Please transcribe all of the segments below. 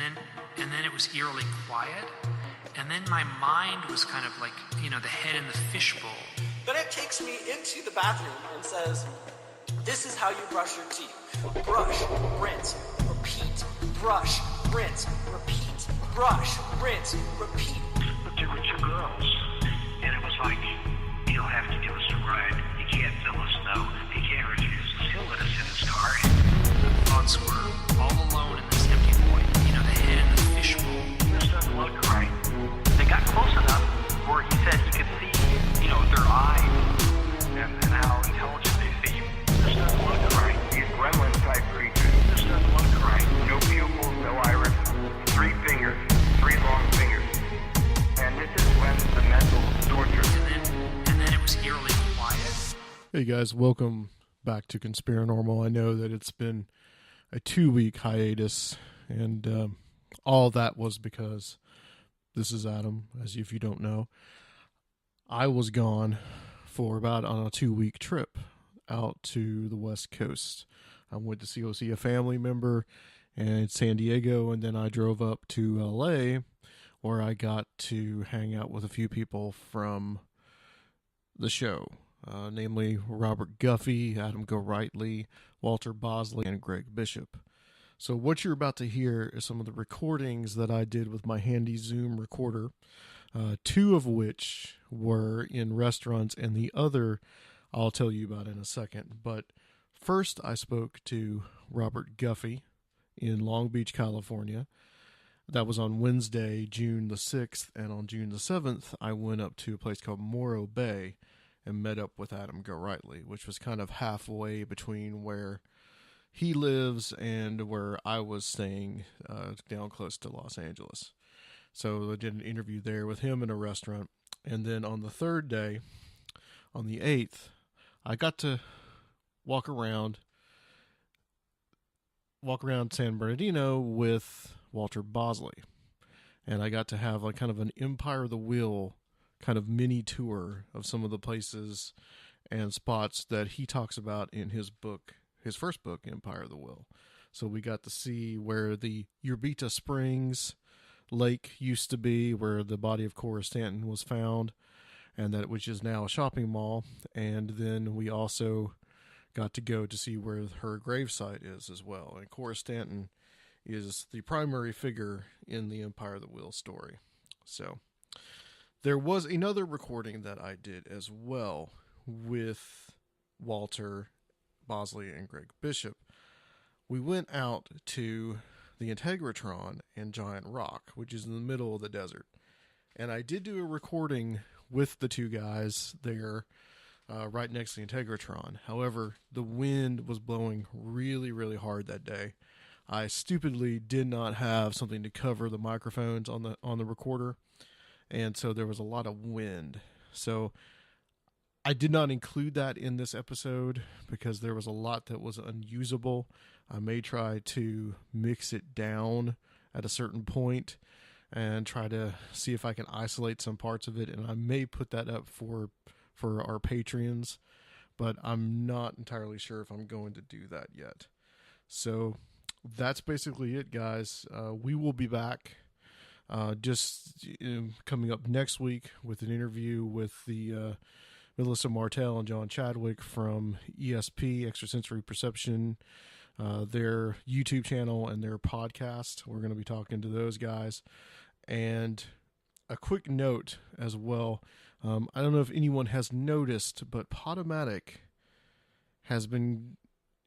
and then it was eerily quiet. And then my mind was kind of like, the head in the fishbowl. Then it takes me into the bathroom and says, this is how you brush your teeth. Brush, rinse, repeat. Brush, rinse, repeat. Brush, rinse, repeat. But there were two girls, and it was like, you don't have to give us a ride. You can't fill us, no. You can't refuse us. He'll let us in his car. Thoughts were all alone in this empty void. The head in the fishbowl. This doesn't look right. They got close enough where he said he could see, their eyes and how intelligent they seem. This doesn't look right. These gremlin-type creatures. This doesn't look right. No pupils, no iris, 3 fingers, 3 long fingers. And this is when the mental torture. And then it was eerily quiet. Hey guys, welcome back to Conspirinormal. I know that it's been a 2-week hiatus, and all that was because this is Adam, as if you don't know. I was gone for about on a 2-week trip out to the West Coast. I went to go see a family member in San Diego, and then I drove up to LA, where I got to hang out with a few people from the show, namely Robert Guffey, Adam Gorightly, Walter Bosley, and Greg Bishop. So what you're about to hear is some of the recordings that I did with my handy Zoom recorder, 2 of which were in restaurants, and the other I'll tell you about in a second. But first, I spoke to Robert Guffey in Long Beach, California. That was on Wednesday, June the 6th, and on June the 7th, I went up to a place called Morro Bay and met up with Adam Gorightly, which was kind of halfway between where he lives and where I was staying down close to Los Angeles. So I did an interview there with him in a restaurant. And then on the 3rd day, on the 8th, I got to walk around San Bernardino with Walter Bosley. And I got to have like kind of an Empire of the Wheel kind of mini tour of some of the places and spots that he talks about in his book, his first book, Empire of the Wheel. So we got to see where the Yerbita Springs Lake used to be, where the body of Cora Stanton was found, and that which is now a shopping mall. And then we also got to go to see where her gravesite is as well. And Cora Stanton is the primary figure in the Empire of the Wheel story. So there was another recording that I did as well with Walter Bosley and Greg Bishop. We went out to the Integratron and Giant Rock, which is in the middle of the desert. And I did do a recording with the 2 guys there right next to the Integratron. However, the wind was blowing really, really hard that day. I stupidly did not have something to cover the microphones on the recorder, and so there was a lot of wind. So I did not include that in this episode because there was a lot that was unusable. I may try to mix it down at a certain point and try to see if I can isolate some parts of it, and I may put that up for our Patreons, but I'm not entirely sure if I'm going to do that yet. So that's basically it, guys. We will be back just coming up next week with an interview with the Melissa Martell and John Chadwick from ESP, Extrasensory Perception, their YouTube channel and their podcast. We're going to be talking to those guys. And a quick note as well. I don't know if anyone has noticed, but Podomatic has been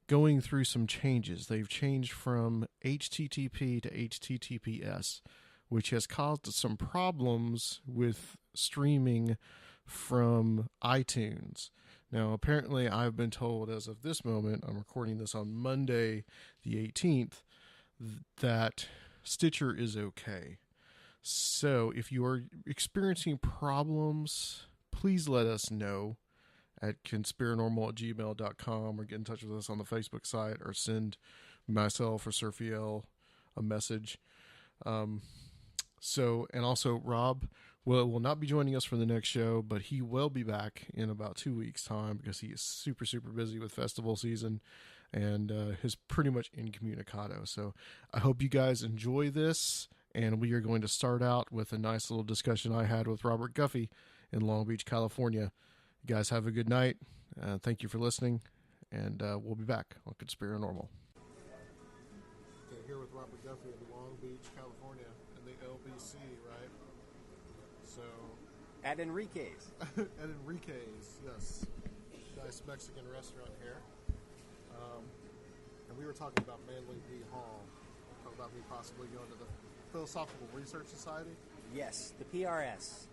going through some changes. They've changed from HTTP to HTTPS, which has caused some problems with streaming from iTunes. Now, apparently, I've been told as of this moment, I'm recording this on Monday, the 18th, that Stitcher is okay. So, if you are experiencing problems, please let us know at conspirinormal@gmail.com, or get in touch with us on the Facebook site, or send myself or Surfiel a message. And also Rob will not be joining us for the next show, but he will be back in about 2 weeks' time because he is super, super busy with festival season. and is pretty much incommunicado. So I hope you guys enjoy this, and we are going to start out with a nice little discussion I had with Robert Guffey in Long Beach, California. You guys have a good night. Thank you for listening, and we'll be back on Conspirinormal. Okay, here with Robert Guffey in Long Beach, California, in the LBC, right? So At Enrique's. At Enrique's, yes. Nice Mexican restaurant here. And we were talking about Manly P. Hall. Talking about me possibly going to the Philosophical Research Society. Yes, the PRS.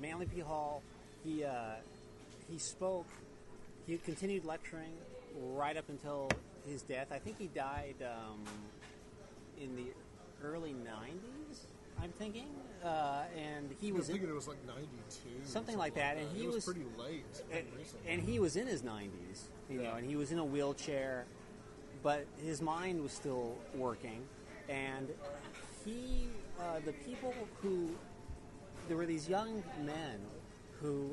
Manly P. Hall, he spoke, he continued lecturing right up until his death. I think he died in the early 90s, I'm thinking. And he was thinking it was like 92. Something like that. And he was pretty late. And he was in his 90s, you know, and he was in a wheelchair, but his mind was still working. And the people who, there were these young men who,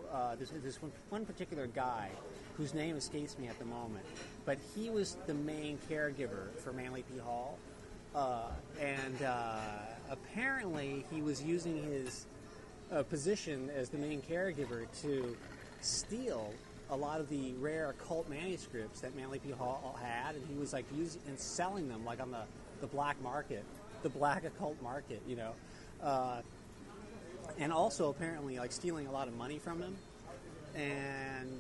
there's one particular guy whose name escapes me at the moment, but he was the main caregiver for Manly P. Hall. And apparently he was using his position as the main caregiver to steal a lot of the rare occult manuscripts that Manly P. Hall had, and he was like using and selling them like on the black market, the black occult market, you know, and also apparently like stealing a lot of money from him. And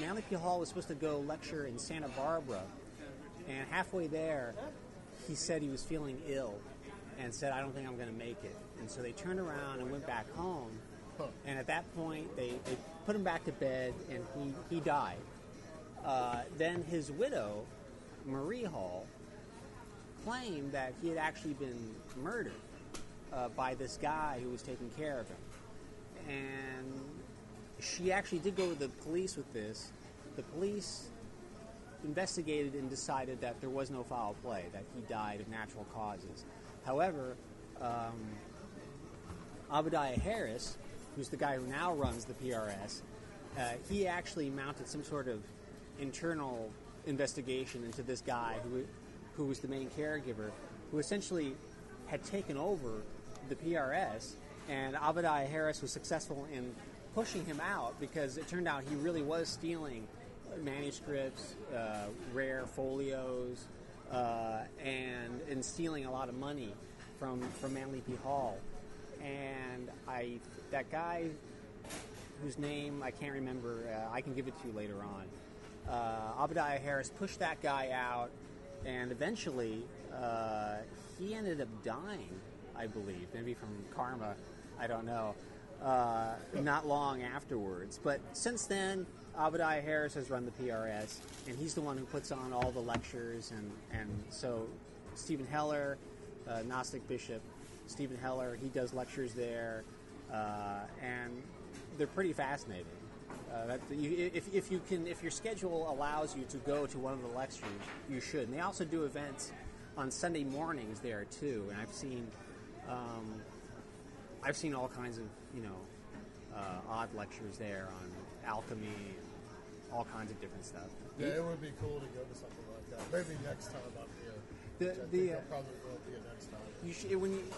Manly P. Hall was supposed to go lecture in Santa Barbara, and halfway there he said he was feeling ill and said, I don't think I'm going to make it. And so they turned around and went back home. And at that point, they put him back to bed, and he died. Then his widow, Marie Hall, claimed that he had actually been murdered by this guy who was taking care of him. And she actually did go to the police with this. The police investigated and decided that there was no foul play, that he died of natural causes. However, Obadiah Harris, who's the guy who now runs the PRS, he actually mounted some sort of internal investigation into this guy who was the main caregiver, who essentially had taken over the PRS, and Obadiah Harris was successful in pushing him out because it turned out he really was stealing manuscripts, rare folios, and stealing a lot of money from Manly P. Hall. And that guy whose name I can't remember, I can give it to you later on. Obadiah Harris pushed that guy out, and eventually he ended up dying, I believe, maybe from karma, I don't know, not long afterwards. But since then, Obadiah Harris has run the PRS, and he's the one who puts on all the lectures, and so Stephen Heller, Gnostic bishop, Stephen Heller, he does lectures there, and they're pretty fascinating. If your schedule allows you to go to one of the lectures, you should. And they also do events on Sunday mornings there too, and I've seen all kinds of odd lectures there on alchemy and all kinds of different stuff. Yeah, it would be cool to go to something like that. Maybe next time I'm here. Probably will be a next time. You should,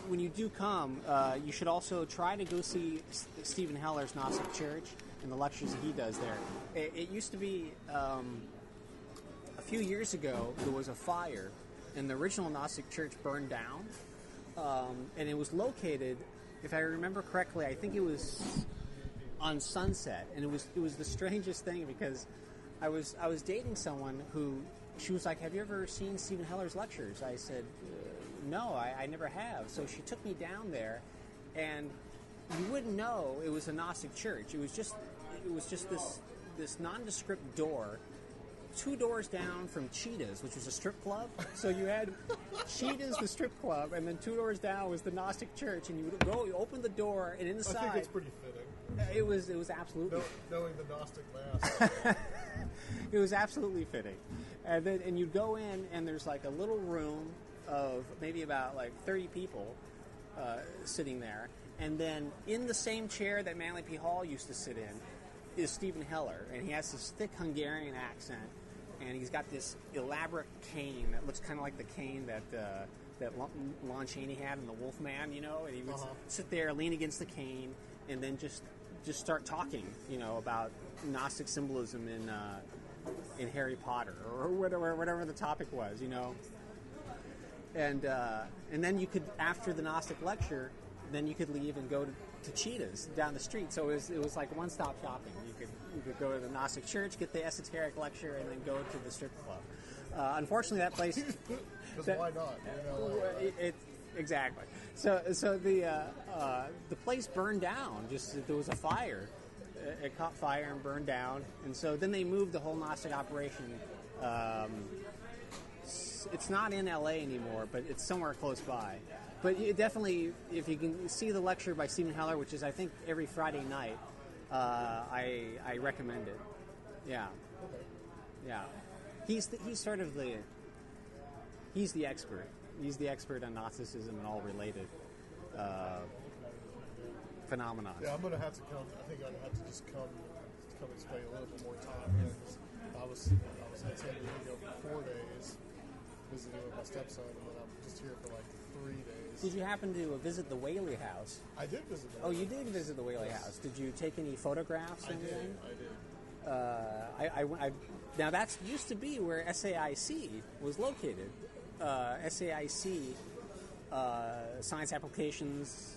when you do come, you should also try to go see Stephen Heller's Gnostic Church and the lectures that he does there. It used to be a few years ago there was a fire, and the original Gnostic Church burned down, and it was located, if I remember correctly, I think it was on Sunset, and it was the strangest thing because I was dating someone who. She was like, have you ever seen Stephen Heller's lectures? I said, no, I never have. So she took me down there, and you wouldn't know it was a Gnostic church. It was just this nondescript door, 2 doors down from Cheetah's, which was a strip club. So you had Cheetah's, the strip club, and then 2 doors down was the Gnostic church, and you would go, you open the door, and inside... I think it's pretty fitting. It was absolutely... Knowing the Gnostic Mass. It was absolutely fitting. And you'd go in, and there's like a little room of maybe about like 30 people sitting there. And then in the same chair that Manly P. Hall used to sit in is Stephen Heller, and he has this thick Hungarian accent, and he's got this elaborate cane that looks kind of like the cane that Lon Chaney had in The Wolfman, you know, and he would sit there, lean against the cane, and then just start talking, you know, about Gnostic symbolism in Harry Potter or whatever the topic was, you know. And then you could, after the Gnostic lecture, then you could leave and go to Cheetah's down the street. So it was like one-stop shopping. You could go to the Gnostic church, get the esoteric lecture, and then go to the strip club. Unfortunately, that place. Because why not? Exactly. So the place burned down. Just there was a fire. It caught fire and burned down, and so then they moved the whole Gnostic operation. It's not in LA anymore, but it's somewhere close by. But you definitely, if you can see the lecture by Stephen Heller, which is I think every Friday night, I recommend it. Yeah, yeah. He's sort of he's the expert. He's the expert on Gnosticism and all related phenomena. Yeah, I'm gonna have to come. I think I'm gonna have to just come and spend a little bit more time here. I was in San Diego for 4 days, visiting with my stepson, and then I'm just here for like 3 days. Did you happen to visit the Whaley House? I did visit the Oh, Whaley you did House. visit the Whaley House. Did you take any photographs or anything? I did. Now that used to be where SAIC was located. SAIC, Science Applications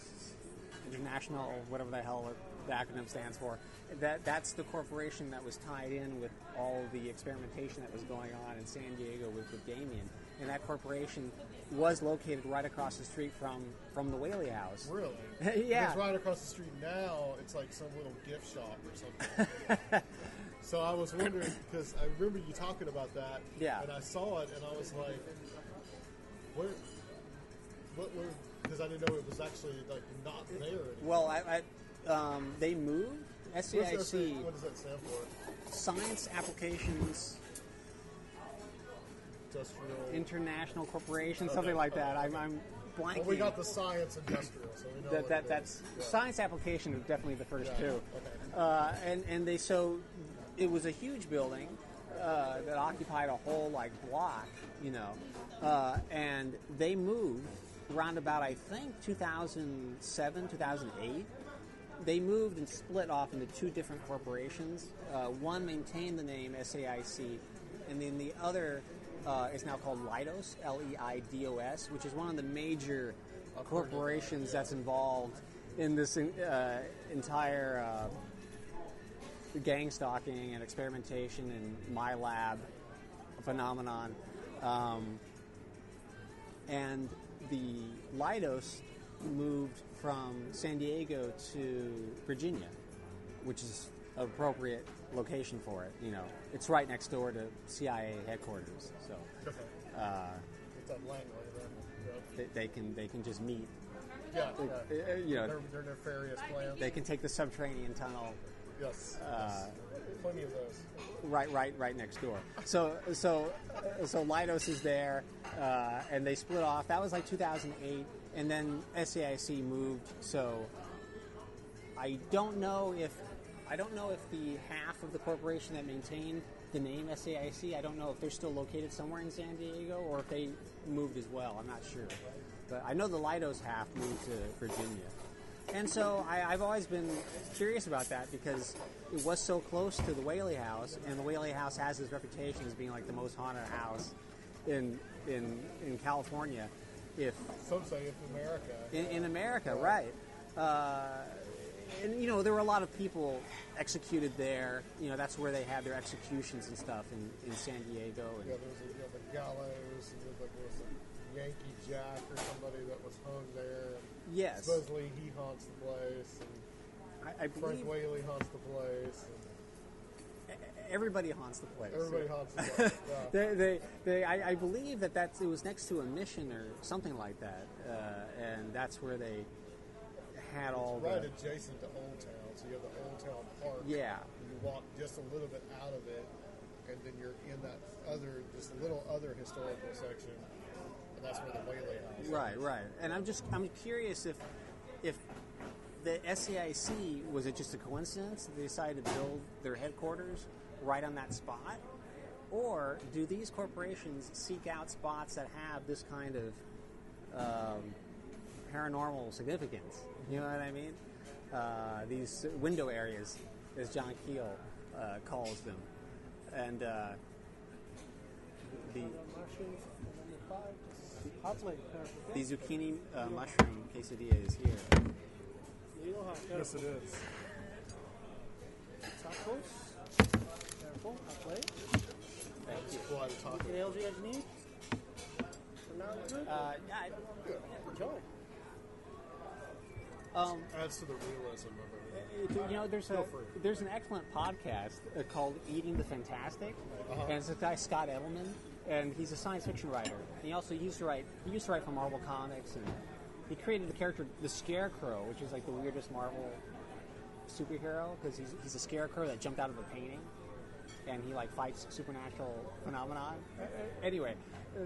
International, whatever the hell the acronym stands for. That's the corporation that was tied in with all the experimentation that was going on in San Diego with Damien. And that corporation was located right across the street from the Whaley House. Really? Yeah. Because right across the street now, it's like some little gift shop or something. So I was wondering, because I remember you talking about that, Yeah. and I saw it, and I was like, what, because I didn't know it was actually, like, not there anymore. Well, they moved. SAIC, What does that stand for? Science Applications Industrial. International Corporation, something like that. I'm blanking. Well, we got the science industrial, so we know That's Science Application is definitely the first two. Okay. And they it was a huge building that occupied a whole like block, you know, and they moved around about I think 2007, 2008. They moved and split off into two different corporations. One maintained the name SAIC, and then the other is now called Leidos, Leidos, which is one of the major corporations that's involved in this entire gang stalking and experimentation and my lab phenomenon. And the Leidos moved from San Diego to Virginia, which is an appropriate location for it. You know, it's right next door to CIA headquarters, so It's that Langley, then. they can just meet. Yeah, You know, their nefarious plans. they can take the subterranean tunnel. Yes. Plenty of those. Right next door. So Leidos is there, and they split off. That was like 2008, and then SAIC moved. So I don't know if the half of the corporation that maintained the name SAIC, I don't know if they're still located somewhere in San Diego or if they moved as well. I'm not sure, but I know the Leidos half moved to Virginia. And so I've always been curious about that because it was so close to the Whaley House, and the Whaley House has this reputation as being like the most haunted house in California. If Some say it's America. in America, right? And you know there were a lot of people executed there. You know that's where they had their executions and stuff in San Diego. And Yeah, there's the gallows, and there was a Yankee Jack or somebody that was hung there. yes, Supposedly he haunts the place, and I Frank believe Whaley haunts the place. And everybody haunts the place. everybody haunts the place. Yeah. I believe that it was next to a mission or something like that, and that's where they had all Right the adjacent to Old Town, so you have the Old Town Park. yeah. You walk just a little bit out of it, and then you're in that just a little other historical section, and that's where the Whaley House is. Right. And I'm curious if the SAIC, was it just a coincidence that they decided to build their headquarters right on that spot? Or do these corporations seek out spots that have this kind of paranormal significance? You know what I mean? These window areas, as John Keel calls them. And the zucchini mushroom quesadilla is here. Yes, it is. Tacos. Careful, hot plate. Thank you. Anything else you guys need? For now, you're good? Enjoy. Adds to the realism of it. You know, there's an excellent podcast called Eating the Fantastic, and it's a guy Scott Edelman, and he's a science fiction writer. And he also used to write for Marvel Comics, and he created the character the Scarecrow, which is like the weirdest Marvel superhero because he's a scarecrow that jumped out of a painting, and he like fights supernatural phenomenon. Anyway,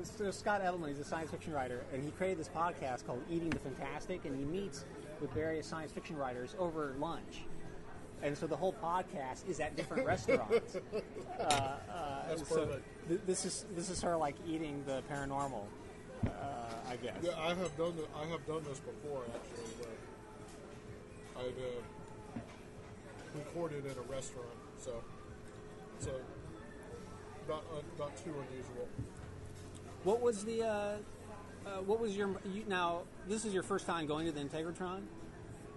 so Scott Edelman, he's a science fiction writer, and he created this podcast called Eating the Fantastic, and he meets with various science fiction writers over lunch. And so the whole podcast is at different restaurants. That's so perfect. This is sort of like eating the paranormal, I guess. Yeah, I have done this before actually. Where I've recorded in a restaurant, so not too unusual. What was the? What was your? Now this is your first time going to the Integratron?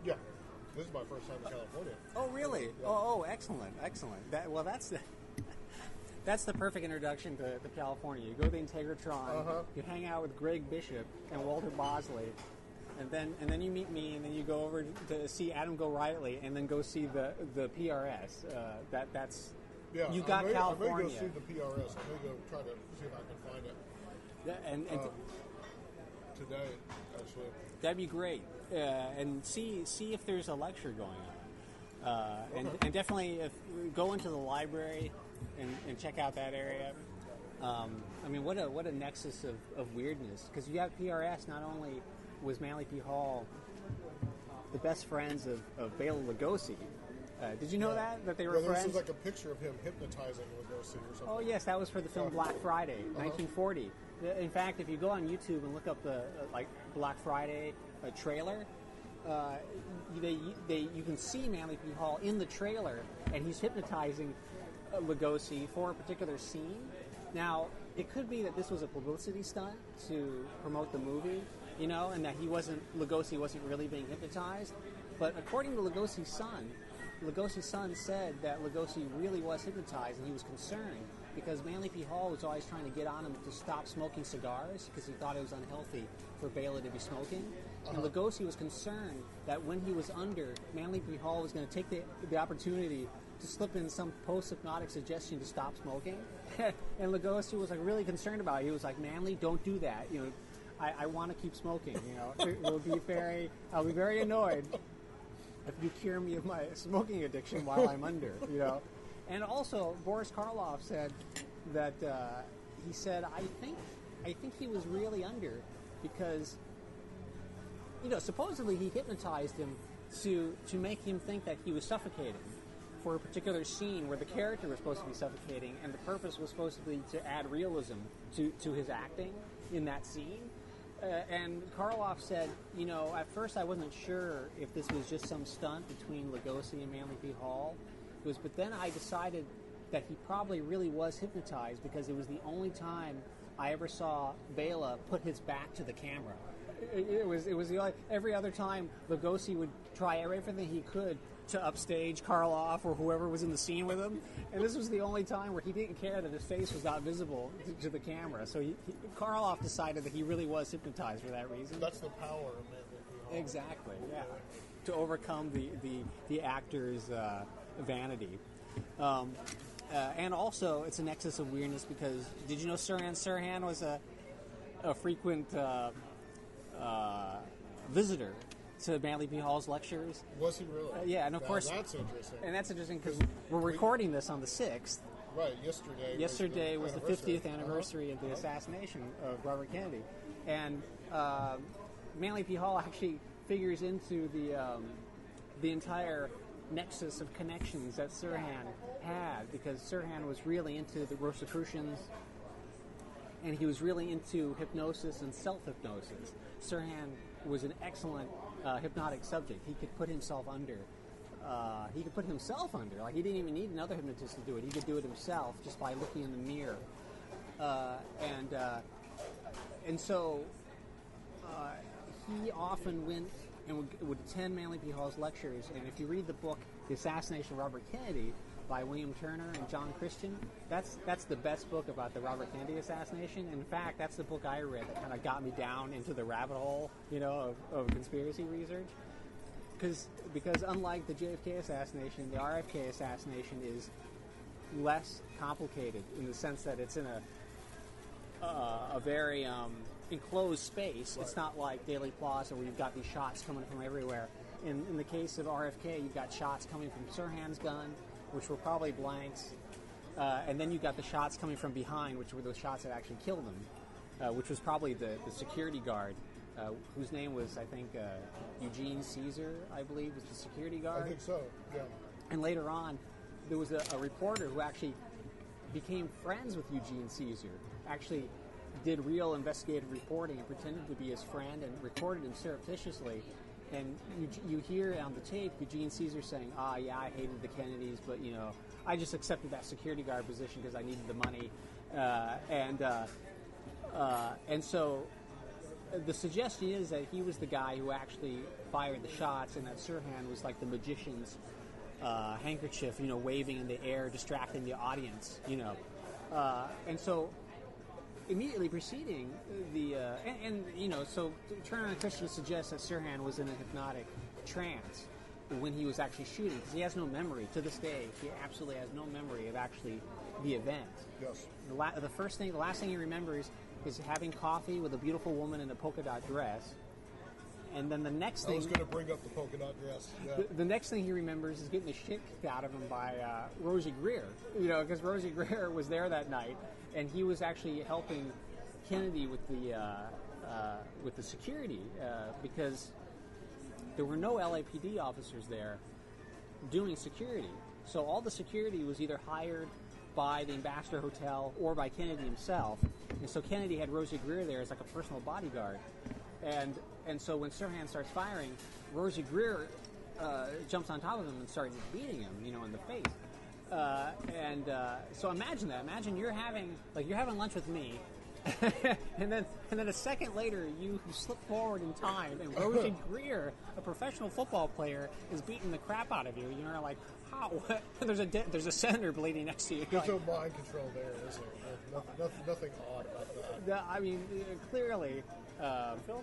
Yeah, this is my first time in California. Oh, really? Yeah. Oh, excellent. That's the perfect introduction to California. You go to the Integratron, you hang out with Greg Bishop and Walter Bosley, and then you meet me, and then you go over to see Adam Gorightly, and then go see the PRS. That's Yeah, you got California. I may go see the PRS. I may go try to see if I can find it. Yeah, and Today, actually. that'd be great. And see if there's a lecture going on. And definitely go into the library and check out that area. I mean, what a nexus of weirdness. Because you have PRS, not only was Manly P. Hall the best friends of Bela Lugosi. Did you know that they were friends? This is like a picture of him hypnotizing Lugosi or something. Oh, yes, that was for the film Black Friday, 1940. In fact, if you go on YouTube and look up the Black Friday trailer, you can see Manly P. Hall in the trailer, and he's hypnotizing Lugosi for a particular scene. Now, it could be that this was a publicity stunt to promote the movie, and that Lugosi wasn't really being hypnotized. But according to Lugosi's son said that Lugosi really was hypnotized, and he was concerned because Manly P. Hall was always trying to get on him to stop smoking cigars because he thought it was unhealthy for Bela to be smoking. And Lugosi was concerned that when he was under, Manly P. Hall was going to take the opportunity to slip in some post-hypnotic suggestion to stop smoking. And Lugosi was really concerned about it. He was like, Manly, don't do that. I want to keep smoking. I'll be very annoyed if you cure me of my smoking addiction while I'm under, And also, Boris Karloff said that he said, I think he was really under because, supposedly he hypnotized him to make him think that he was suffocating for a particular scene where the character was supposed to be suffocating, and the purpose was supposed to be to add realism to his acting in that scene. And Karloff said, at first I wasn't sure if this was just some stunt between Lugosi and Manly P. Hall. But then I decided that he probably really was hypnotized because it was the only time I ever saw Bela put his back to the camera. It was every other time Lugosi would try everything he could to upstage Karloff or whoever was in the scene with him, and this was the only time where he didn't care that his face was not visible to the camera. So Karloff decided that he really was hypnotized for that reason. That's the power of Manly P. Hall. Exactly, yeah. To overcome the actor's vanity. And also, it's a nexus of weirdness because did you know Sirhan Sirhan was a frequent visitor to Manly P. Hall's lectures? Was he really? Yeah, and of course... That's interesting. And that's interesting because we're recording this on the 6th. Right, yesterday was the 50th anniversary of the assassination of Robert Kennedy. And Manly P. Hall actually figures into the entire nexus of connections that Sirhan had, because Sirhan was really into the Rosicrucians, and he was really into hypnosis and self-hypnosis. Sirhan was an excellent hypnotic subject. He could put himself under. Like, he didn't even need another hypnotist to do it. He could do it himself just by looking in the mirror. And so he often went and would attend Manly P. Hall's lectures. And if you read the book The Assassination of Robert Kennedy by William Turner and John Christian, that's the best book about the Robert Kennedy assassination. In fact, that's the book I read that kind of got me down into the rabbit hole, of conspiracy research. Because unlike the JFK assassination, the RFK assassination is less complicated in the sense that it's in a very enclosed space. Right. It's not like Daley Plaza where you've got these shots coming from everywhere. In the case of RFK, you've got shots coming from Sirhan's gun, which were probably blanks, and then you got the shots coming from behind, which were the shots that actually killed him, which was probably the security guard, whose name was, I think, Eugene Caesar, I believe, was the security guard. I think so, yeah. And later on, there was a reporter who actually became friends with Eugene Caesar, actually did real investigative reporting and pretended to be his friend and recorded him surreptitiously. And you hear on the tape Eugene Caesar saying, yeah, I hated the Kennedys, but, I just accepted that security guard position because I needed the money. And so the suggestion is that he was the guy who actually fired the shots, and that Sirhan was like the magician's handkerchief, waving in the air, distracting the audience, And so immediately preceding so Turner and Christian suggests that Sirhan was in a hypnotic trance when he was actually shooting, because he has no memory to this day. He absolutely has no memory of actually the event. Yes. The last thing he remembers is having coffee with a beautiful woman in a polka dot dress. And then the next thing... I was going to bring up the polka dot dress. Yeah. The next thing he remembers is getting the shit kicked out of him by Rosie Greer. Because Rosie Greer was there that night, and he was actually helping Kennedy with the security, because there were no LAPD officers there doing security. So all the security was either hired by the Ambassador Hotel or by Kennedy himself. And so Kennedy had Rosie Greer there as like a personal bodyguard. And so when Sirhan starts firing, Rosie Greer jumps on top of him and starts beating him, in the face. So imagine that. Imagine you're having lunch with me, and then a second later you slip forward in time, and Rosie Greer, a professional football player, is beating the crap out of you. You're like, how? There's a senator bleeding next to you. There's no mind control there, is there? Nothing odd about that. I mean, clearly. Phil,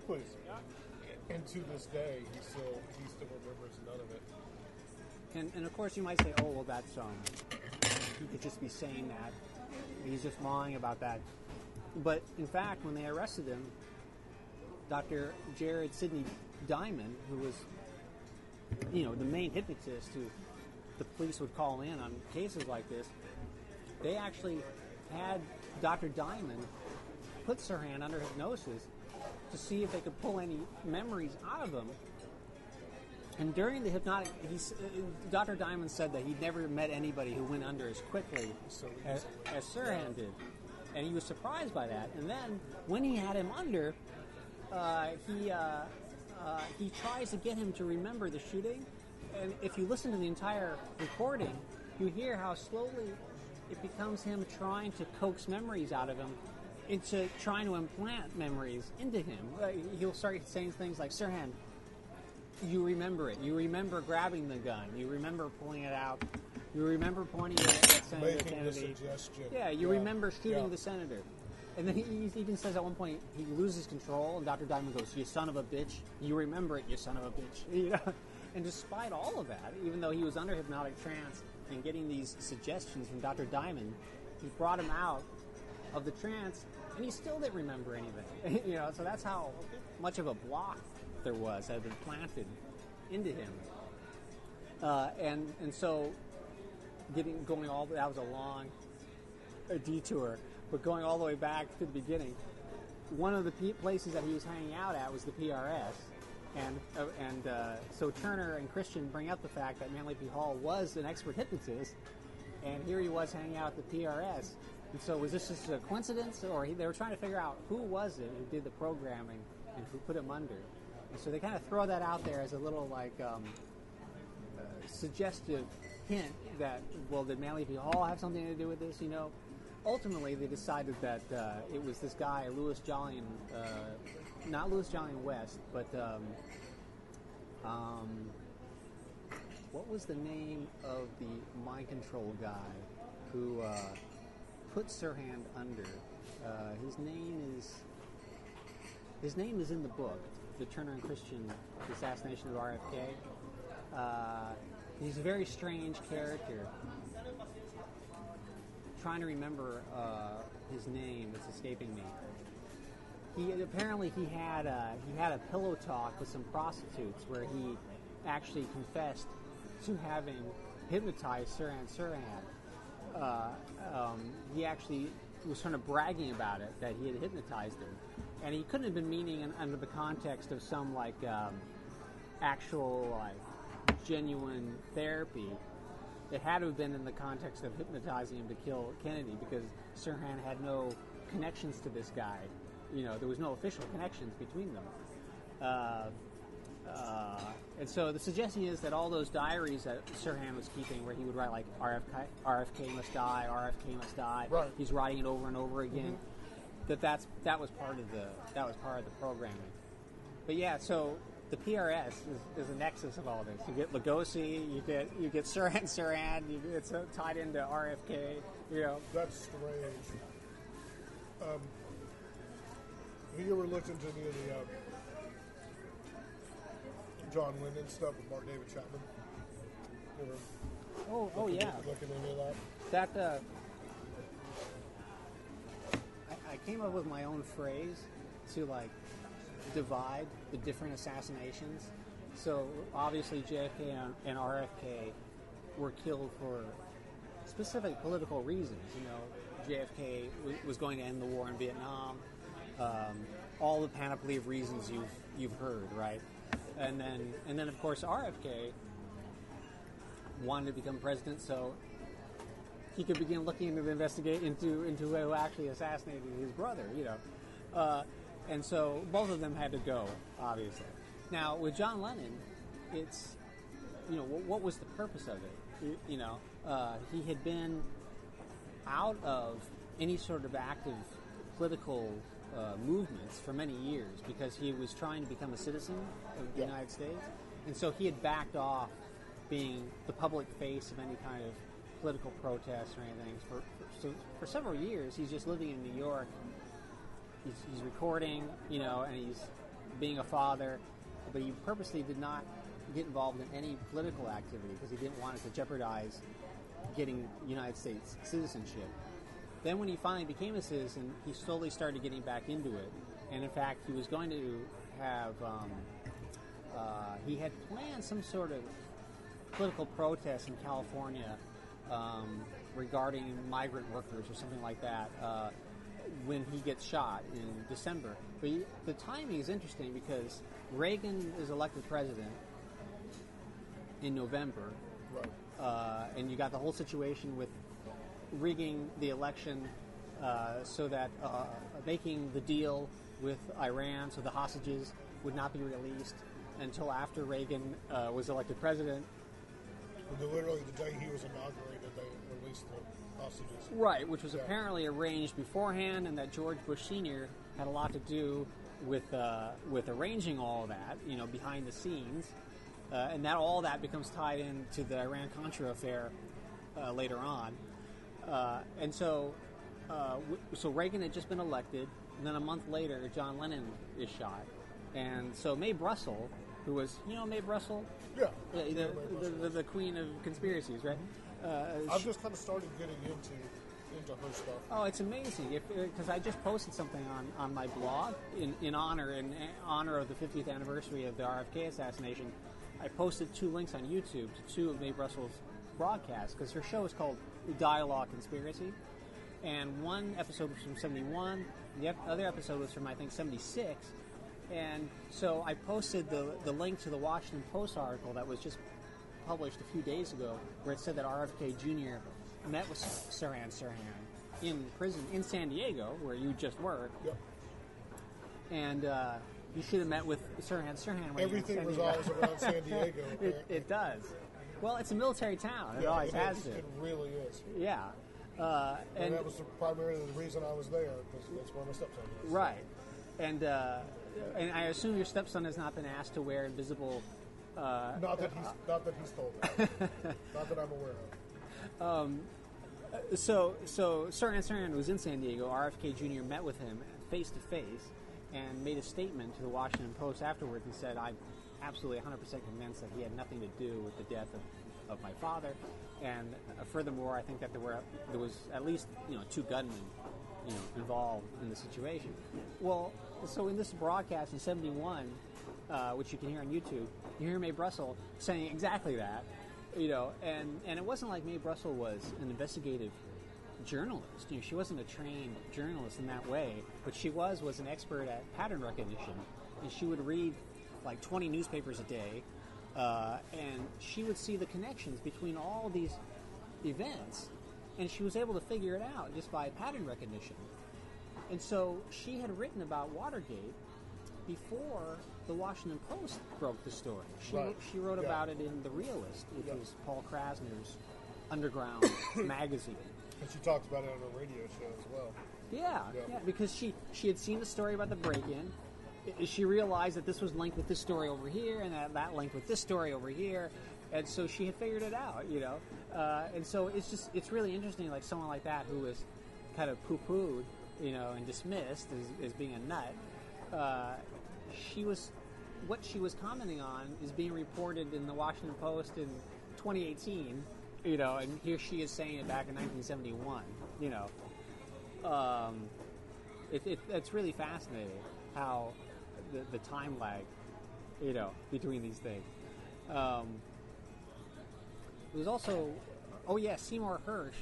please. And to this day, he still remembers none of it. And of course, you might say, "Oh, well, that's he could just be saying that. He's just lying about that." But in fact, when they arrested him, Dr. Jared Sidney Diamond, who was, the main hypnotist who the police would call in on cases like this, they actually had Dr. Diamond put Sirhan under hypnosis to see if they could pull any memories out of him. And during the hypnotic, Dr. Diamond said that he'd never met anybody who went under as quickly as Sirhan did. And he was surprised by that. And then when he had him under, he tries to get him to remember the shooting. And if you listen to the entire recording, you hear how slowly it becomes him trying to coax memories out of him into trying to implant memories into him. He'll start saying things like, Sirhan, you remember it. You remember grabbing the gun. You remember pulling it out. You remember pointing it at Senator Kennedy. Yeah, you remember shooting the senator. And then he even says at one point he loses control, and Dr. Diamond goes, "You son of a bitch. You remember it, you son of a bitch." And despite all of that, even though he was under hypnotic trance and getting these suggestions from Dr. Diamond, he brought him out of the trance, and he still didn't remember anything. So that's how much of a block there was that had been planted into him. And so that was a long detour, but going all the way back to the beginning, one of the places that he was hanging out at was the PRS, And so Turner and Christian bring up the fact that Manly P. Hall was an expert hypnotist, and here he was hanging out at the PRS. And so was this just a coincidence, or they were trying to figure out who was it who did the programming and who put him under? And so they kind of throw that out there as a little suggestive hint that, well, did Manly P. Hall have something to do with this? You know, ultimately they decided that it was this guy Louis Jolyon, not Louis Jolyon West, but what was the name of the mind control guy who put Sirhan under? His name is in the book, The Turner and Christian Assassination of RFK. He's a very strange character. Trying to remember his name, it's escaping me. He had a pillow talk with some prostitutes where he actually confessed to having hypnotized Sirhan. He actually was sort of bragging about it, that he had hypnotized him, and he couldn't have been meaning under the context of some actual genuine therapy. It had to have been in the context of hypnotizing him to kill Kennedy, because Sirhan had no connections to this guy. You know, there was no official connections between them. And so the suggestion is that all those diaries that Sirhan was keeping, where he would write RFK must die, RFK must die. Right. He's writing it over and over again. That was part of the programming. But yeah, so the PRS is a nexus of all this. You get Lugosi, you get Sirhan, it's tied into RFK. You know, that's strange. Have you ever looked into any of the John Lennon stuff with Mark David Chapman? Oh yeah. Looking into that. I came up with my own phrase to divide the different assassinations. So obviously JFK and RFK were killed for specific political reasons. You know, JFK was going to end the war in Vietnam. All the panoply of reasons you've heard, right? And then of course RFK wanted to become president, so he could begin looking into into who actually assassinated his brother, you know. And so both of them had to go, obviously. Now with John Lennon, it's, you know, what was the purpose of it? You know, he had been out of any sort of active political movements for many years because he was trying to become a citizen of the United States, and so he had backed off being the public face of any kind of political protest or anything. For several years, he's just living in New York. He's recording, you know, and he's being a father, but he purposely did not get involved in any political activity because he didn't want it to jeopardize getting United States citizenship. Then when he finally became a citizen, he slowly started getting back into it. And in fact, he was going to have, he had planned some sort of political protest in California regarding migrant workers or something like that when he gets shot in December. But the timing is interesting because Reagan is elected president in November. Right. And you got the whole situation with rigging the election so that making the deal with Iran so the hostages would not be released until after Reagan was elected president. Literally the day he was inaugurated, they released the hostages. Right, which was apparently arranged beforehand, and that George Bush Sr. had a lot to do with arranging all of that, you know, behind the scenes, and that all that becomes tied into the Iran-Contra affair later on. And so Reagan had just been elected, and then a month later, John Lennon is shot. And so Mae Brussell, who was, you know, Mae Brussell? Yeah. The queen of conspiracies, right? I've just kind of started getting into her stuff. Oh, it's amazing. Because I just posted something on my blog in honor of the 50th anniversary of the RFK assassination. I posted 2 links on YouTube to 2 of Mae Brussell's broadcasts, because her show is called Dialogue Conspiracy, and one episode was from 71, the other episode was from, I think, 76, And so I posted the link to the Washington Post article that was just published a few days ago, where it said that RFK Jr. met with Sirhan Sirhan in prison in San Diego, where you just work. Yep. And you should have met with Sirhan Sirhan. When Everything revolves around San Diego. It does. Well, it's a military town. It always has to. It really is. Yeah. And that was primarily the reason I was there, because that's where my stepson is. Right. And I assume your stepson has not been asked to wear invisible. Not that he's told that. Not that I'm aware of. So Sirhan Sirhan was in San Diego. RFK Jr. met with him face to face and made a statement to the Washington Post afterwards and said, "I'm absolutely 100% convinced that he had nothing to do with the death of my father, and furthermore, I think that there was at least 2 gunmen involved in the situation." Well, so in this broadcast in '71, which you can hear on YouTube, you hear Mae Brussel saying exactly that, and it wasn't like Mae Brussel was an investigative journalist. She wasn't a trained journalist in that way, but she was an expert at pattern recognition, and she would read like 20 newspapers a day, and she would see the connections between all these events, and she was able to figure it out just by pattern recognition. And so she had written about Watergate before the Washington Post broke the story. She wrote about it in The Realist, which was Paul Krasner's underground magazine. And she talked about it on her radio show as well. Yeah, because she had seen the story about the break-in. She realized that this was linked with this story over here, and that linked with this story over here, and so she had figured it out, and so it's really interesting, like someone like that who was kind of poo-pooed, and dismissed as being a nut. What she was commenting on is being reported in the Washington Post in 2018, and here she is saying it back in 1971, It's really fascinating how the time lag, between these things. There was also, Seymour Hersh.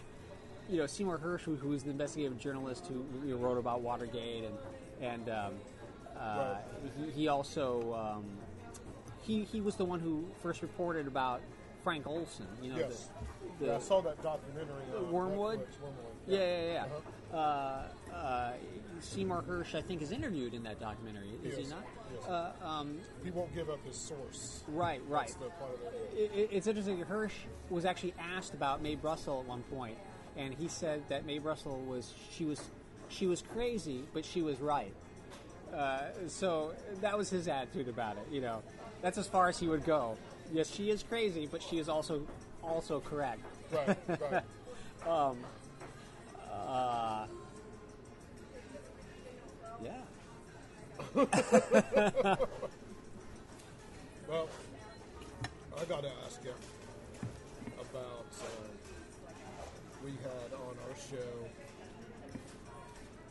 Seymour Hersh, who was the investigative journalist who wrote about Watergate, and he also he was the one who first reported about Frank Olson. Yes. I saw that documentary. Wormwood. Netflix, Yeah. Uh-huh. Seymour Hersh, I think, is interviewed in that documentary. Is he not? Yes. He won't give up his source. Right. That's the part of it. It's interesting. Hersh was actually asked about Mae Brussel at one point, and he said that Mae Brussel was crazy, but she was right. So that was his attitude about it. That's as far as he would go. Yes, she is crazy, but she is also correct. Right. Yeah. Well, I got to ask you about, we had on our show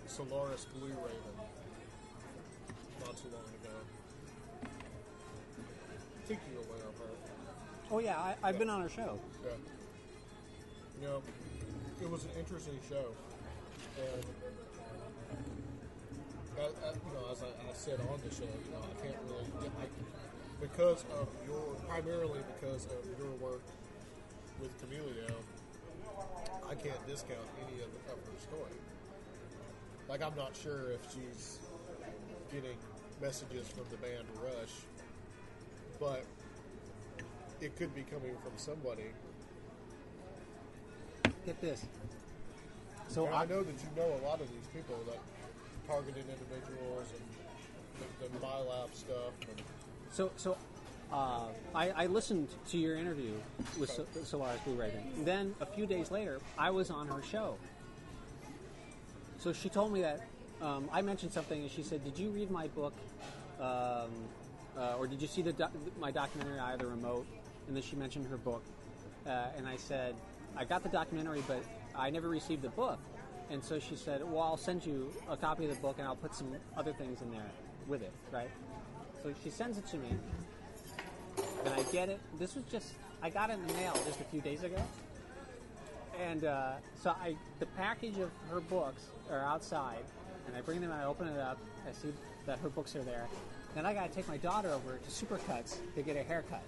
Solaris Blue Raven not too long ago. I think you're aware of her. Oh yeah, I've been on her show. Yeah. It was an interesting show, and as I said on the show, I can't really primarily because of your work with Camilio, I can't discount any of her story. Like, I'm not sure if she's getting messages from the band Rush, but it could be coming from somebody. Get this. So I know that you know a lot of these people that targeted individuals and the MyLab stuff. I listened to your interview with Solaris Blue Raven. Then a few days later, I was on her show. So she told me that I mentioned something, and she said, "Did you read my book, or did you see my documentary, Eye of the Remote?" And then she mentioned her book, and I said, "I got the documentary, but I never received the book." And so she said, "Well, I'll send you a copy of the book, and I'll put some other things in there with it, right?" So she sends it to me, and I get it. I got it in the mail just a few days ago. And the package of her books are outside, and I bring them and I open it up. I see that her books are there. Then I got to take my daughter over to Supercuts to get a haircut.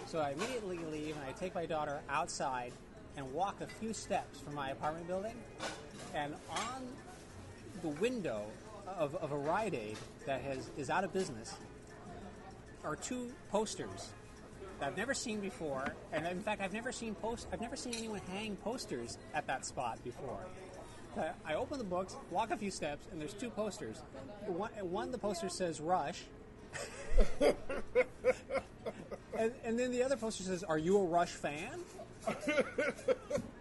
So I immediately leave and I take my daughter outside and walk a few steps from my apartment building. And on the window of a Rite Aid that is out of business are two posters that I've never seen before. And in fact, I've never seen anyone hang posters at that spot before. I open the books, walk a few steps, and there's two posters. One the poster says Rush. and then the other poster says, "Are you a Rush fan?"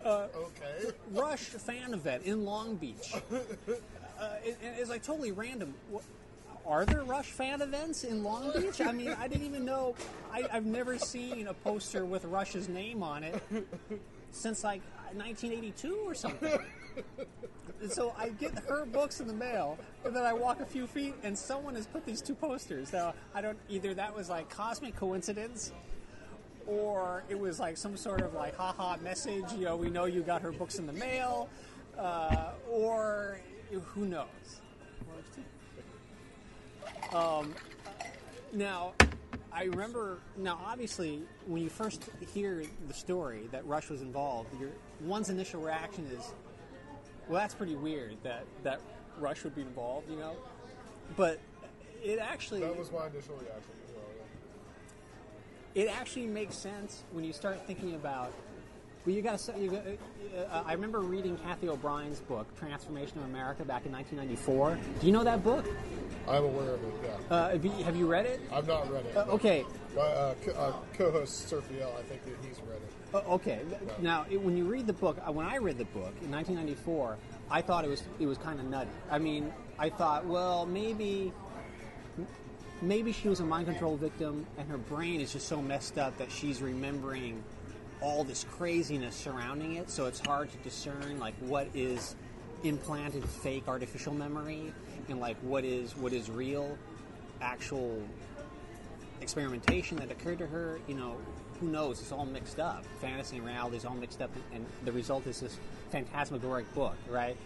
Okay. Rush fan event in Long Beach. It's like totally random. Are there Rush fan events in Long Beach? I mean, I didn't even know. I've never seen a poster with Rush's name on it since like 1982 or something. And so I get her books in the mail, and then I walk a few feet, and someone has put these two posters. Now, either that was like cosmic coincidence, or it was like some sort of like haha message, we know you got her books in the mail, or who knows. Now, I remember, obviously, when you first hear the story that Rush was involved, one's initial reaction is, well, that's pretty weird that Rush would be involved, But it actually... That was my initial reaction as well, yeah. It actually makes sense when you start thinking about... Well, I remember reading Kathy O'Brien's book, Transformation of America, back in 1994. Do you know that book? I'm aware of it, yeah. Have you read it? I've not read it. Okay. My co-host, Surfiel, I think that he's read it. Okay. Now, when you read the book, when I read the book in 1994, I thought it was kind of nutty. I mean, I thought, well, maybe she was a mind control victim, and her brain is just so messed up that she's remembering all this craziness surrounding it, so it's hard to discern like what is implanted fake artificial memory and like what is real actual experimentation that occurred to her. Who knows? It's all mixed up. Fantasy and reality is all mixed up, and the result is this phantasmagoric book, right?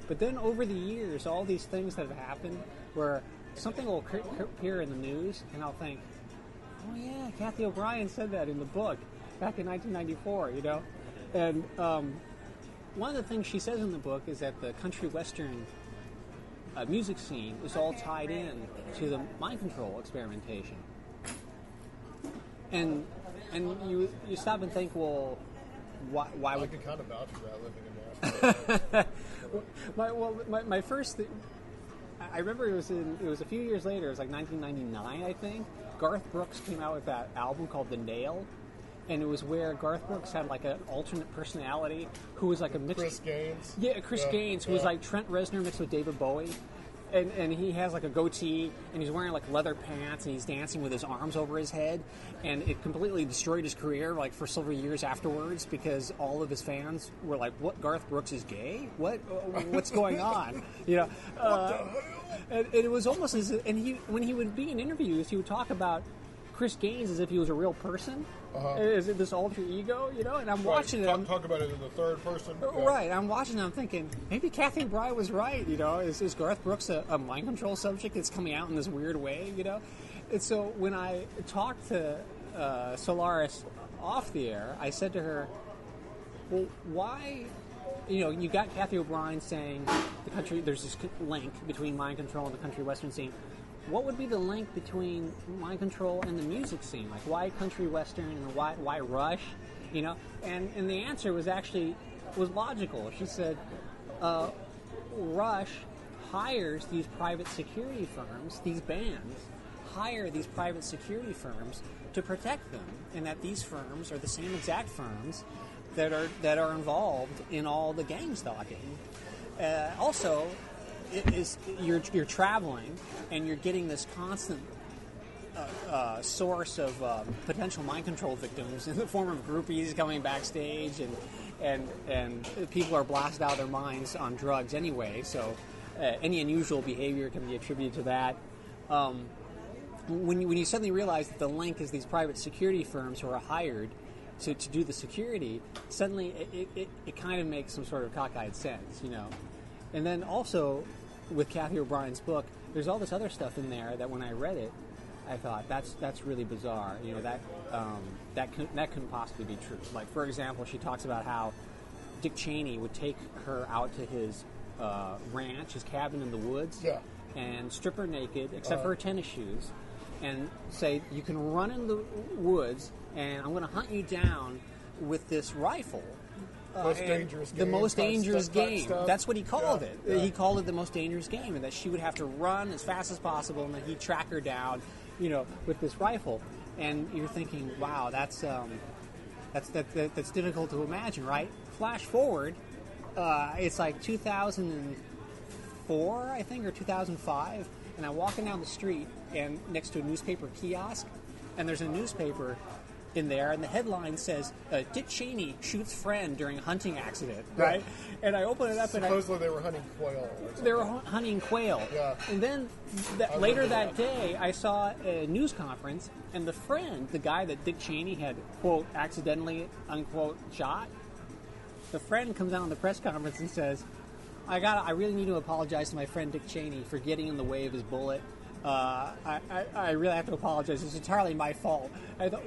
But then over the years, all these things that have happened where something will appear in the news, and I'll think, oh yeah, Kathy O'Brien said that in the book back in 1994, And one of the things she says in the book is that the country western music scene is all tied in to the mind control experimentation. And you stop and think, well, why would... I can kind of vouch for that living in Nashville. my first... I remember it was a few years later, it was like 1999, I think. Garth Brooks came out with that album called The Nail, and it was where Garth Brooks had like an alternate personality who was like a mixed... Chris Gaines? Yeah, Chris Gaines, who was like Trent Reznor mixed with David Bowie. And he has like a goatee, and he's wearing like leather pants, and he's dancing with his arms over his head, and it completely destroyed his career like for several years afterwards because all of his fans were like, "What? Garth Brooks is gay? What's going on?" What the hell? And it was almost as when he would be in interviews, he would talk about Chris Gaines as if he was a real person, as this alter ego, and I'm watching it. Talk about it in the third person. Right, I'm watching it, I'm thinking, maybe Kathy O'Brien was right, is Garth Brooks a mind control subject that's coming out in this weird way, And so when I talked to Solaris off the air, I said to her, well, why... you got Kathy O'Brien saying there's this link between mind control and the country western scene. What would be the link between mind control and the music scene? Like, why country western and why Rush? And the answer was logical. She said, Rush hires these private security firms, these bands hire these private security firms to protect them, and that these firms are the same exact firms that are involved in all the gang stalking. Also, you're traveling and you're getting this constant source of potential mind control victims in the form of groupies coming backstage, and people are blasted out of their minds on drugs anyway. So any unusual behavior can be attributed to that. When you suddenly realize that the link is these private security firms who are hired to do the security, suddenly it kind of makes some sort of cockeyed sense, And then also, with Kathy O'Brien's book, there's all this other stuff in there that when I read it, I thought that's really bizarre. You know, that couldn't possibly be true. Like, for example, she talks about how Dick Cheney would take her out to his ranch, his cabin in the woods, and strip her naked except for her tennis shoes, and say, you can run in the woods and I'm going to hunt you down with this rifle. The most dangerous game. That's what he called it. Yeah. He called it the most dangerous game, and that she would have to run as fast as possible, and then he'd track her down, you know, with this rifle. And you're thinking, wow, that's difficult to imagine, right? Flash forward, it's like 2004, I think, or 2005, and I'm walking down the street and next to a newspaper kiosk, and there's a newspaper in there, and the headline says, Dick Cheney shoots friend during hunting accident, right? Yeah. And I open it up Supposedly they were hunting quail. They were hunting quail. Yeah. And then later that day, I saw a news conference, and the friend, the guy that Dick Cheney had, quote, accidentally, unquote, shot, the friend comes out on the press conference and says, I really need to apologize to my friend Dick Cheney for getting in the way of his bullet. I really have to apologize. It's entirely my fault. I thought,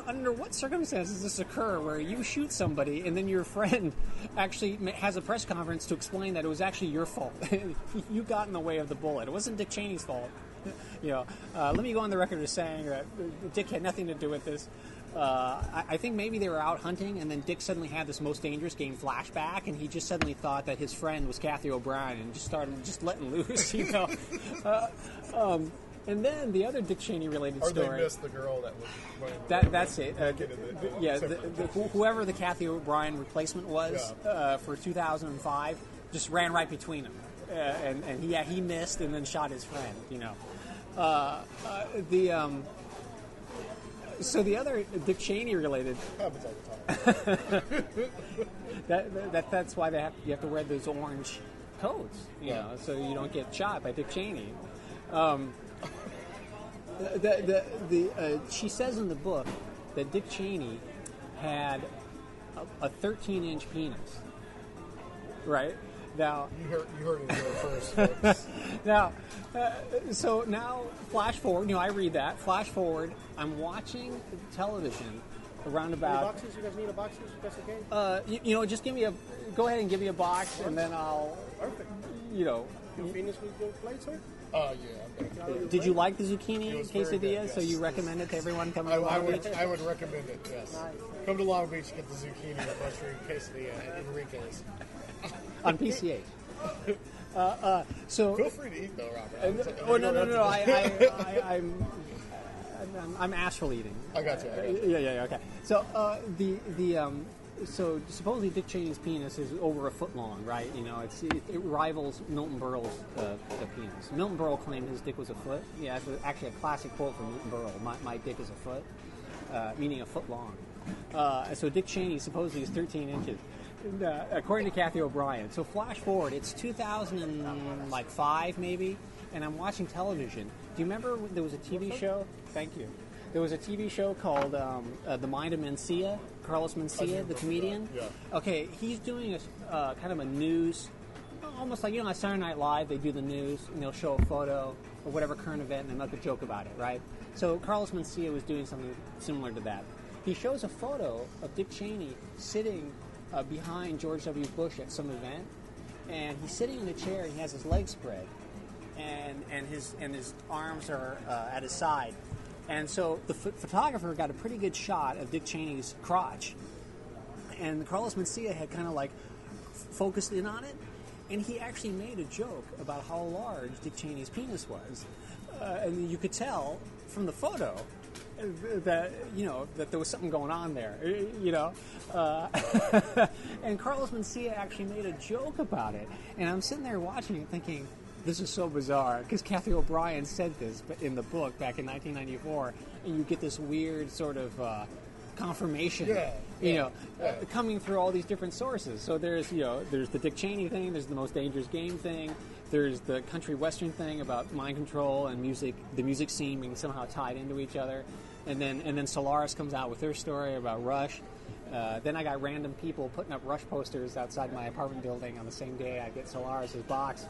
under what circumstances does this occur where you shoot somebody and then your friend actually has a press conference to explain that it was actually your fault? You got in the way of the bullet. It wasn't Dick Cheney's fault. You know, let me go on the record as saying that Dick had nothing to do with this. I think maybe they were out hunting, and then Dick suddenly had this Most Dangerous Game flashback, and he just suddenly thought that his friend was Kathy O'Brien and just started letting loose, you know. And then the other Dick Cheney related story. Or they missed the girl that was playing. That's it. Whoever the Kathy O'Brien replacement was for 2005 just ran right between them, and he missed and then shot his friend, you know. So the other Dick Cheney related happens all the time. That's why you have to wear those orange coats, you know, so you don't get shot by Dick Cheney. She says in the book that Dick Cheney had a 13-inch penis, right? Now you heard it here first, folks. Now, so now flash forward. You know, I read that. Flash forward. I'm watching television around about. Boxes? You guys need a box? That's okay. You know, just go ahead and give me a box, and then I'll. Perfect. You know. You finished with your plate, sir? Yeah. Did you like the zucchini quesadilla? So you recommend it to everyone coming to Long Beach? I would recommend it. Yes. Nice. Come to Long Beach, get the zucchini and mushroom quesadilla at Enrique's. On PCH. So feel free to eat though, Robert. No. I'm astral eating. I got you. Yeah. Okay. So so supposedly Dick Cheney's penis is over a foot long, right? You know, it rivals Milton Berle's penis. Milton Berle claimed his dick was a foot. Yeah, it's actually a classic quote from Milton Berle. My dick is a foot, meaning a foot long. So Dick Cheney supposedly is 13 inches. According to Kathy O'Brien. So flash forward, it's 2005 maybe, and I'm watching television. Do you remember there was a TV show? Thank you. There was a TV show called The Mind of Mencia, Carlos Mencia, the comedian. Yeah. Okay, he's doing a kind of a news, almost like, you know, on Saturday Night Live, they do the news, and they'll show a photo or whatever current event, and they make a joke about it, right? So Carlos Mencia was doing something similar to that. He shows a photo of Dick Cheney sitting behind George W. Bush at some event, and he's sitting in a chair, and he has his legs spread, and his arms are at his side. And so the photographer got a pretty good shot of Dick Cheney's crotch, and Carlos Mencia had kind of like focused in on it, and he actually made a joke about how large Dick Cheney's penis was, and you could tell from the photo that, you know, that there was something going on there, you know. And Carlos Mencia actually made a joke about it, and I'm sitting there watching it thinking, this is so bizarre, because Kathy O'Brien said this in the book back in 1994, and you get this weird sort of confirmation, coming through all these different sources. So there's the Dick Cheney thing, there's the Most Dangerous Game thing, there's the country western thing about mind control and music, the music scene being somehow tied into each other, and then Solaris comes out with her story about Rush. Then I got random people putting up Rush posters outside my apartment building on the same day I get Solaris' box.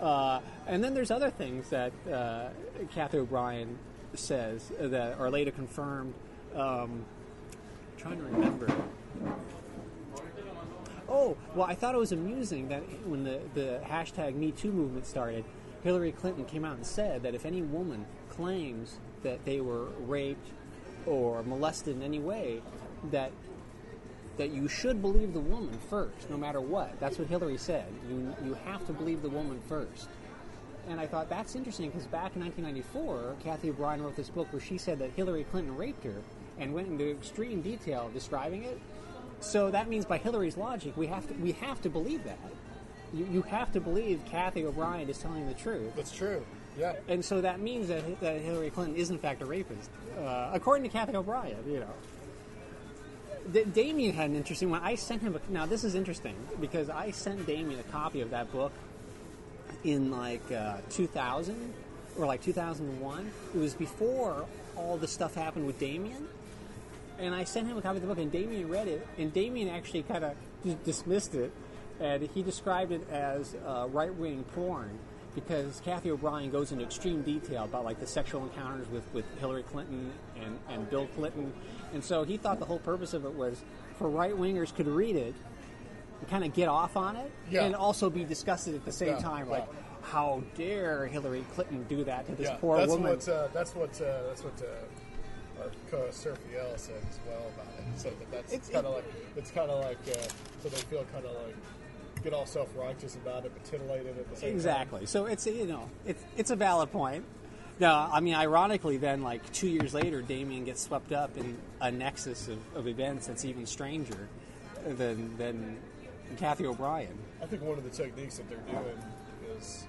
And then there's other things that Kathy O'Brien says that are later confirmed. Trying to remember. Oh, well, I thought it was amusing that when the hashtag #MeToo movement started, Hillary Clinton came out and said that if any woman claims that they were raped or molested in any way, that you should believe the woman first, no matter what. That's what Hillary said. You have to believe the woman first. And I thought that's interesting because back in 1994, Kathy O'Brien wrote this book where she said that Hillary Clinton raped her and went into extreme detail describing it. So that means by Hillary's logic, we have to believe that. You have to believe Kathy O'Brien is telling the truth. That's true. Yeah. And so that means that Hillary Clinton is in fact a rapist, according to Kathy O'Brien. Damien had an interesting one. I sent him now this is interesting because I sent Damien a copy of that book in 2000 or 2001. It was before all the stuff happened with Damien. And I sent him a copy of the book, and Damien read it, and Damien actually kind of dismissed it, and he described it as right-wing porn, because Kathy O'Brien goes into extreme detail about the sexual encounters with Hillary Clinton and Bill Clinton, and so he thought the whole purpose of it was for right-wingers could read it and kind of get off on it, and also be disgusted at the same time, how dare Hillary Clinton do that to this poor woman? That's what our co-host Serfiel said as well about it. So that's kind of like so they feel kind of like get all self-righteous about it, but titillated at the same time. Exactly. So it's a valid point. Now, I mean, ironically, then 2 years later, Damien gets swept up in a nexus of events that's even stranger than Kathy O'Brien. I think one of the techniques that they're doing is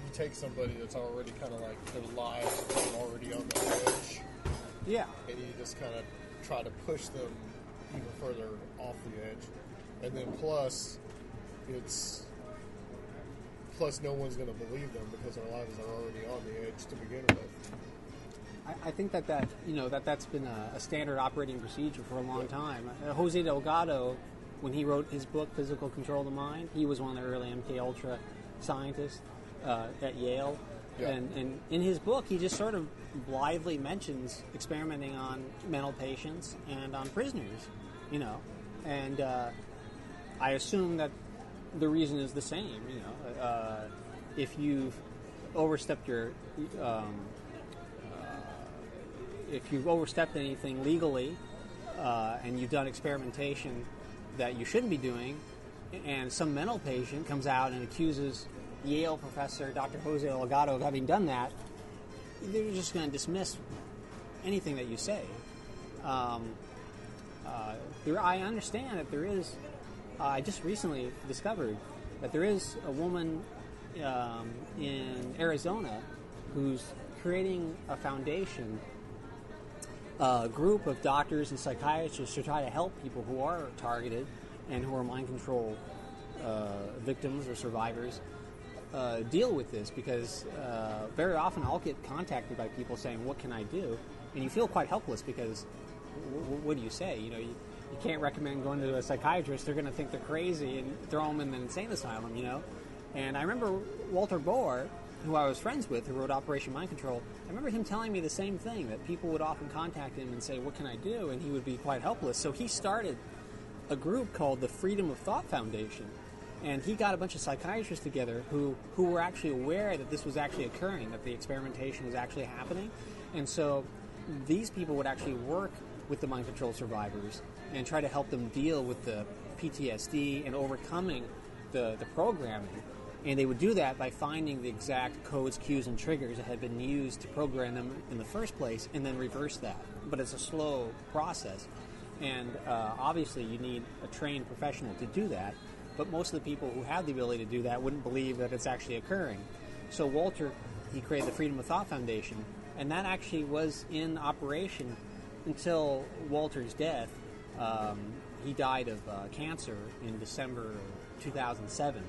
you take somebody that's already kind of their lives are already on the edge. Yeah. And you just kind of try to push them even further off the edge. And then plus no one's going to believe them because their lives are already on the edge to begin with. I think that's been a standard operating procedure for a long time. Jose Delgado, when he wrote his book, Physical Control of the Mind, he was one of the early MKUltra scientists at Yale. Yeah. And in his book, he just sort of blithely mentions experimenting on mental patients and on prisoners, and I assume that the reason is the same. If you've overstepped anything legally, and you've done experimentation that you shouldn't be doing, and some mental patient comes out and accuses Yale professor Dr. Jose Delgado of having done that, they're just going to dismiss anything that you say. I understand that there is. I just recently discovered that there is a woman in Arizona who's creating a foundation, a group of doctors and psychiatrists to try to help people who are targeted and who are mind control victims or survivors deal with this, because very often I'll get contacted by people saying, what can I do? And you feel quite helpless because what do you say? You can't recommend going to a psychiatrist. They're going to think they're crazy and throw them in an insane asylum, And I remember Walter Bosley, who I was friends with, who wrote Operation Mind Control, I remember him telling me the same thing, that people would often contact him and say, what can I do? And he would be quite helpless. So he started a group called the Freedom of Thought Foundation. And he got a bunch of psychiatrists together who were actually aware that this was actually occurring, that the experimentation was actually happening. And so these people would actually work with the mind control survivors and try to help them deal with the PTSD and overcoming the programming. And they would do that by finding the exact codes, cues, and triggers that had been used to program them in the first place, and then reverse that. But it's a slow process. And obviously you need a trained professional to do that. But most of the people who have the ability to do that wouldn't believe that it's actually occurring. So Walter, he created the Freedom of Thought Foundation, and that actually was in operation until Walter's death. He died of cancer in December 2007.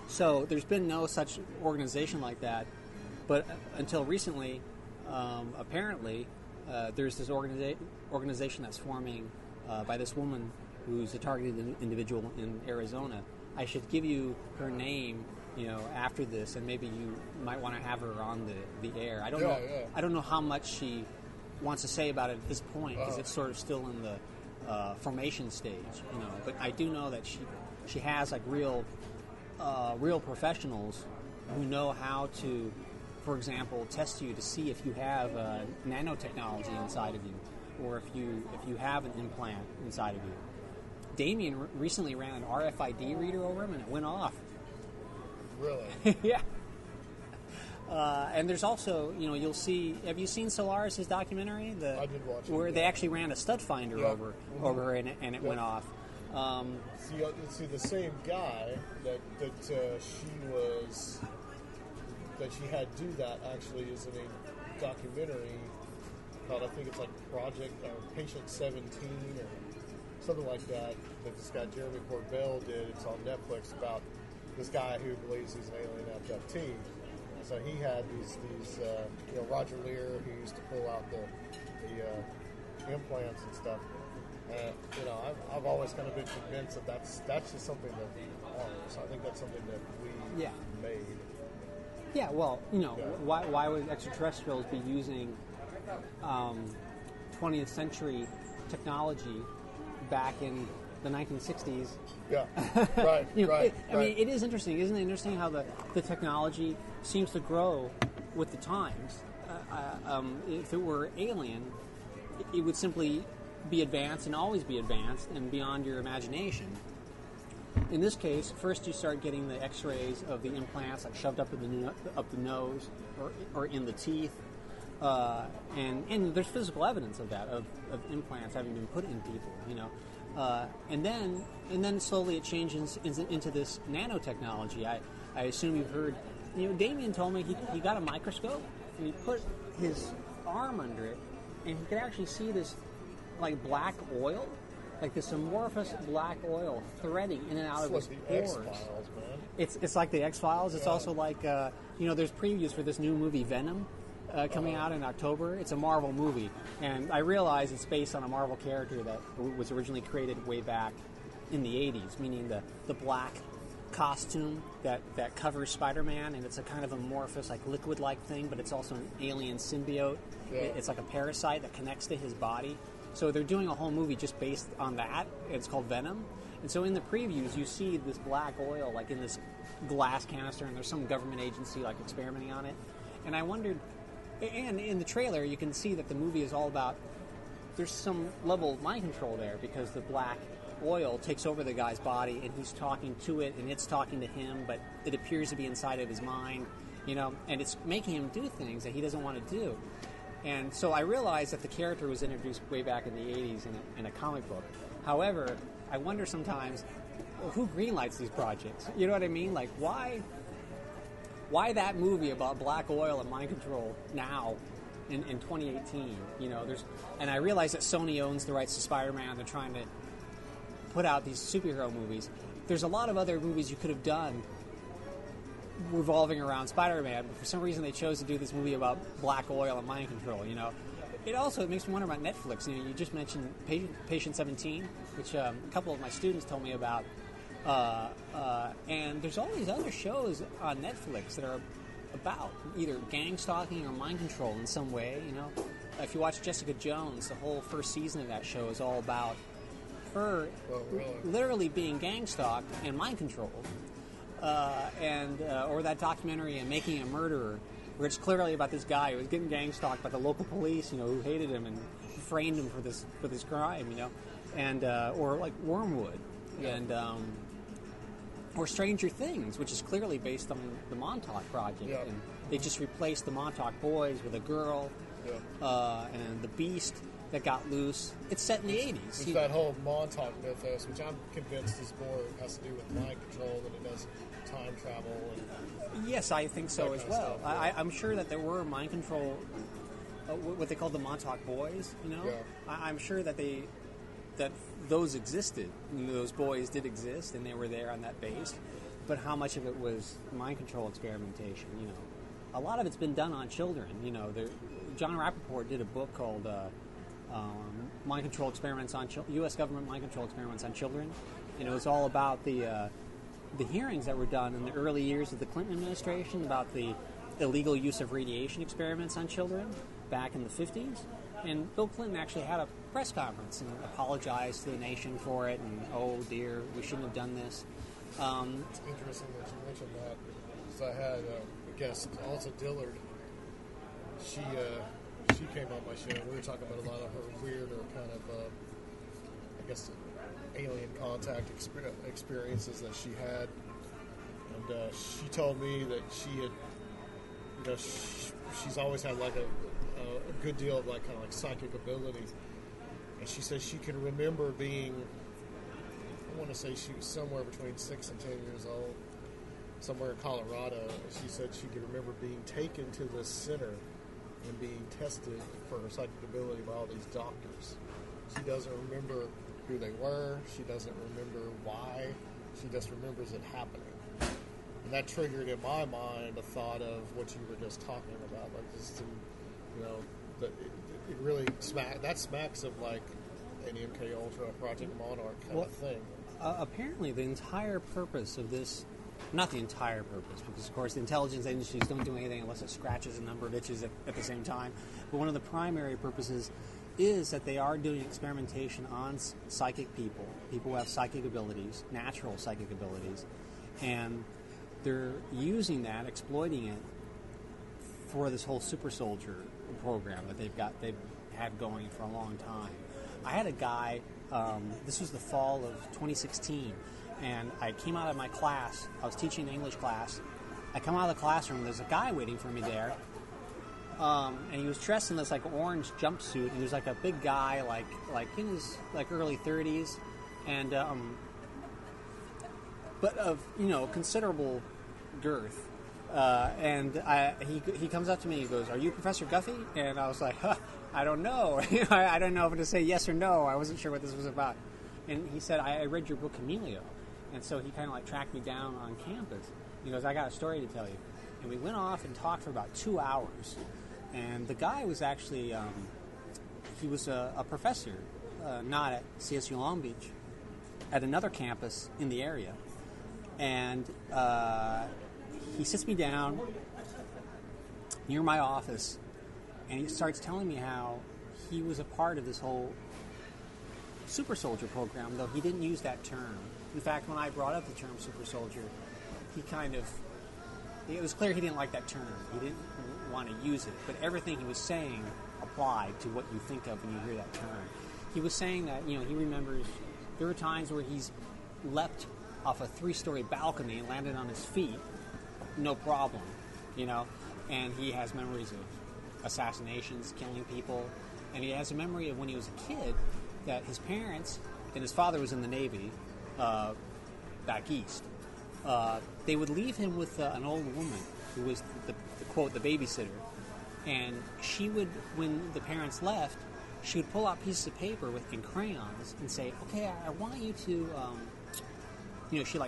So there's been no such organization like that. But until recently, apparently, there's this organization that's forming by this woman who's a targeted individual in Arizona. I should give you her name after this, and maybe you might want to have her on the air. I don't Yeah, know. yeah. I don't know how much she wants to say about it at this point because it's sort of still in the formation stage, But I do know that she has like real professionals who know how to, for example, test you to see if you have nanotechnology inside of you, or if you have an implant inside of you. Damien recently ran an RFID reader over him, and it went off. Really? Yeah. And there's also, you'll see. Have you seen Solaris' documentary? I did watch it. Where they actually ran a stud finder over her, and it went off. See, the same guy that she had do that actually is in a documentary called, I think it's like Project or Patient 17 or something like that this guy Jeremy Corbell did. It's on Netflix about this guy who believes he's an alien abductee. So he had these Roger Lear, who used to pull out the implants and stuff. And I've always kind of been convinced that that's just something that ours. I think that's something that we made. Yeah, well, why would extraterrestrials be using 20th century technology back in the 1960s? Yeah, right, right. I mean, it is interesting. Isn't it interesting how the technology seems to grow with the times? If it were alien, it would simply be advanced and always be advanced and beyond your imagination. In this case, first you start getting the X-rays of the implants like shoved up the nose or in the teeth, and there's physical evidence of that of implants having been put in people, and then slowly it changes into this nanotechnology. I assume you've heard. Damien told me he got a microscope and he put his arm under it, and he could actually see this like black oil, like this amorphous black oil threading in and out of his pores. X-Files, man. It's like the X-Files. It's also like there's previews for this new movie Venom coming out in October. It's a Marvel movie, and I realize it's based on a Marvel character that was originally created way back in the 80s, meaning the black costume that covers Spider-Man, and it's a kind of amorphous, like liquid-like thing, but it's also an alien symbiote. Yeah. It's like a parasite that connects to his body. So they're doing a whole movie just based on that. It's called Venom. And so in the previews, you see this black oil like in this glass canister, and there's some government agency like experimenting on it. And I wondered, and in the trailer, you can see that the movie is all about, there's some level of mind control there because the black oil takes over the guy's body and he's talking to it and it's talking to him, but it appears to be inside of his mind, and it's making him do things that he doesn't want to do. And so I realized that the character was introduced way back in the 80s in a comic book. However, I wonder sometimes, who greenlights these projects? You know what I mean? Like, why that movie about black oil and mind control now in 2018? And I realize that Sony owns the rights to Spider-Man. They're trying to put out these superhero movies. There's a lot of other movies you could have done revolving around Spider-Man, but for some reason they chose to do this movie about black oil and mind control. It makes me wonder about Netflix. You just mentioned Patient 17, which a couple of my students told me about, and there's all these other shows on Netflix that are about either gang stalking or mind control in some way. If you watch Jessica Jones, the whole first season of that show is all about her literally being gang stalked and mind controlled. Or that documentary Making a Murderer, where it's clearly about this guy who was getting gang stalked by the local police, who hated him and framed him for this crime, and or like Wormwood, and or Stranger Things, which is clearly based on the Montauk Project, and they just replaced the Montauk Boys with a girl, and the Beast that got loose. It's set in the 80s. It's that whole Montauk mythos, which I'm convinced is more has to do with mind control than it does time travel. And yes, I think so as well. I'm sure that there were mind control, what they called the Montauk Boys. I'm sure that those existed. Those boys did exist, and they were there on that base. But how much of it was mind control experimentation? A lot of it's been done on children. John Rappaport did a book called Mind Control Experiments on U.S. Government Mind Control Experiments on Children, and it was all about the the hearings that were done in the early years of the Clinton administration about the illegal use of radiation experiments on children back in the 50s. And Bill Clinton actually had a press conference and apologized to the nation for it, and, oh dear, we shouldn't have done this. It's interesting that you mentioned that, because I had a guest, Alta Dillard. She came on my show. We were talking about a lot of her weird or kind of, I guess, alien contact experiences that she had. And she told me that she had, she's always had like a good deal of like kind of like psychic ability. And she said she can remember being, I want to say she was somewhere between 6 and 10 years old, somewhere in Colorado. She said she could remember being taken to this center and being tested for her psychic ability by all these doctors. She doesn't remember who they were. She doesn't remember why. She just remembers it happening. And that triggered in my mind a thought of what you were just talking about, like just, it really smacks of like an MK Ultra, Project Monarch kind of thing. Apparently, the entire purpose of this, not the entire purpose, because of course the intelligence agencies don't do anything unless it scratches a number of itches at the same time, but one of the primary purposes is that they are doing experimentation on psychic people who have psychic abilities, natural psychic abilities, and they're using that, exploiting it for this whole super soldier program that they've had going for a long time. I had a guy, this was the fall of 2016, and I came out of my class. I was teaching an English class. I come out of the classroom, there's a guy waiting for me there, and he was dressed in this like orange jumpsuit, and he was like a big guy, like in his like early 30s, and but of considerable girth. And he comes up to me, he goes, "Are you Professor Guffey?" And I was like, I don't know. I don't know if to say yes or no. I wasn't sure what this was about. And he said, I read your book, Emilio. And so he kind of like tracked me down on campus. He goes, "I got a story to tell you." And we went off and talked for about 2 hours. And the guy was actually, he was a professor, not at CSU Long Beach, at another campus in the area. And he sits me down near my office, and he starts telling me how he was a part of this whole super soldier program, though he didn't use that term. In fact, when I brought up the term super soldier, it was clear he didn't like that term. He didn't want to use it, but everything he was saying applied to what you think of when you hear that term. He was saying that, he remembers there were times where he's leapt off a 3-story balcony and landed on his feet, no problem, and he has memories of assassinations, killing people, and he has a memory of when he was a kid that his parents, and his father was in the Navy back east, they would leave him with an old woman who was the babysitter, and she would, when the parents left, she would pull out pieces of paper in crayons and say, "Okay, I want you to," she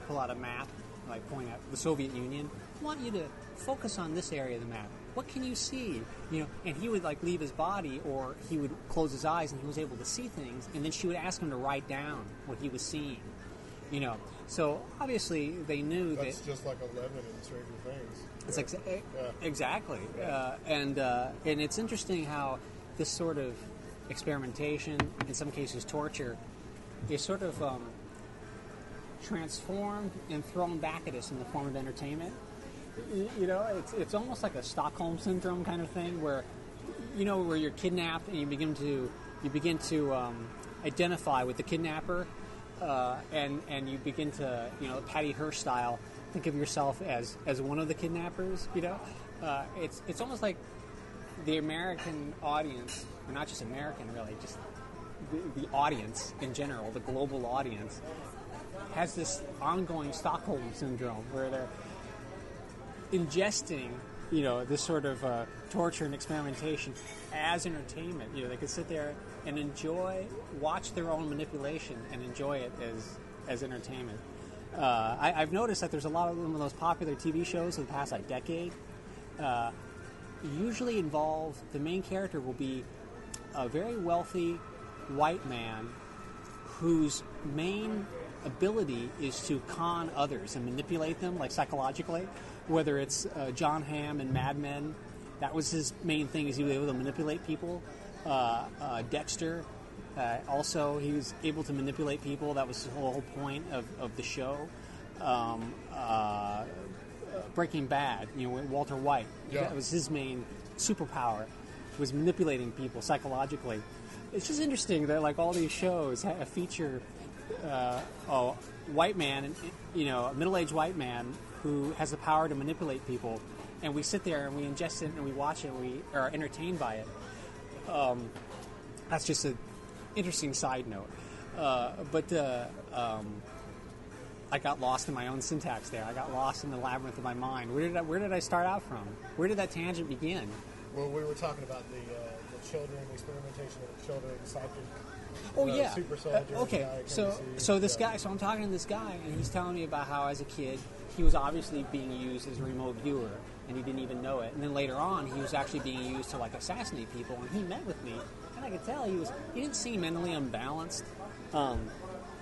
pull out a map, point at the Soviet Union. "I want you to focus on this area of the map. What can you see?" And he would leave his body, or he would close his eyes, and he was able to see things. And then she would ask him to write down what he was seeing. So obviously they knew that's just like 11 in Stranger Things. It's exactly, and it's interesting how this sort of experimentation, in some cases torture, is sort of transformed and thrown back at us in the form of entertainment. It's almost like a Stockholm syndrome kind of thing, where where you're kidnapped and you begin to identify with the kidnapper, and you begin to Patty Hearst style think of yourself as one of the kidnappers. It's almost like the American audience, or not just American really, just the audience in general, the global audience, has this ongoing Stockholm syndrome where they're ingesting, this sort of torture and experimentation as entertainment. They could sit there and watch their own manipulation and enjoy it as entertainment. I've noticed that there's a lot of them, those popular TV shows of the past decade, usually involve, the main character will be a very wealthy white man whose main ability is to con others and manipulate them, like psychologically. Whether it's John Hamm in Mad Men, that was his main thing, is he was able to manipulate people. Dexter, also he was able to manipulate people. That was the whole point of the show. Breaking Bad, Walter White, that was his main superpower, was manipulating people psychologically. It's just interesting that like all these shows feature a white man, a middle-aged white man who has the power to manipulate people, and we sit there and we ingest it and we watch it and we are entertained by it. That's just an interesting side note. But I got lost in my own syntax there. I got lost in the labyrinth of my mind. Where did I start out from? Where did that tangent begin? Well, we were talking about the children, experimentation of children, psychic. Oh yeah. Super soldiers. Okay. So this guy. So I'm talking to this guy, and he's telling me about how, as a kid, he was obviously being used as a remote viewer, and he didn't even know it. And then later on, he was actually being used to like assassinate people. And he met with me, and I could tell he didn't seem mentally unbalanced.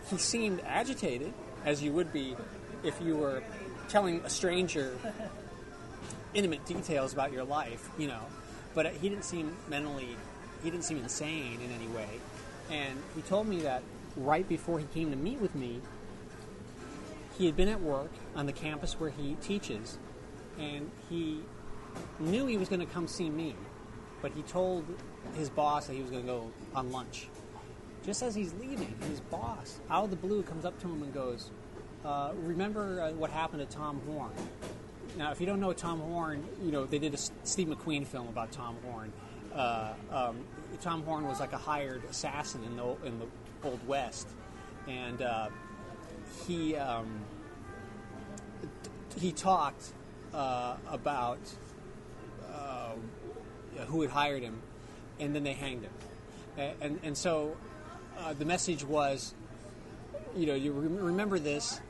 He seemed agitated, as you would be if you were telling a stranger intimate details about your life, But he didn't seem insane in any way. And he told me that right before he came to meet with me, he had been at work on the campus where he teaches, and he knew he was going to come see me, but he told his boss that he was going to go on lunch. Just as he's leaving, his boss, out of the blue, comes up to him and goes, remember what happened to Tom Horn? Now, if you don't know Tom Horn, they did a Steve McQueen film about Tom Horn. Tom Horn was like a hired assassin in the Old West, and he talked about who had hired him, and then they hanged him. And so the message was, you remember this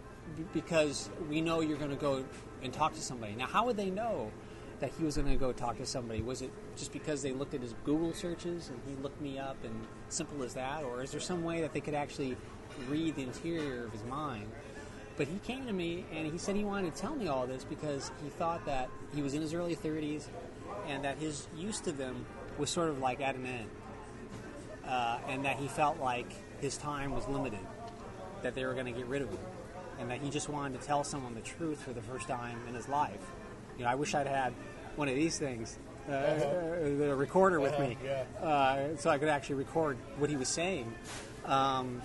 because we know you're going to go and talk to somebody. Now, how would they know that he was going to go talk to somebody? Was it just because they looked at his Google searches and he looked me up, and simple as that? Or is there some way that they could actually read the interior of his mind? But he came to me and he said he wanted to tell me all this because he thought that he was in his early 30s and that his use to them was sort of like at an end. And that he felt like his time was limited, that they were going to get rid of him, and that he just wanted to tell someone the truth for the first time in his life. I wish I'd had one of these things, the recorder with me, so I could actually record what he was saying. And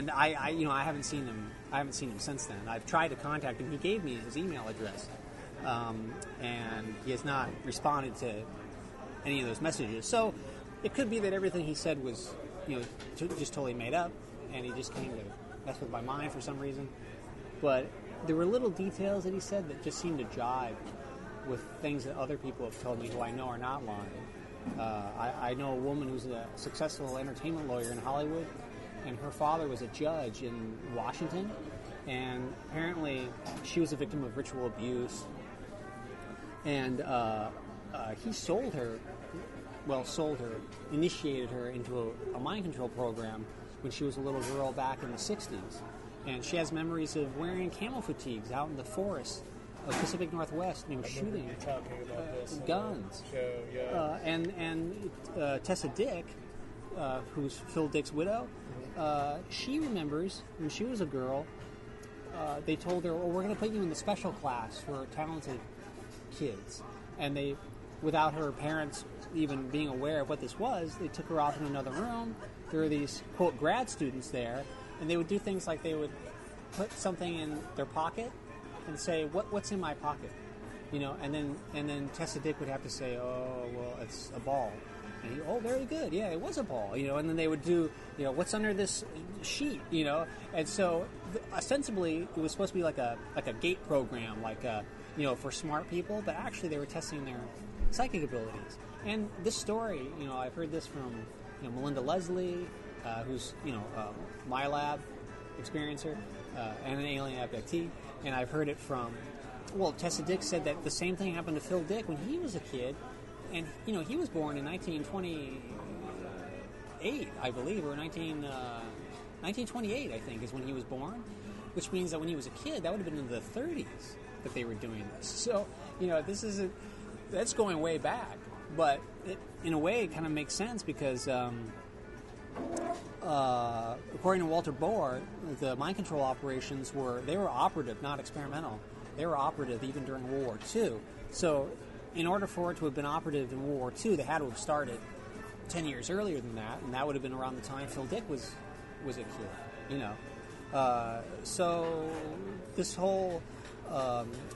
I haven't seen him. I haven't seen him since then. I've tried to contact him. He gave me his email address, and he has not responded to any of those messages. So it could be that everything he said was, just totally made up, and he just came to mess with my mind for some reason. But there were little details that he said that just seemed to jive with things that other people have told me who I know are not lying. I know a woman who's a successful entertainment lawyer in Hollywood, and her father was a judge in Washington, and apparently she was a victim of ritual abuse, and he initiated her into a mind control program when she was a little girl back in the 60s. And she has memories of wearing camel fatigues out in the forest of Pacific Northwest, shooting guns. And Tessa Dick, who's Phil Dick's widow, she remembers when she was a girl, they told her, we're going to put you in the special class for talented kids. And they, without her parents even being aware of what this was, they took her off in another room. There were these, quote, grad students there, and they would do things like they would put something in their pocket and say, what's in my pocket? And then Tessa Dick would have to say, oh, well, it's a ball. And oh, very good. Yeah, it was a ball, and then they would do, what's under this sheet, and so ostensibly it was supposed to be like a GATE program, for smart people, but actually they were testing their psychic abilities. And this story, I've heard this from, Melinda Leslie, who's, my lab experiencer, and an alien abductee, and I've heard it from, Tessa Dick said that the same thing happened to Phil Dick when he was a kid, and, he was born in 1928, 1928, I believe, or 1928, I think, is when he was born, which means that when he was a kid, that would have been in the 30s that they were doing this. So, that's going way back, but in a way, it kind of makes sense because, according to Walter Bohr, the mind control operations were operative, not experimental. They were operative even during World War II. So, in order for it to have been operative in World War II, they had to have started 10 years earlier than that, and that would have been around the time Phil Dick was a kid, So this whole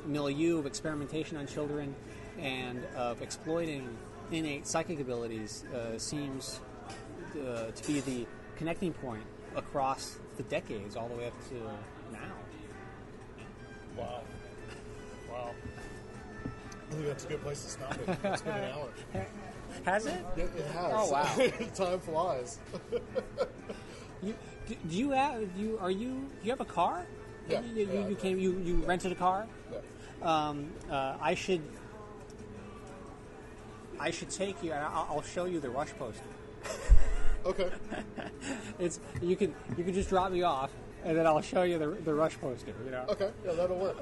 milieu of experimentation on children and of exploiting innate psychic abilities seems to be the connecting point across the decades all the way up to now. Wow. I think that's a good place to stop it. It's been an hour. Has it? It has. Oh, wow. Time flies. Do you have a car? Yeah. You rented a car? Yeah. I should take you and I'll show you the Rush poster. Okay. You can just drop me off and then I'll show you the Rush poster. Okay. Yeah, that'll work.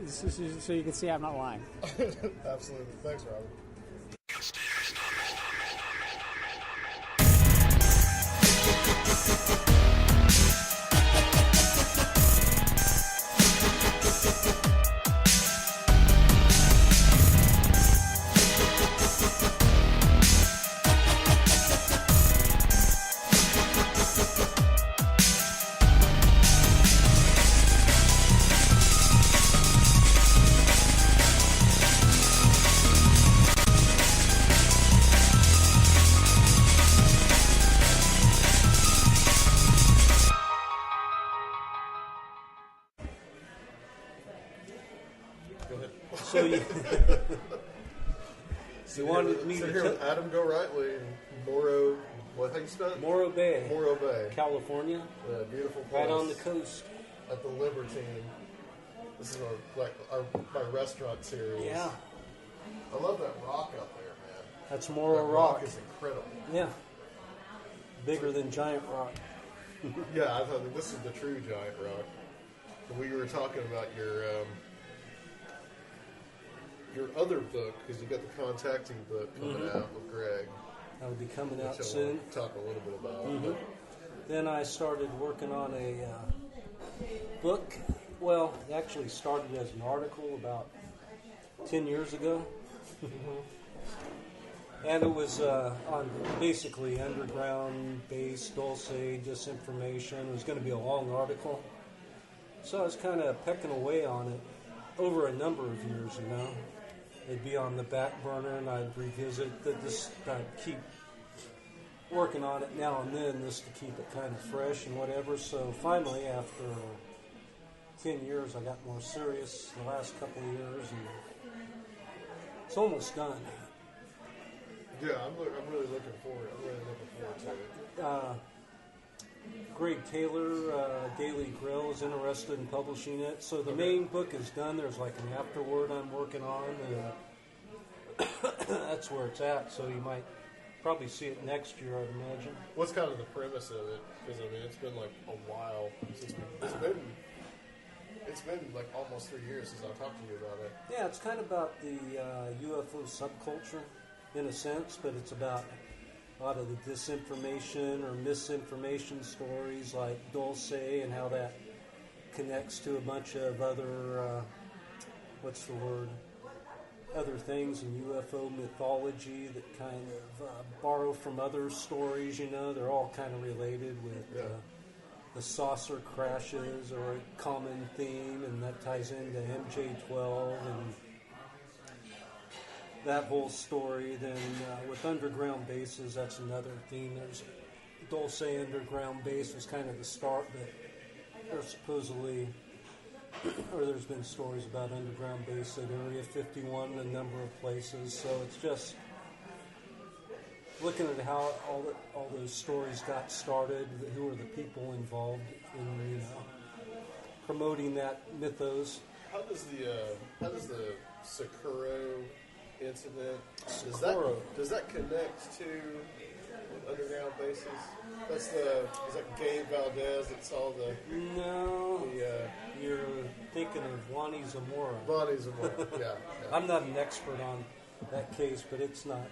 So you can see I'm not lying. Absolutely. Thanks, Robert. You wanted me so to here with Adam Gorightly in Morro, how you spell it? Morro Bay, Yeah, California, beautiful place. right on the coast. At the Libertine. This is my restaurant series. Yeah, I love that rock up there, man. that's Morro That Rock. is incredible. Yeah, bigger than Giant Rock. Yeah, I thought this is the true giant rock. We were talking about your other book, because you got the Contacting book coming out with Greg. That'll be coming which out I want soon. to talk a little bit about. Then I started working on a book. Well, it actually started as an article about 10 years ago. And it was on basically underground-based dulce disinformation. It was going to be a long article. So I was kind of pecking away on it over a number of years, It'd be on the back burner, and I'd revisit I'd keep working on it now and then just to keep it kind of fresh and whatever. So finally, after 10 years, I got more serious the last couple of years, and it's almost done. Yeah, I'm really looking forward to it. Greg Taylor, Daily Grill, is interested in publishing it. So the main book is done. There's like an afterword I'm working on, and that's where it's at. So you might probably see it next year, I'd imagine. What's kind of the premise of it? Because it's been like a while since it's been like almost 3 years since I talked to you about it. Yeah, it's kind of about the UFO subculture in a sense, but it's about a lot of the disinformation or misinformation stories like Dulce and how that connects to a bunch of other, other things in UFO mythology that kind of borrow from other stories, They're all kind of related with the saucer crashes or a common theme, and that ties into MJ-12 and that whole story. Then with underground bases, that's another theme. There's Dulce underground base was kind of the start, but there's supposedly, or there's been stories about underground base at Area 51 in a number of places. So it's just looking at how all those stories got started, who are the people involved in promoting that mythos. How does the Sakura incident does that connect to underground bases? That's is that Gabe Valdez that saw the... No, you're thinking of Lonnie Zamora. Lonnie Zamora, yeah. I'm not an expert on that case, but it's not.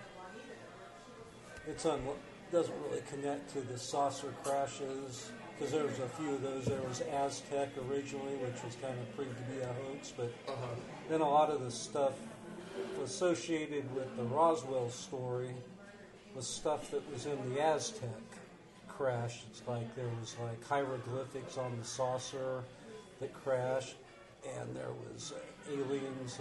Doesn't really connect to the saucer crashes, because there was a few of those. There was Aztec originally, which was kind of proved to be a hoax, but then a lot of the stuff associated with the Roswell story was stuff that was in the Aztec crash. It's like there was like hieroglyphics on the saucer that crashed, and there was aliens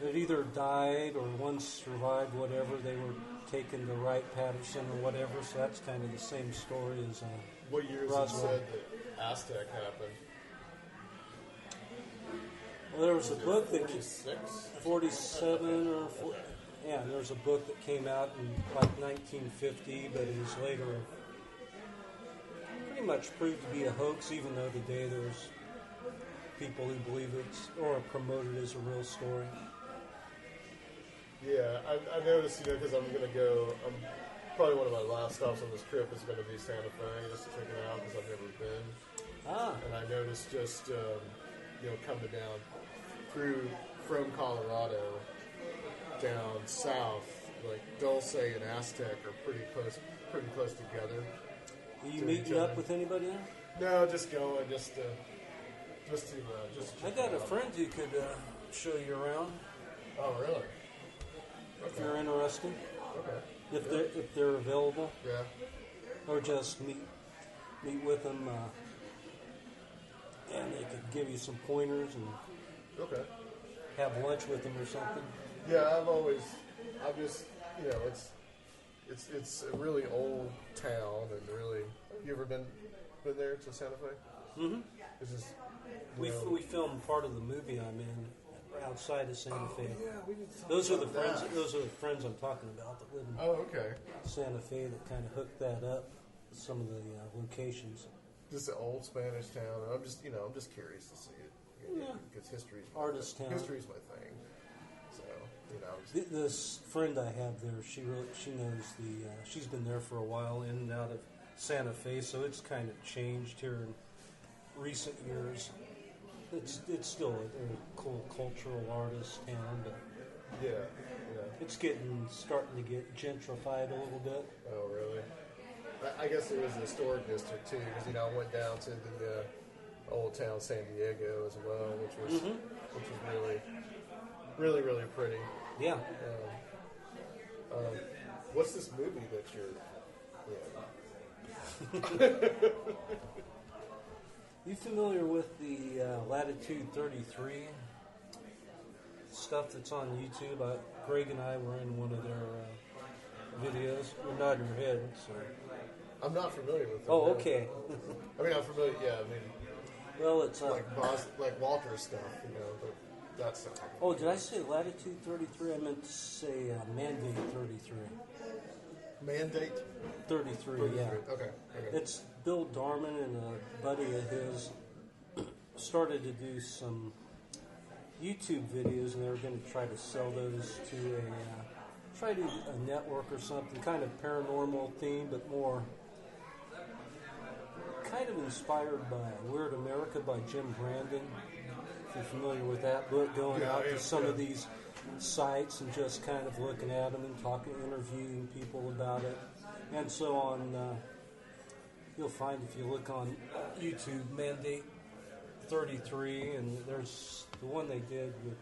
that either died or once survived, whatever. They were taken to Wright-Patterson or whatever, so that's kind of the same story as what years Roswell. it said that Aztec happened? Well, there was a book that 46? 47 or 4, yeah, there was a book that came out in like 1950, but it was later pretty much proved to be a hoax, even though today there's people who believe it's or promote it as a real story. Yeah, I noticed, because I'm going to go, probably one of my last stops on this trip is going to be Santa Fe, just to check it out, because I've never been. And I noticed just, coming down from Colorado down south, like Dulce and Aztec are pretty close together. Are you meeting up with anybody there? No, just going, just to I got a friend who could show you around. Oh, really? If you're interested. Okay. If they're available. Yeah. Or just meet with them, and they could give you some pointers and have lunch with them or something. Yeah, I've just, it's a really old town, and really, you ever been there to Santa Fe? Mm-hmm. It's just, we filmed part of the movie I'm in outside of Santa Fe. Yeah, we did talk Those are the about friends. that. Those are the friends I'm talking about that live in okay. Santa Fe that kind of hooked that up. Some of the locations. Just an old Spanish town. And I'm just curious to see it. Because history's Artist town. History's my thing. So, This friend I have there, she knows she's been there for a while, in and out of Santa Fe, so it's kind of changed here in recent years. It's still a cool cultural artist town, but it's starting to get gentrified a little bit. Oh, really? I guess it was a historic district too, because I went down to the old town San Diego as well, which was really, really pretty. Yeah. What's this movie that you're? You familiar with the Latitude 33 stuff that's on YouTube? Greg and I were in one of their videos. You're nodding your head, so. I'm not familiar with them. Oh, okay. I mean, I'm familiar. Yeah, I mean. Well, it's like Walter stuff, but that's not. Oh, did I say Latitude 33? I meant to say Mandate 33. Mandate 33, yeah. Okay. It's Bill Darman and a buddy of his started to do some YouTube videos, and they were going to try to sell those to a network or something, kind of paranormal theme, but more kind of inspired by Weird America by Jim Brandon. If you're familiar with that book, going out to some of these sites and just kind of looking at them and interviewing people about it. And so on, you'll find if you look on YouTube, Mandate 33, and there's the one they did with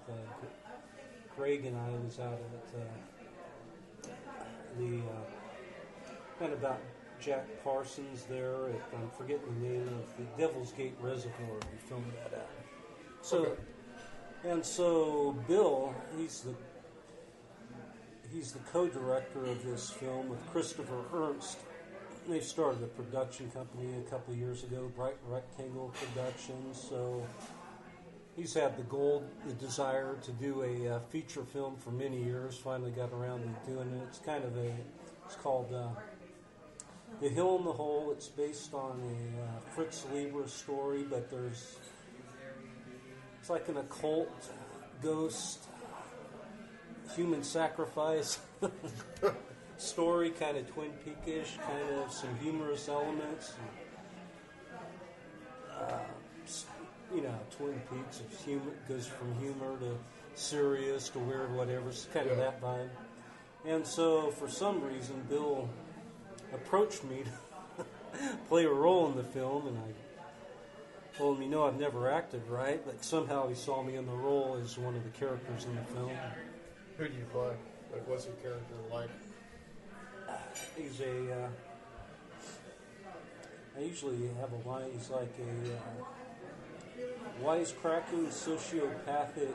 Greg and I was out at the kind of about Jack Parsons there at, I'm forgetting the name of the Devil's Gate Reservoir. We filmed that at. So, and so Bill, he's the co-director of this film with Christopher Ernst. They started a production company a couple of years ago, Bright Rectangle Productions. So he's had the desire to do a feature film for many years. Finally got around to doing it. It's called The Hill in the Hole. It's based on a Fritz Lieber story, but it's like an occult, ghost, human sacrifice story, kind of Twin Peakish, kind of some humorous elements. Twin Peaks is humor, goes from humor to serious to weird, whatever. It's kind of that vibe. And so, for some reason, Bill approached me to play a role in the film, and I told him, I've never acted, right? But somehow he saw me in the role as one of the characters in the film. Who do you play? Like, what's your character like? He's I usually have a line. He's like a wisecracking, sociopathic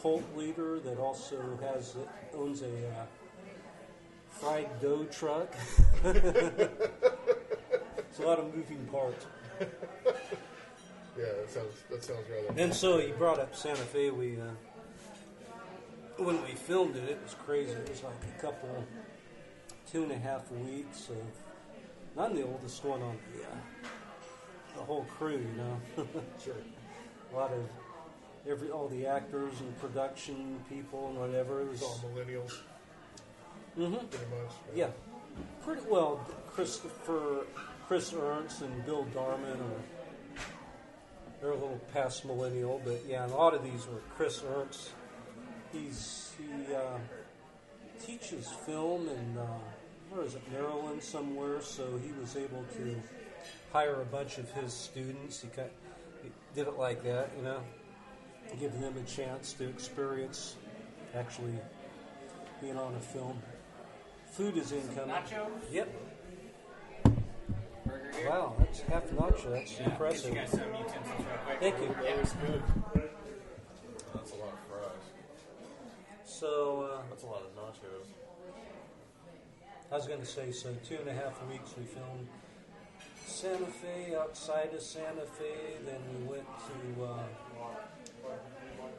cult leader that also owns a fried dough truck. It's a lot of moving parts. Yeah, that sounds rather. And so he brought up Santa Fe. When we filmed it, it was crazy. It was like a couple, 2.5 weeks of. And I'm the oldest one on the whole crew, Sure. A lot of all the actors and production people and whatever. It was all millennials. Mm-hmm. Pretty much. Yeah. Pretty well. Chris Ernst and Bill Darman they're a little past millennial, but yeah, a lot of these were Chris Ernst. He teaches film in where is it, Maryland somewhere, so he was able to hire a bunch of his students. He did it like that, give them a chance to experience actually being on a film. Food is incoming. Nachos? Yep. Burger here? Wow, that's half nacho. That's impressive. Get you guys some utensils real quick. Thank you. That was good. That's a lot of fries. So, That's a lot of nachos. I was going to say, 2.5 weeks we filmed Santa Fe, outside of Santa Fe, then we went to...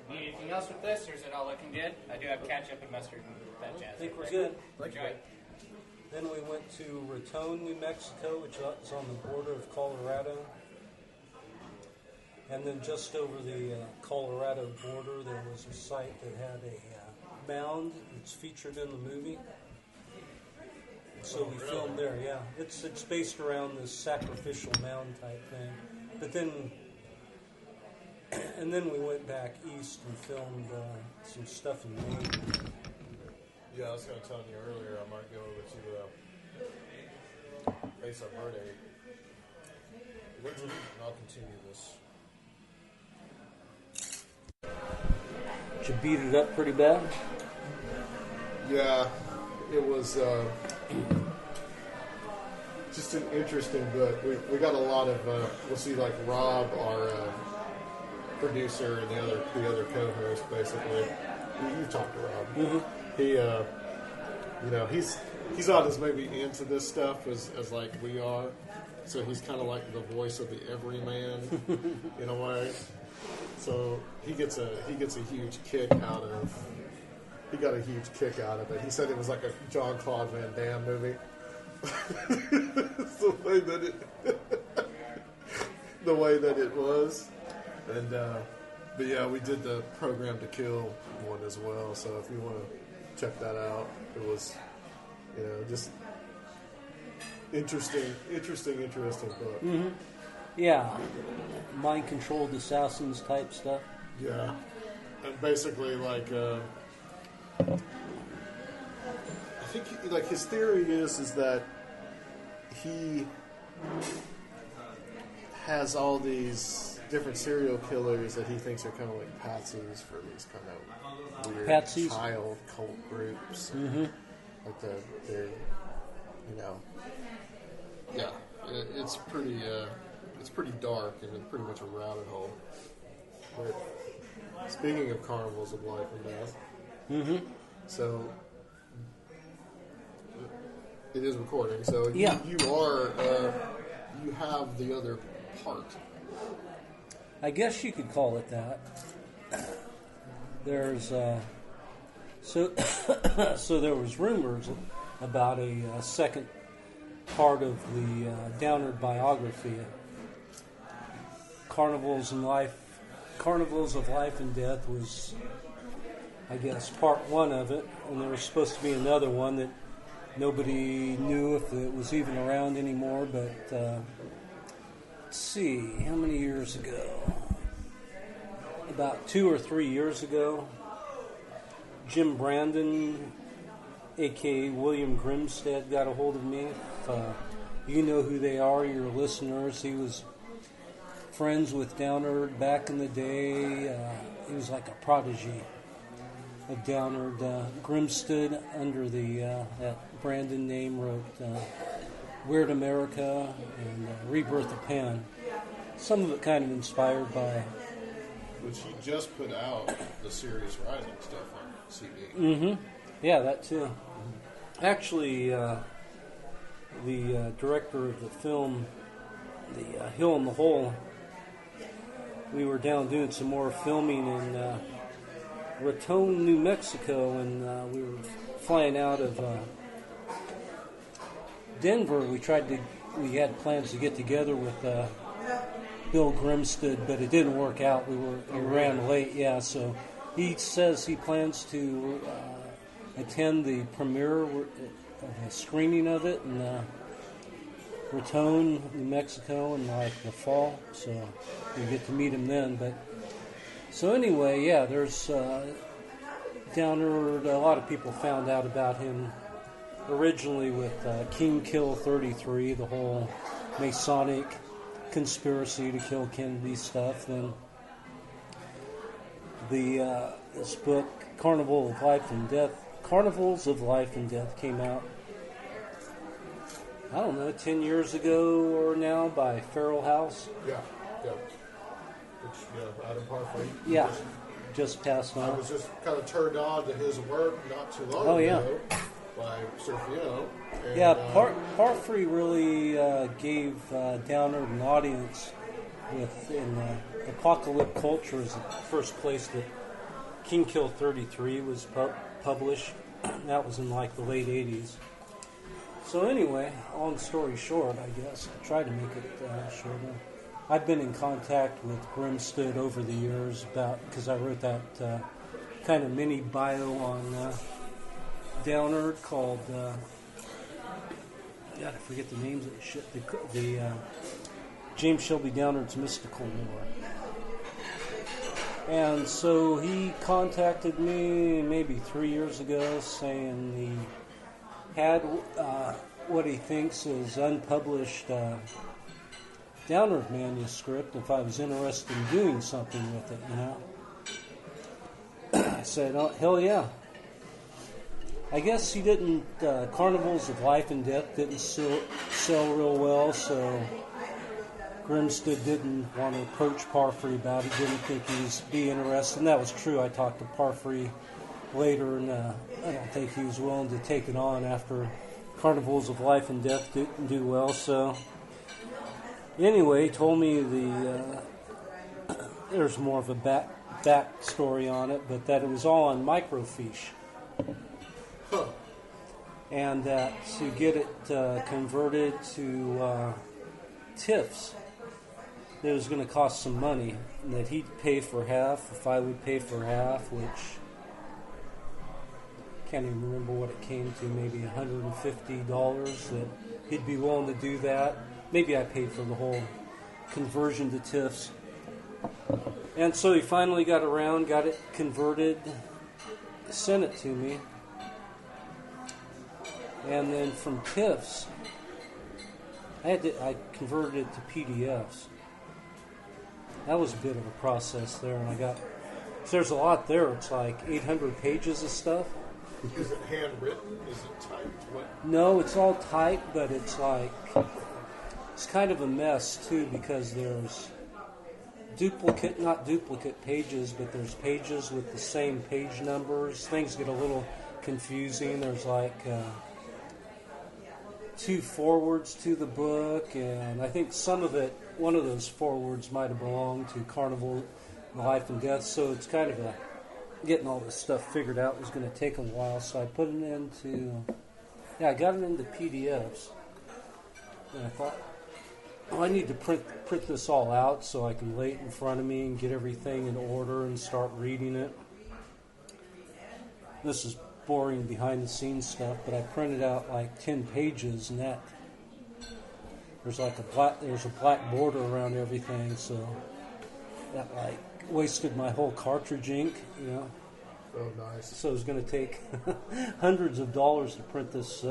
Need anything else with this, or is it all looking good? I do have ketchup and mustard and that jazz. I think we're good. Enjoy. Then we went to Raton, New Mexico, which is on the border of Colorado. And then just over the Colorado border, there was a site that had a mound that's featured in the movie. So we filmed there, yeah. It's based around this sacrificial mound type thing. But then, and then we went back east and filmed some stuff in Maine. Yeah, I was going to tell you earlier, I might go over to Mesa Verde. And I'll continue this. Did you beat it up pretty bad? Yeah, it was just an interesting book. We got a lot of, we'll see like Rob, our producer, and the other co-host, basically. You talked to Rob. Mm-hmm. He, he's not as maybe into this stuff as like we are. So he's kind of like the voice of the everyman in a way. So he gets a huge kick out of. He got a huge kick out of it. He said it was like a Jean-Claude Van Damme movie. the way that it was, and but yeah, we did the Program to Kill one as well. So if you want to check that out, it was just interesting book. Mm-hmm. Yeah, mind-controlled assassins type stuff. Yeah, and basically like I think like his theory is that he has all these different serial killers that he thinks are kind of like patsies for these kind of weird child cult groups. Mm-hmm. Like they're yeah, it's pretty dark and it's pretty much a rabbit hole. But speaking of carnivals of life and death, mm-hmm. So it is recording. So yeah. you have the other part. I guess you could call it that. There's so there was rumors about a second part of the Downard biography, Carnivals of Life and Death, was I guess, part one of it, and there was supposed to be another one that nobody knew if it was even around anymore, but let's see, how many years ago? About 2 or 3 years ago, Jim Brandon, a.k.a. William Grimstead, got a hold of me. You know who they are, your listeners. He was friends with Downard back in the day. He was like a prodigy of Downard. Grimstead, under that Brandon name, wrote Weird America and Rebirth of Pan. Some of it kind of inspired by... Which he just put out the Serious Rising stuff on CD. Mm-hmm. Yeah, that too. Actually, the director of the film, The Hill in the Hole, we were down doing some more filming in Raton, New Mexico, and we were flying out of Denver. We had plans to get together with Bill Grimstead, but it didn't work out. We ran late, yeah. So he says he plans to attend the premiere, a screening of it in Raton, New Mexico, in like the fall. So we get to meet him then. But so anyway, yeah. There's Downard. A lot of people found out about him originally with King Kill 33, the whole Masonic conspiracy to kill Kennedy stuff. Then this book, Carnivals of Life and Death, came out, I don't know, 10 years ago or now, by Feral House. Yeah. Which, Adam Parfrey. Yeah, just passed I on. was just kind of turned on to his work not too long Oh, ago. yeah. By Surfino. And, Yeah, Parfrey really gave Downard an audience in Apocalypse Culture is the first place that King Kill 33 was published. That was in like the late 80s. So anyway, long story short, I guess, I tried to make it shorter. I've been in contact with Grimstead over the years because I wrote that kind of mini bio on Downard called, God, I forget the names of the shit, the James Shelby Downard's Mystical Lore. And so he contacted me maybe 3 years ago saying he had what he thinks is unpublished Downard manuscript, if I was interested in doing something with it, you know. I said, oh, hell yeah. I guess he didn't, Carnivals of Life and Death didn't sell real well, so Grimstead didn't want to approach Parfrey about it, didn't think he'd be interested, and that was true. I talked to Parfrey later, and I don't think he was willing to take it on after Carnivals of Life and Death didn't do well, so anyway, he told me there's more of a back story on it, but that it was all on microfiche. Huh. And that to get it converted to TIFFs, it was going to cost some money, and that he'd pay for half if I would pay for half, which can't even remember what it came to, maybe $150, that he'd be willing to do that. Maybe I paid for the whole conversion to TIFFs. And so he finally got it converted, sent it to me. And then from TIFFs, I converted it to PDFs. That was a bit of a process there, and so there's a lot there. It's like 800 pages of stuff. Is it handwritten? Is it typed? What? No, it's all typed, but it's kind of a mess too, because there's not duplicate pages, but there's pages with the same page numbers. Things get a little confusing. There's like 2 forewords to the book, and I think one of those forewords might have belonged to Carnival Life and Death, so it's kind of getting all this stuff figured out was going to take a while, so I put it I got it into PDFs, and I thought, I need to print this all out so I can lay it in front of me and get everything in order and start reading it. this is boring behind the scenes stuff, but I printed out like 10 pages, and that there's a black border around everything, so that like wasted my whole cartridge ink, you know. Oh, nice. So it was going to take hundreds of dollars to print this.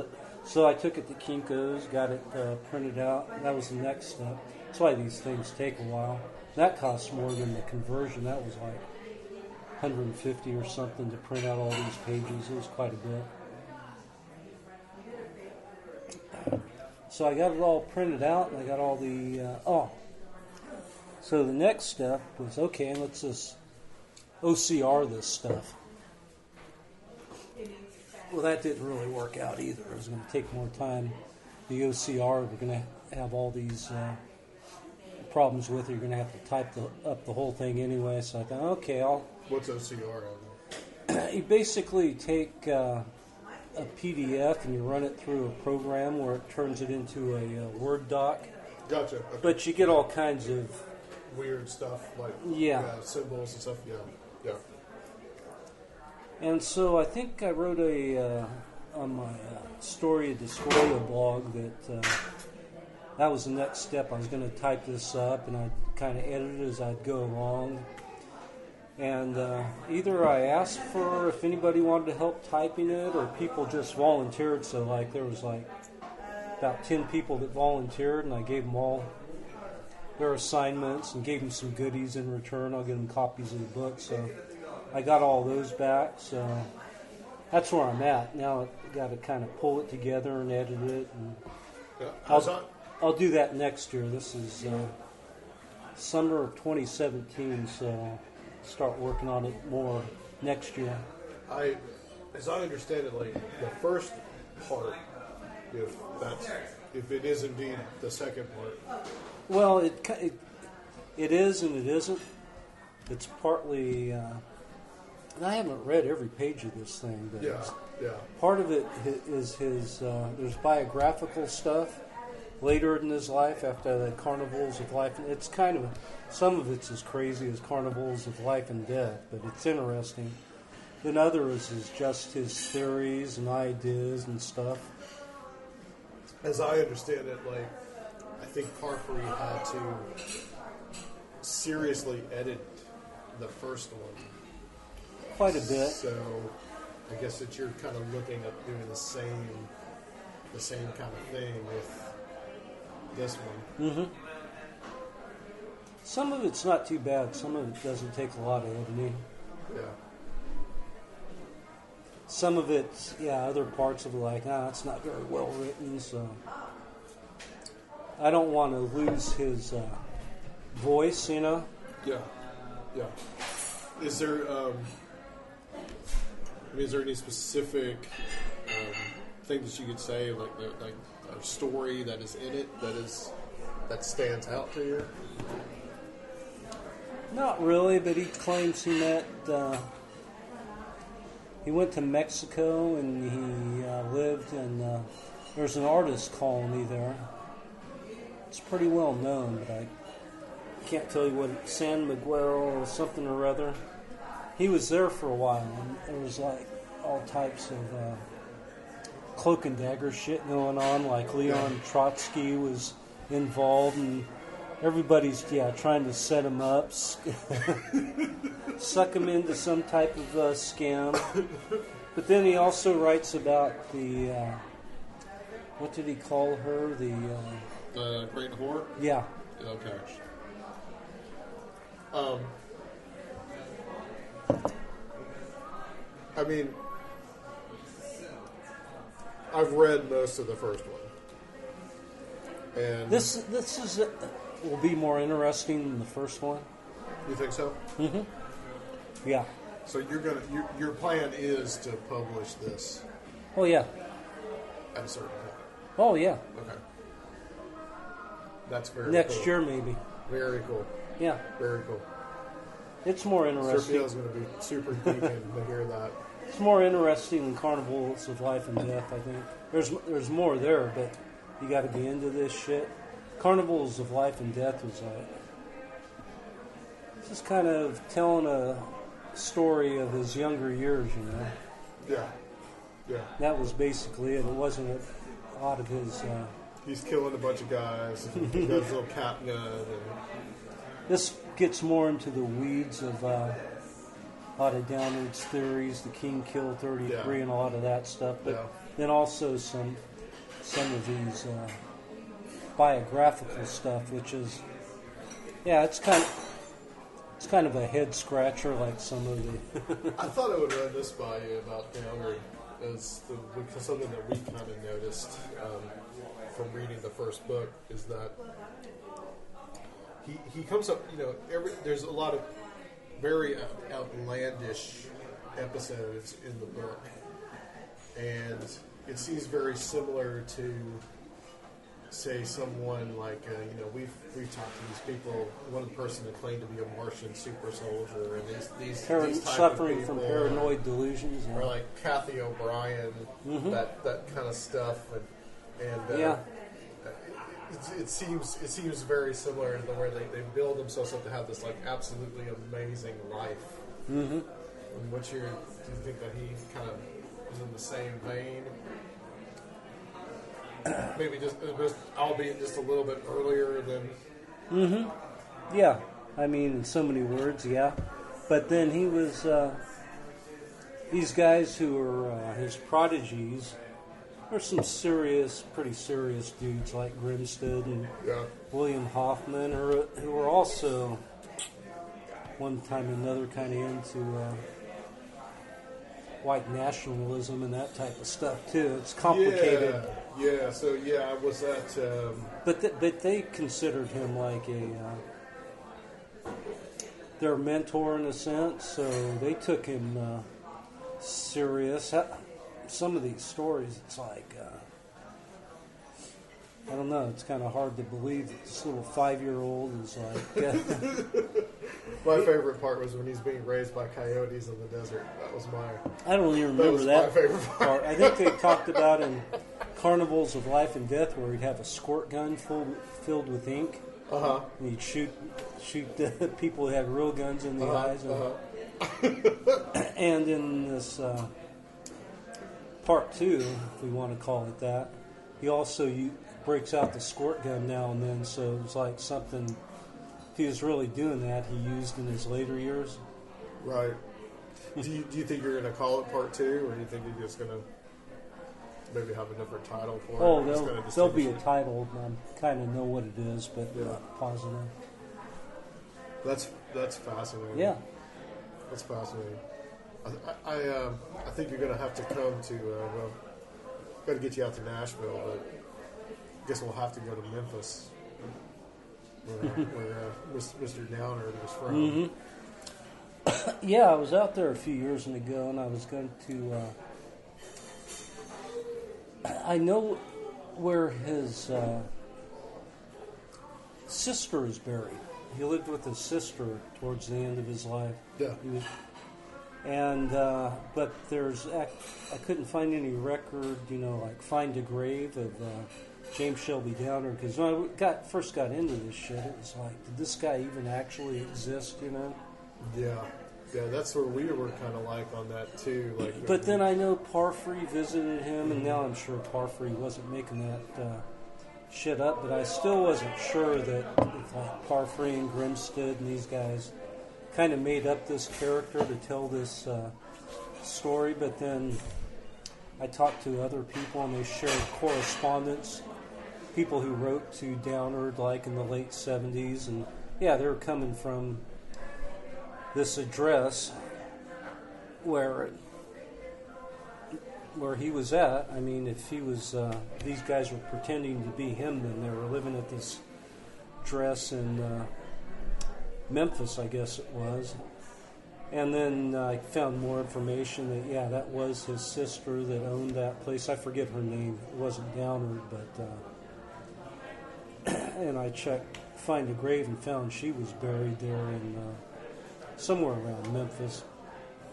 So I took it to Kinko's, got it printed out. That was the next step. That's why these things take a while. That costs more than the conversion. That was like $150 or something to print out all these pages. It was quite a bit. So I got it all printed out, and I got all the... So the next step was, okay, let's just OCR this stuff. Well, that didn't really work out either. It was going to take more time. The OCR, we're going to have all these problems with it. You're going to have to type up the whole thing anyway. So I thought, okay, What's OCR? You basically take a PDF and you run it through a program where it turns it into a Word doc. Gotcha. Okay. But you get all kinds of Weird stuff like symbols and stuff. Yeah. And so I think I wrote on my Story of Dysphoria blog that was the next step. I was going to type this up, and I'd kind of edit it as I'd go along. And either I asked for if anybody wanted to help typing it, or people just volunteered. So like there was like about 10 people that volunteered, and I gave them all their assignments and gave them some goodies in return. I'll give them copies of the book. So I got all those back. So that's where I'm at now. I've got to kind of pull it together and edit it. And I'll do that next year. This is summer of 2017. So I'll start working on it more next year. As I understand it, like the first part, if it is indeed the second part. Well, it is and it isn't. It's partly. And I haven't read every page of this thing, but part of it is his. There's biographical stuff later in his life after the Carnivals of Life. It's kind of some of it's as crazy as Carnivals of Life and Death, but it's interesting. Then others is just his theories and ideas and stuff. As I understand it, like I think Carfrey had to seriously edit the first one. Quite a bit. So I guess that you're kind of looking at doing the same kind of thing with this one. Mm-hmm. Some of it's not too bad. Some of it doesn't take a lot of editing. Yeah. Some of it's, other parts of it like, it's not very well written, so I don't want to lose his voice, you know? Yeah. Is there, is there any specific thing that you could say, like a story that is in it that stands out to you? Not really, but he claims he met. He went to Mexico and he lived in. There's an artist colony there. It's pretty well known, but I can't tell you what. San Miguel or something or other. He was there for a while, and there was like all types of cloak and dagger shit going on. Like Leon Trotsky was involved, and everybody's trying to set him up, suck him into some type of scam. But then he also writes about the what did he call her? The Great Whore? Yeah. Okay. I mean, I've read most of the first one, and this is will be more interesting than the first one. You think so? Mm-hmm. Yeah. So your plan is to publish this? Oh yeah. At a certain time. Oh yeah. Okay. That's very next cool. year maybe. Very cool. Yeah. Very cool. It's more interesting. Sergio's going to be super geeking to hear that. It's more interesting than Carnivals of Life and Death, I think. There's more there, but you got to be into this shit. Carnivals of Life and Death was like just kind of telling a story of his younger years, you know. Yeah. Yeah. That was basically it. It wasn't a lot of his. He's killing a bunch of guys. And he does a little cap gun. And This gets more into the weeds of a lot of Downward's theories, the King killed 33, and a lot of that stuff. But then also some of these biographical stuff, which is, it's kind of a head scratcher, like some of the. I thought I would run this by you about Downward as because something that we kind of noticed from reading the first book is that he comes up, there's a lot of very outlandish episodes in the book, and it seems very similar to, say, someone like we've talked to these people. One person that claimed to be a Martian super soldier, and these type suffering of people, from paranoid delusions, or like Kathy O'Brien, that kind of stuff, and it seems very similar to the way they build themselves up to have this like absolutely amazing life. Mm-hmm. And do you think that he kind of is in the same vein? Maybe just albeit just a little bit earlier than. Mm-hmm. Yeah, I mean, in so many words, yeah. But then he was these guys who were his prodigies. There's some pretty serious dudes like Grimstead and William Hoffman, who were also one time or another kind of into white nationalism and that type of stuff too. It's complicated. Yeah. So was that? But they considered him like their mentor in a sense. So they took him serious. Some of these stories, it's like, I don't know, it's kind of hard to believe that this little 5-year-old is like... My favorite part was when he's being raised by coyotes in the desert. That was I don't even remember that my favorite part. I think they talked about in Carnivals of Life and Death where he'd have a squirt gun filled with ink. Uh-huh. And he'd shoot people who had real guns in the eyes. And in this... Part 2, if we want to call it that, he also breaks out the squirt gun now and then, so it's like something, if he was really doing that, he used in his later years. Right. Do you think you're going to call it Part 2, or do you think you're just going to maybe have a different title for it? Oh, there'll be a title, and I kind of know what it is, but not positive. That's fascinating. Yeah. That's fascinating. I think you're going to have to come to, got to get you out to Nashville, but I guess we'll have to go to Memphis, where Mr. Downer was from. Mm-hmm. Yeah, I was out there a few years ago, and I was going to, I know where his sister is buried. He lived with his sister towards the end of his life. Yeah. But I couldn't find any record, like find a grave of James Shelby Downer, because when I first got into this shit, it was like, did this guy even actually exist, Yeah, that's where we were kind of like on that too. But then I know Parfrey visited him, and now I'm sure Parfrey wasn't making that shit up, but I still wasn't sure that if like Parfrey and Grimstead and these guys kind of made up this character to tell this story. But then I talked to other people, and they shared correspondence, people who wrote to Downward like in the late 70s, and they were coming from this address where he was at. I mean, if he was, these guys were pretending to be him, then they were living at this address in Memphis, I guess it was. And then I found more information that, that was his sister that owned that place. I forget her name. It wasn't Downward, but... and I checked, find a grave, and found she was buried there in somewhere around Memphis.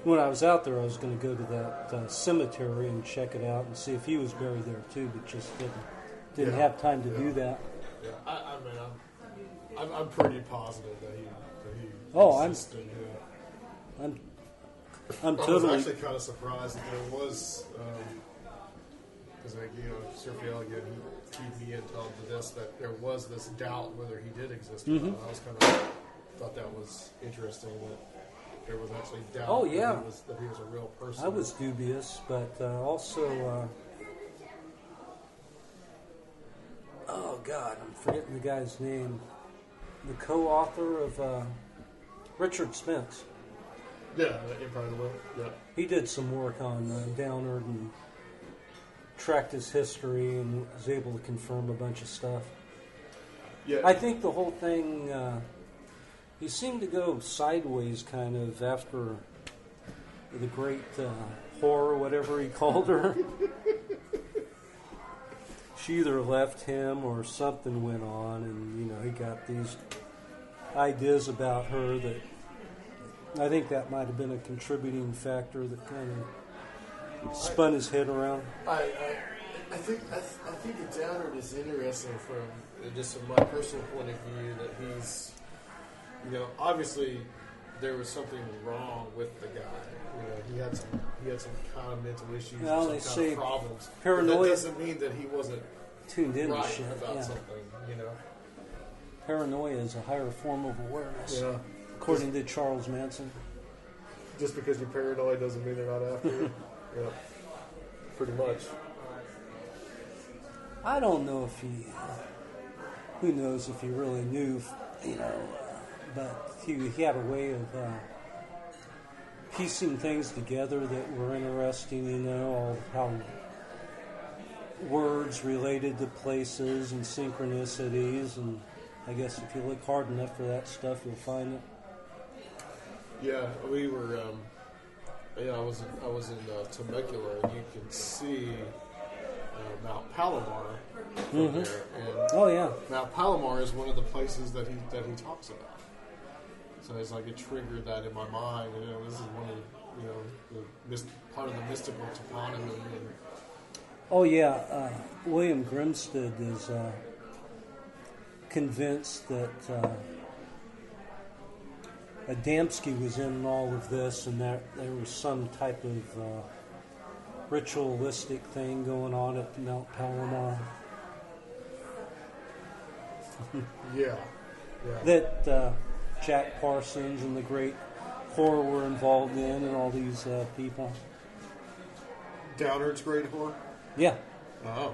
When I was out there, I was going to go to that cemetery and check it out and see if he was buried there too, but just didn't have time to do that. Yeah, I mean, I'm pretty positive that he Oh, existed, I'm I was totally. actually kind of surprised that there was, because Sergio again, he keyed me into this, that there was this doubt whether he did exist or not. I was kind of thought that was interesting that there was actually doubt. Oh, yeah. that he was a real person. I was dubious, but also, oh God, I'm forgetting the guy's name. The co-author of Richard Spence. Yeah, Empire of the Will. Yeah. He did some work on Downard and tracked his history and was able to confirm a bunch of stuff. Yeah. I think the whole thing, he seemed to go sideways kind of after the great whore, whatever he called her. She either left him or something went on, and he got these ideas about her that I think that might have been a contributing factor that kind of spun his head around. I think the Downard is interesting from just from my personal point of view that he's, obviously there was something wrong with the guy. He had some kind of mental issues, Well, some they kind say of problems. paranoia- But that doesn't mean that he wasn't Tuned into right shit. about Yeah. something. Paranoia is a higher form of awareness, Yeah. according to Charles Manson. Just because you're paranoid doesn't mean they're not after you. Yeah, pretty much. I don't know if he, who knows if he really knew, but he had a way of piecing things together that were interesting, all how words related to places and synchronicities, and I guess if you look hard enough for that stuff, you'll find it. Yeah, we were. I was in Temecula, and you can see Mount Palomar from there. And Oh yeah, Mount Palomar is one of the places that he talks about. So it's like it triggered that in my mind. This is one of the part of the mystical toponymy. And, oh yeah. William Grimstead is convinced that Adamski was in all of this, and that there was some type of ritualistic thing going on at Mount Palomar. yeah. That Jack Parsons and the Great Horror were involved in, and all these people. Downard's Great Whore? Yeah. Oh.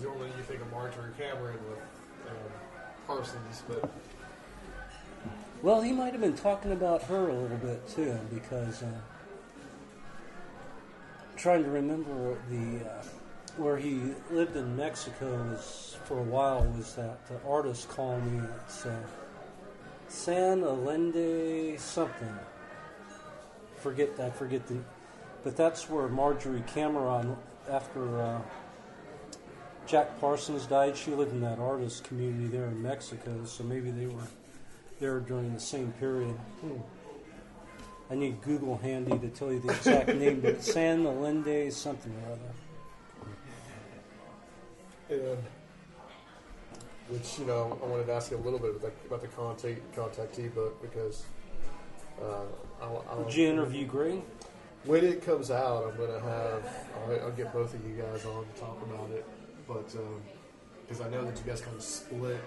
Normally you think of Marjorie Cameron with Parsons, but... Well, he might have been talking about her a little bit, too, because I'm trying to remember where he lived in Mexico for a while was that artist colony. It's San Allende something. I forget the... But that's where Marjorie Cameron, after Jack Parsons died, she lived in that artist community there in Mexico, so maybe they were there during the same period. I need Google handy to tell you the exact name, but it's San Allende something or other. And, which, I wanted to ask you a little bit about the contactee book, because Did you interview Gray? when it comes out, I'm going to I'll get both of you guys on to talk about it, but because I know that you guys kind of split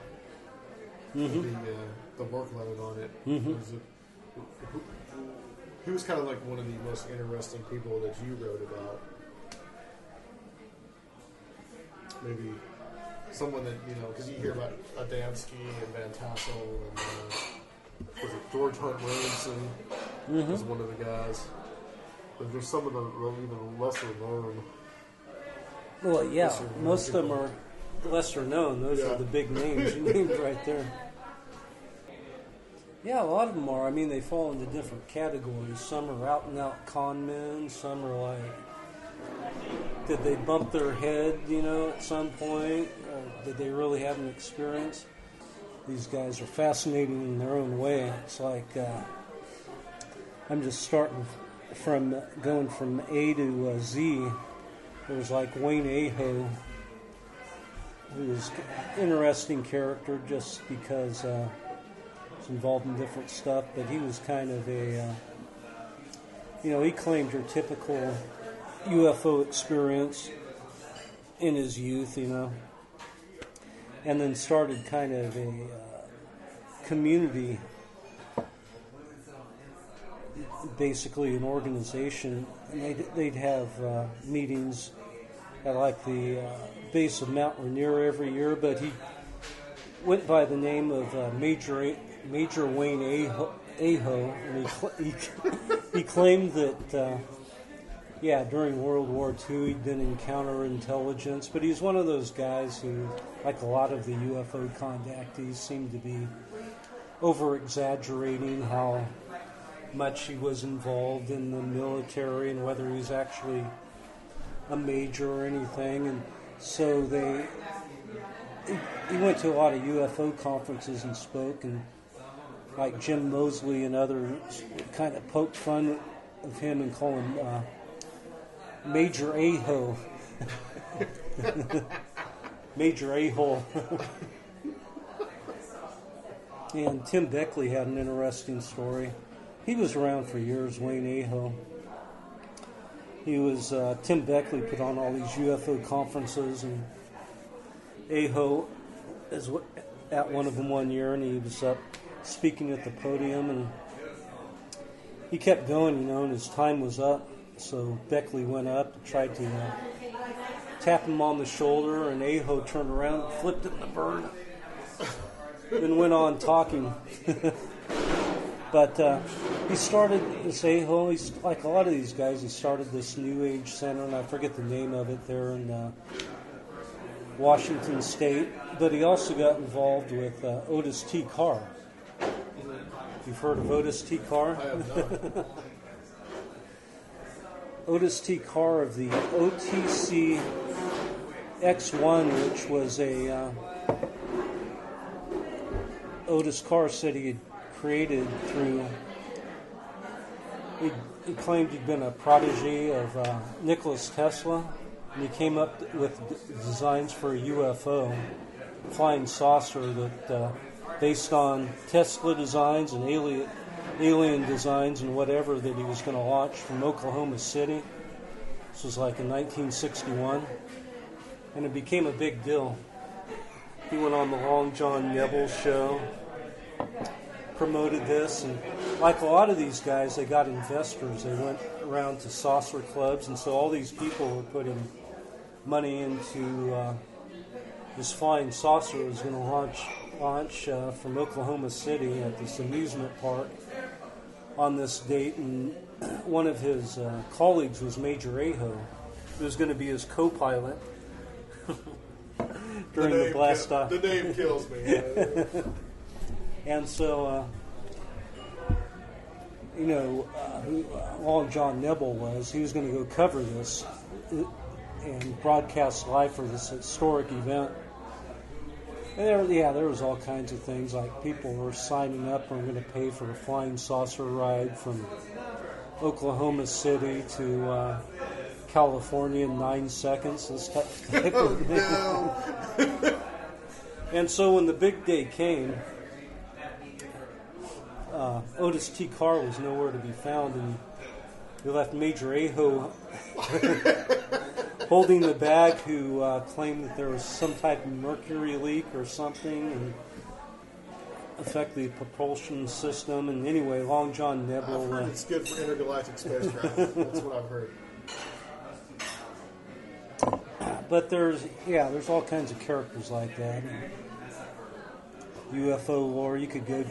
the workload on it. Who was kind of like one of the most interesting people that you wrote about? Maybe someone that, because you hear about Adamski and Van Tassel and was it George Hunt Williamson was one of the guys. But there's some of the even lesser known. Well, yeah, most of them are lesser known. Those are the big names you named right there. Yeah, a lot of them are. I mean, they fall into different categories. Some are out and out con men. Some are like, did they bump their head, at some point? Or did they really have an experience? These guys are fascinating in their own way. It's like, I'm just starting going from A to Z. There's like Wayne Aho, who's an interesting character just because he's involved in different stuff, but he was kind of a he claimed your typical UFO experience in his youth, and then started kind of a community, basically an organization, and they'd have meetings at like the base of Mount Rainier every year, but he went by the name of Major Wayne Aho, and he claimed that during World War II he'd been in counterintelligence, but he's one of those guys who, like a lot of the UFO contactees, seem to be over-exaggerating how much he was involved in the military and whether he's actually a major or anything. And so he went to a lot of UFO conferences and spoke, and like Jim Moseley and others kind of poked fun of him and call him Major A-Ho. Major A-Hole. And Tim Beckley had an interesting story. He was around for years, Wayne A-Ho. He was, Tim Beckley put on all these UFO conferences, and A-Ho is at one of them one year, and he was up speaking at the podium, and he kept going, and his time was up. So Beckley went up and tried to tap him on the shoulder, and A-Ho turned around, flipped it in the bird, and went on talking. But he started this A-Ho, he's like a lot of these guys, he started this New Age Center, and I forget the name of it, there in Washington State. But he also got involved with Otis T. Carr. You've heard of Otis T. Carr? I have not. Otis T. Carr of the OTC X1, which was a Otis Carr said he had created through. He claimed he'd been a protege of Nikola Tesla, and he came up with designs for a UFO, flying saucer that based on Tesla designs and alien designs and whatever that he was going to launch from Oklahoma City. This was like in 1961, and it became a big deal. He went on the Long John Nebel show, promoted this, and like a lot of these guys, they got investors. They went around to saucer clubs, and so all these people were putting money into this flying saucer was going to launch from Oklahoma City at this amusement park on this date, and one of his colleagues was Major A-Ho, who was going to be his co-pilot during the blast off. The name kills me. And so, who Long John Nebel was, he was going to go cover this and broadcast live for this historic event. And there was all kinds of things, like people were signing up and were going to pay for a flying saucer ride from Oklahoma City to California in 9 seconds. This type of thing. No. And so when the big day came, Otis T. Carr was nowhere to be found, and they left Major A-Ho holding the bag, who claimed that there was some type of mercury leak or something and affect the propulsion system. And anyway, Long John Nebel. I've heard it's good for intergalactic space travel. That's what I've heard. But there's all kinds of characters like that. And UFO lore, you could go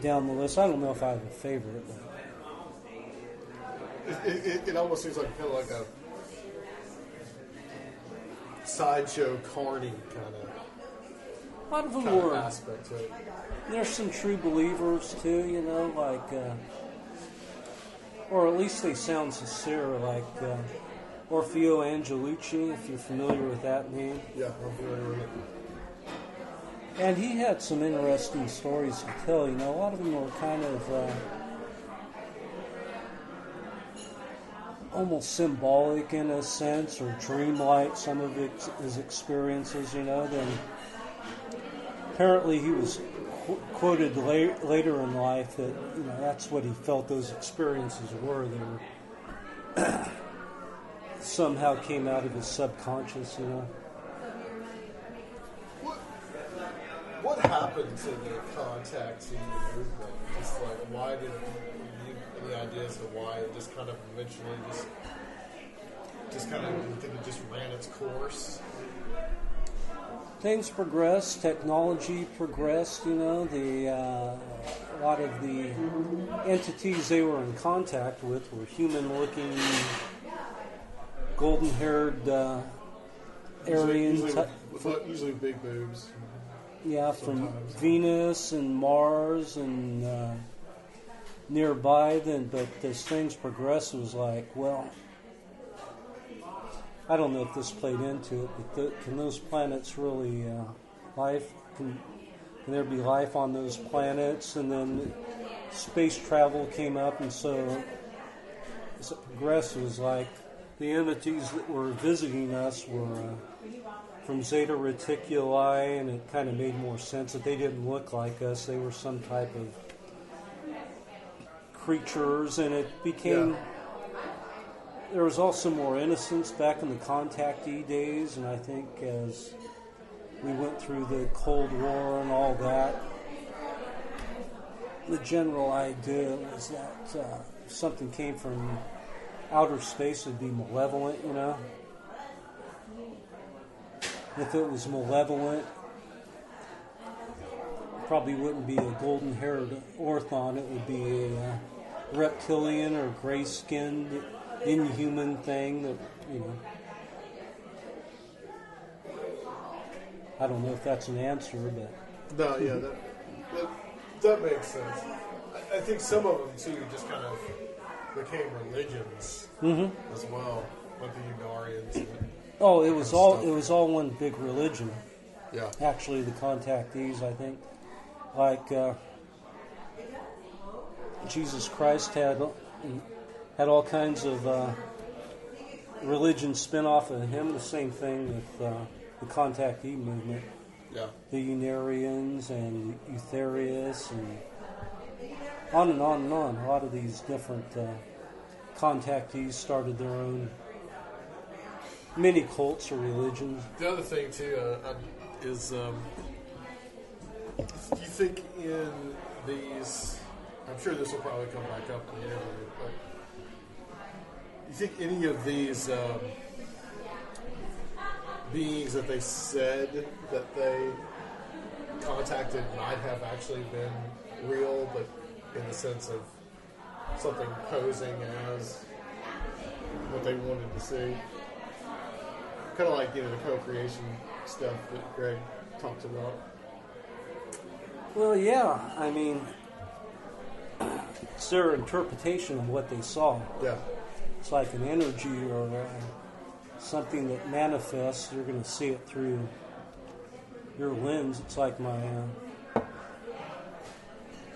down the list. I don't know if I have a favorite, but It almost seems like kind of like a sideshow carny kind of a lot of them were. aspect to it. There's some true believers too, like, or at least they sound sincere, like Orfeo Angelucci, if you're familiar with that name. Yeah, I'm familiar with it. And he had some interesting stories to tell. A lot of them were kind of almost symbolic in a sense, or dreamlike, some of his experiences, Then apparently he was quoted later in life that that's what he felt those experiences were. They were somehow came out of his subconscious. What happened to the contact team movement? Just like, why did you any ideas of why it just kind of eventually just kind of, you think it just ran its course? Things progressed, technology progressed. A lot of the entities they were in contact with were human-looking, golden-haired Aryan. Usually big boobs. Yeah, from Venus and Mars and nearby. But as things progressed, it was like, well, I don't know if this played into it, but can those planets really life? Can there be life on those planets? And then space travel came up, and so as it progressed, it was like the entities that were visiting us were from Zeta Reticuli, and it kind of made more sense that they didn't look like us. They were some type of creatures, and it became... Yeah. There was also more innocence back in the contactee days, and I think as we went through the Cold War and all that, the general idea was that if something came from outer space, it would be malevolent, If it was malevolent, it probably wouldn't be a golden-haired orthon. It would be a reptilian or gray-skinned, inhuman thing that, I don't know if that's an answer, but... No, yeah, that makes sense. I think some of them, too, just kind of became religions as well, like the Unarians. Oh, it was all one big religion. Yeah. Actually, the contactees, I think, like Jesus Christ had all kinds of religion spin off of him. The same thing with the contactee movement. Yeah. The Unarians and Eutherius and on and on and on. A lot of these different contactees started their own many cults or religions. The other thing, too, is do you think in these... I'm sure this will probably come back up in the interview, but you think any of these beings that they said that they contacted might have actually been real, but in the sense of something posing as what they wanted to see? Kind of like, the co-creation stuff that Greg talked about. Well, yeah. I mean, it's their interpretation of what they saw. Yeah. It's like an energy or something that manifests. You're going to see it through your lens. It's like my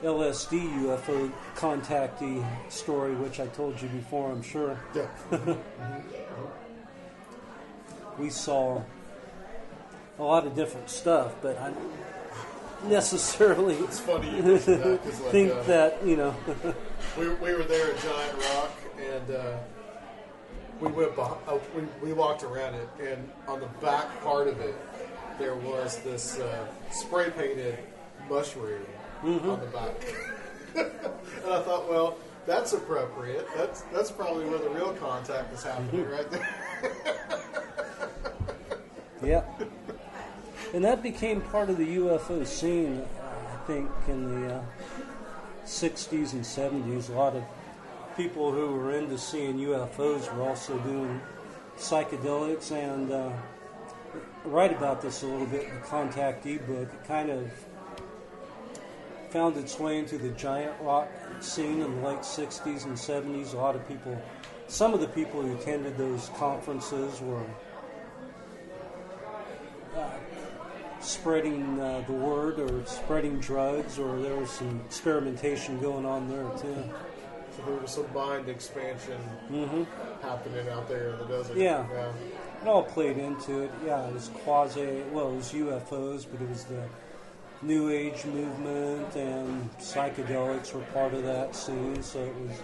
LSD UFO contactee story, which I told you before, I'm sure. Yeah. We saw a lot of different stuff, but I don't necessarily it's funny you mentioned that, 'cause like, think that, we were there at Giant Rock, and we went we walked around it, and on the back part of it there was this spray painted mushroom on the back. And I thought, well, that's appropriate. That's probably where the real contact is happening right there. Yeah. And that became part of the UFO scene, I think, in the 60s and 70s. A lot of people who were into seeing UFOs were also doing psychedelics, and write about this a little bit in the Contactee book. It kind of found its way into the Giant Rock scene in the late 60s and 70s. A lot of people, some of the people who attended those conferences were spreading the word or spreading drugs, or there was some experimentation going on there too. So there was some mind expansion happening out there in the desert. Yeah. It all played into it. Yeah, it was it was UFOs, but it was the New Age movement and psychedelics were part of that scene, so it was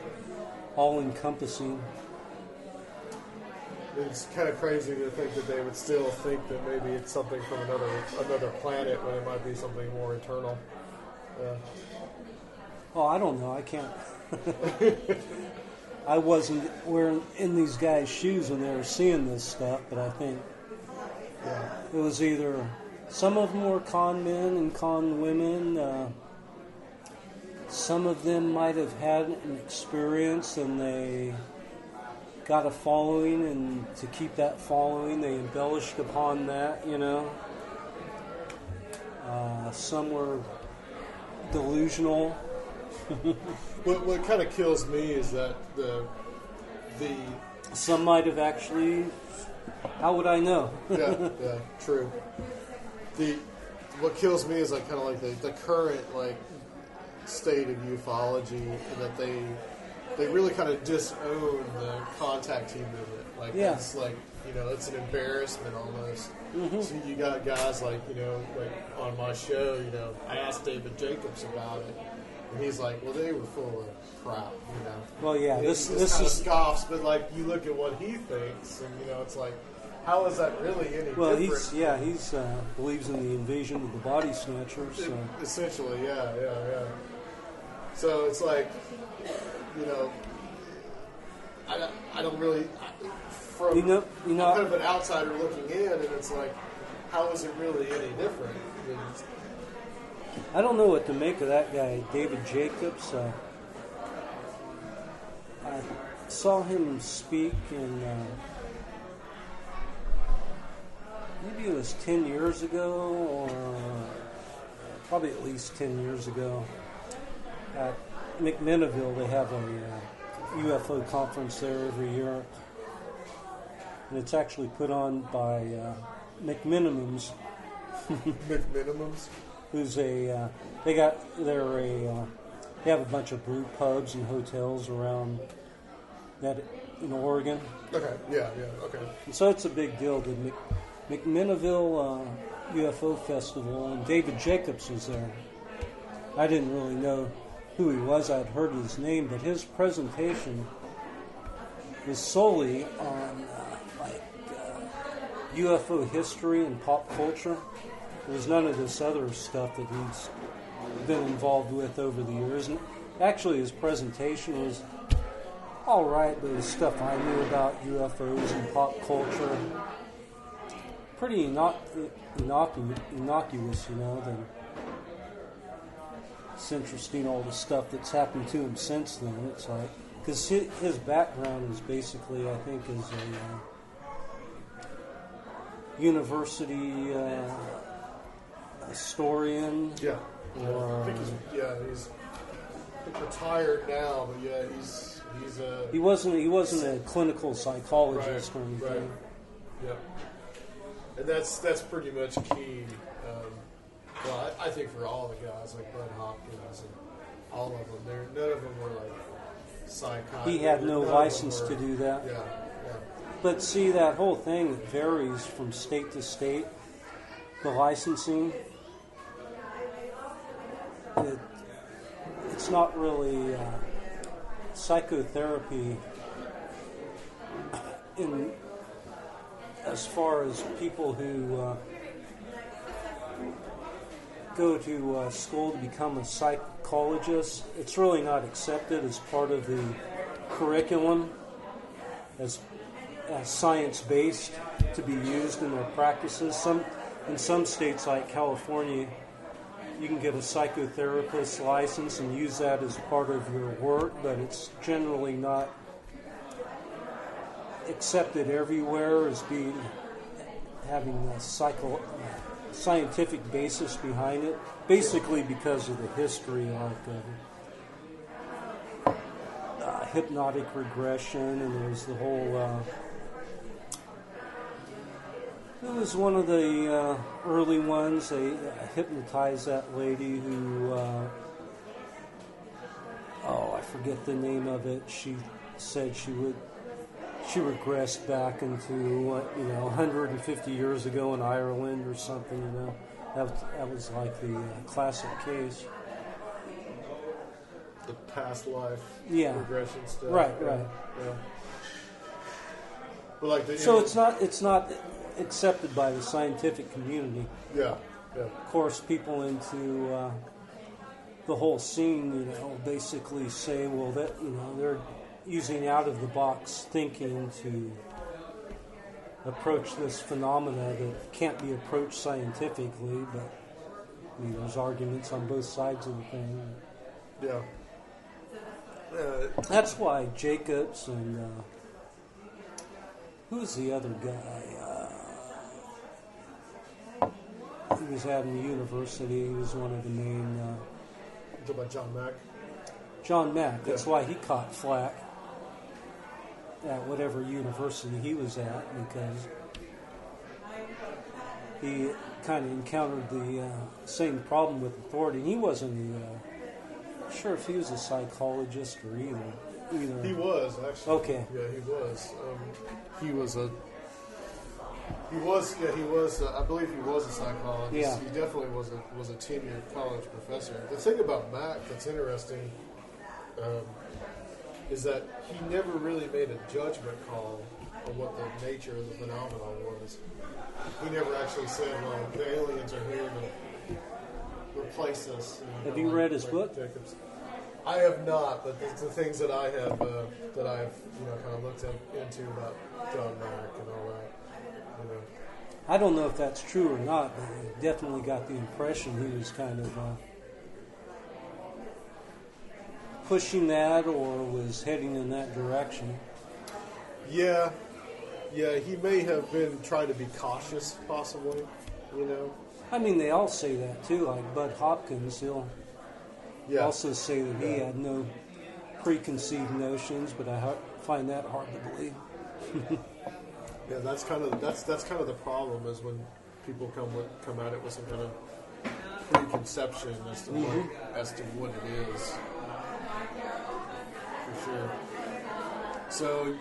all-encompassing. It's kind of crazy to think that they would still think that maybe it's something from another planet when it might be something more eternal. Yeah. Oh, I don't know. I can't. I wasn't wearing in these guys' shoes when they were seeing this stuff, but I think it was either some of them were con men and con women. Some of them might have had an experience and they got a following, and to keep that following, they embellished upon that, you know. Some were delusional. What kind of kills me is that the some might have actually. How would I know? yeah, true. What kills me is like kind of like the current like state of ufology, and that they really kind of disown the contactee movement. Like it's like, you know, it's an embarrassment almost. Mm-hmm. So you got guys like, you know, like on my show, you know, I asked David Jacobs about it, and he's like, well, they were full of crap, you know. Well, yeah, this kind of scoffs, but like you look at what he thinks, and you know, it's like, how is that really any different? Well, he's believes in the invasion of the body snatchers. So. Essentially, yeah. So it's like, you know, I don't really, from I'm kind of an outsider looking in, and it's like, how is it really any different? I don't know what to make of that guy, David Jacobs. I saw him speak in, maybe it was 10 years ago, or probably at least 10 years ago, at McMinnville. They have a UFO conference there every year, and it's actually put on by McMinimums. McMinimums? Who's they have a bunch of brew pubs and hotels around that in Oregon. Okay, yeah, okay. And so it's a big deal. The McMinnville UFO Festival, and David Jacobs was there. I didn't really know who he was. I'd heard his name, but his presentation was solely on UFO history and pop culture. There was none of this other stuff that he's been involved with over the years. And actually, his presentation was all right, but it was stuff I knew about UFOs and pop culture. Pretty innocuous, you know. It's interesting, all the stuff that's happened to him since then. It's like, because his background is basically, I think, is a university historian. Yeah. I think he's retired now, but yeah, he's a. He wasn't a clinical psychologist or anything. Right. Yeah. And that's pretty much key. Well, I think for all the guys like Bud Hopkins and all of them, none of them were like psychotic. He had no license to do that. Yeah. But see, that whole thing, it varies from state to state. The licensing, it's not really psychotherapy in as far as people who go to school to become a psychologist. It's really not accepted as part of the curriculum as science-based to be used in their practices. In some states like California, you can get a psychotherapist license and use that as part of your work, but it's generally not accepted everywhere as having a scientific basis behind it, basically because of the history, like hypnotic regression, and there's the whole. It was one of the early ones. They hypnotized that lady who, I forget the name of it. She said she regressed back into 150 years ago in Ireland or something, That was like the classic case. The past life regression stuff. Right. Yeah. But like so it's not accepted by the scientific community. Yeah. Of course, people into the whole scene, basically say, well, that they're using out of the box thinking to approach this phenomena that can't be approached scientifically. But there's arguments on both sides of the thing. Yeah. That's why Jacobs and who's the other guy? He was at the university. He was one of the main. Talk about John Mack. John Mack. That's why he caught flack at whatever university he was at, because he kind of encountered the same problem with authority. He wasn't sure if he was a psychologist or either. He was, actually. Okay. Yeah, he was. He was. I believe he was a psychologist. Yeah. He definitely was a tenured college professor. The thing about Mack that's interesting is that he never really made a judgment call on what the nature of the phenomenon was. He never actually said, "Well, the aliens are here to replace us." Have you read his book? Jacobs. I have not, but the things that I have kind of looked into about John Mack and all that. I don't know if that's true or not, but I definitely got the impression he was kind of pushing that or was heading in that direction. Yeah, he may have been trying to be cautious, possibly, I mean, they all say that too, like Bud Hopkins, he'll also say that he had no preconceived notions, but I find that hard to believe. Yeah, that's kind of the problem, is when people come at it with some kind of preconception as to what it is. For sure. So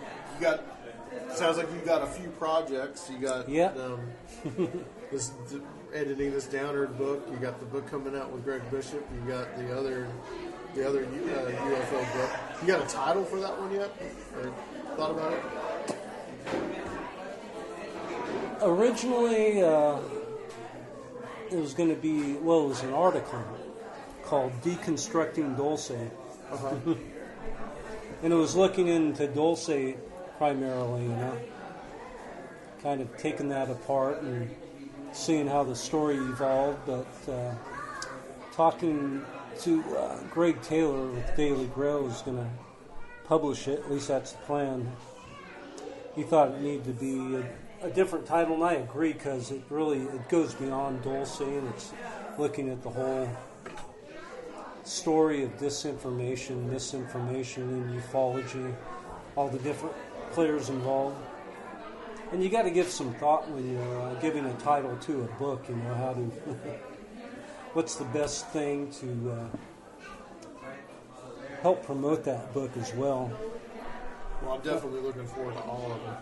sounds like you got a few projects. You got this editing this Downward book. You got the book coming out with Greg Bishop. You got the other UFO book. You got a title for that one yet? Or thought about it? Originally, it was going to be, it was an article called Deconstructing Dulce. And it was looking into Dulce primarily, kind of taking that apart and seeing how the story evolved. But talking to Greg Taylor with Daily Grail, who's going to publish it, at least that's the plan. He thought it needed to be a different title, and I agree, because it goes beyond Dulce, and it's looking at the whole story of disinformation, misinformation, and ufology, all the different players involved. And you got to give some thought when you're giving a title to a book, how to what's the best thing to help promote that book as well. Well, I'm definitely looking forward to all of them.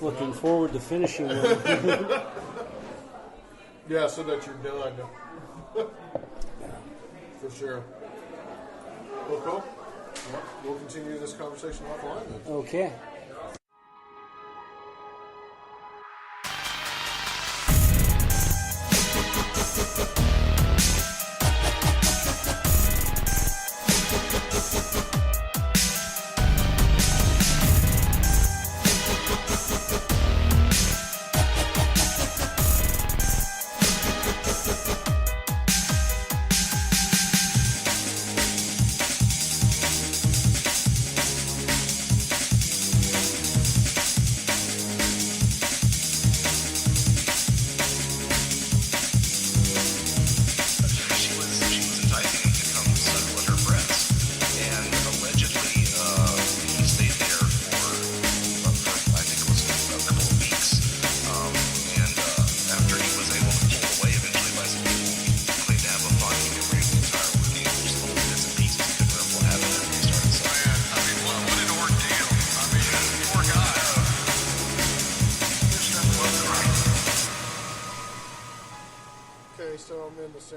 Looking forward to finishing one. Yeah, so that you're done. For sure. Well, cool. We'll continue this conversation offline then. Okay.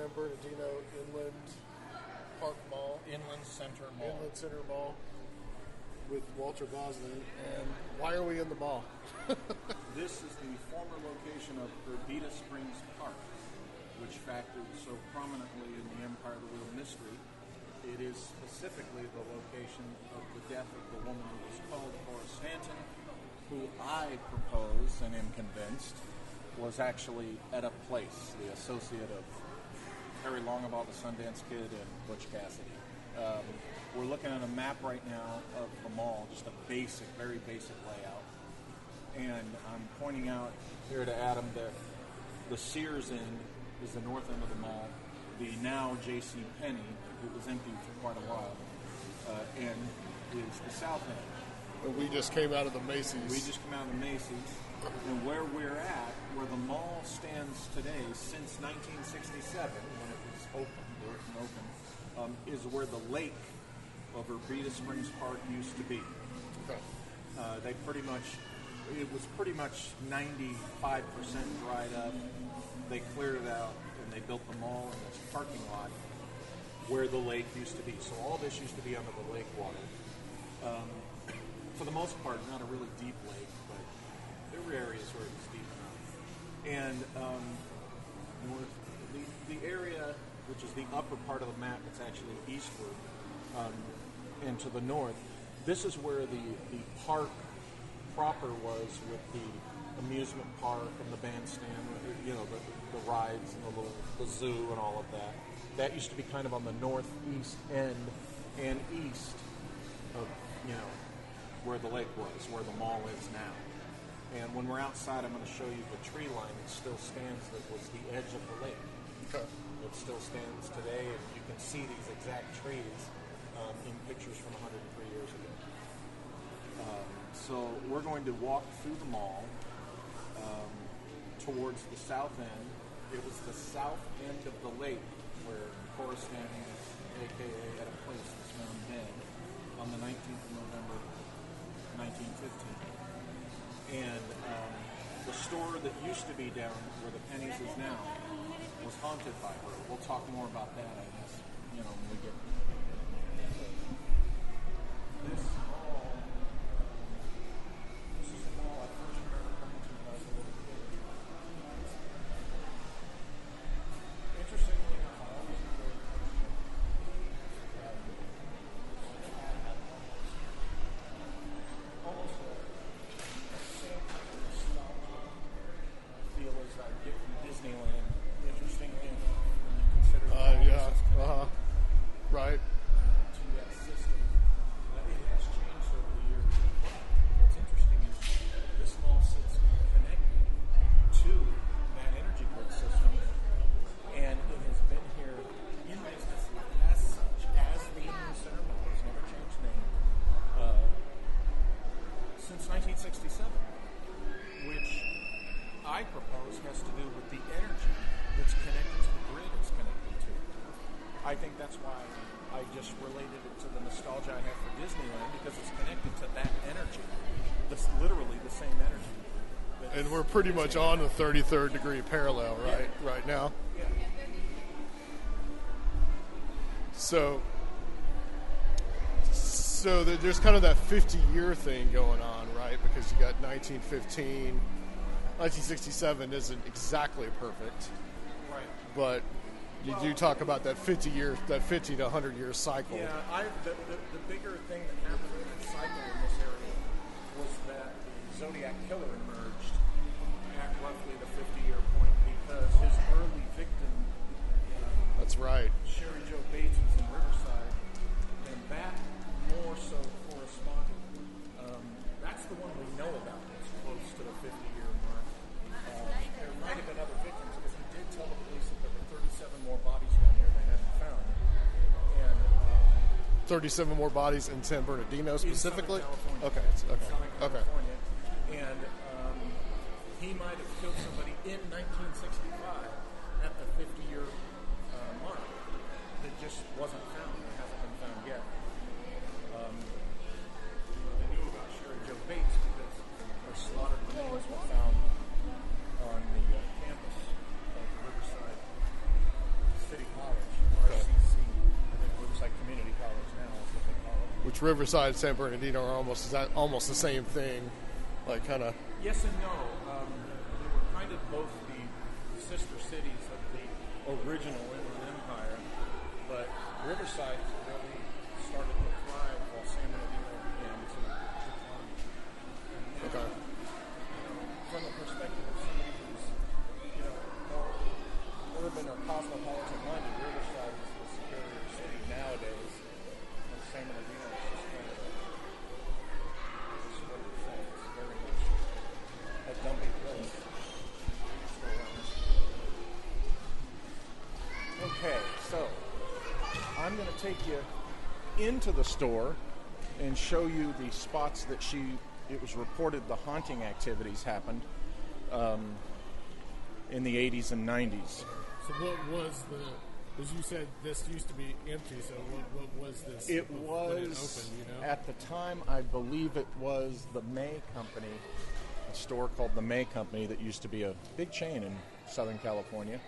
San Bernardino Inland Park Mall. Inland Center Mall. Inland Center Mall with Walter Bosley. And why are we in the mall? This is the former location of Urbita Springs Park, which factored so prominently in the Empire of the Wheel mystery. It is specifically the location of the death of the woman who was called Horace Stanton, who I propose and am convinced was actually Etta Place, the associate of Harry Longabaugh, the Sundance Kid, and Butch Cassidy. We're looking at a map right now of the mall, just a basic, very basic layout. And I'm pointing out here to Adam that the Sears end is the north end of the mall. The now J.C. Penney, it was empty for quite a while, and is the south end. And we just came out of the Macy's. We just came out of the Macy's. And where we're at, where the mall stands today, since 1967, when it was open, is where the lake of Urbita Springs Park used to be. Okay. They pretty much, it was pretty much 95% dried up. They cleared it out and they built the mall in this parking lot where the lake used to be. So all this used to be under the lake water. For the most part, not a really deep lake, but there were areas where it was deep enough. And the area, which is the upper part of the map, it's actually eastward, and to the north, this is where the park proper was, with the amusement park and the bandstand, you know, the rides and the zoo and all of that. That used to be kind of on the northeast end and east of, you know, where the lake was, where the mall is now. And when we're outside, I'm going to show you the tree line that still stands that was the edge of the lake. Okay. It still stands today, and you can see these exact trees in pictures from 103 years ago. So we're going to walk through the mall towards the south end. It was the south end of the lake where Horace Stanton, a.k.a. Etta Place, was found dead on the 19th of November, 1915. And the store that used to be down where the Pennies is now was haunted by her. We'll talk more about that, I guess, you know, when we get this mall. This is the mall I first remember coming to when I was a little kid. Interestingly enough, I always enjoyed almost the same kind of nostalgia feel as I get from Disneyland. Interestingly enough, when you consider Right. to that system, it has changed over the years. What's interesting is this mall sits connected to that energy grid system, and it has been here in business as such, as the Inland Center Mall. It's never changed name since 1967, which I propose has to do with the energy that's connected to the grid it's connected to. I think that's why I just related it to the nostalgia I have for Disneyland, because it's connected to that energy. That's literally the same energy. And we're pretty much on the 33rd degree parallel right now. Yeah. So there's kind of that 50-year thing going on, right? Because you got 1915, 1967 isn't exactly perfect, Right. but you do talk about that 50 to 100-year cycle. Yeah, the bigger thing that happened in that cycle in this area was that the Zodiac Killer emerged at roughly the 50-year point, because his early victim, That's right. Sherry Jo Bates, was in Riverside, and that more so corresponded. That's the one we know about that's close to the 50-year mark. There might have been other victims, because he did tell the police that there were 37 more bodies down here they hadn't found. And 37 more bodies in San Bernardino specifically? In Southern California. Okay. Southern Okay. California. And he might have killed somebody in 1965 at the 50-year mark that just wasn't found, or hasn't been found yet. They knew about Sherry Jo Bates because her slaughtered remains were found on the campus of the Riverside City much Riverside and San Bernardino are almost the same thing, like kind of. Yes and no. They were kind of both the sister cities of the original Inland Empire, but Riverside really started to thrive while San Bernardino began to decline. Okay. From the perspective of somebody who's, more urban or cosmopolitan minded, Riverside is the superior city nowadays. And San Bernardino is just kind of just what you're saying. It's very much a dumpy place. Okay, so I'm going to take you into the store and show you the spots that it was reported the haunting activities happened in the 80s and 90s. So what was as you said, this used to be empty, so what was this? It was, at the time, I believe it was the May Company, a store called the May Company that used to be a big chain in Southern California.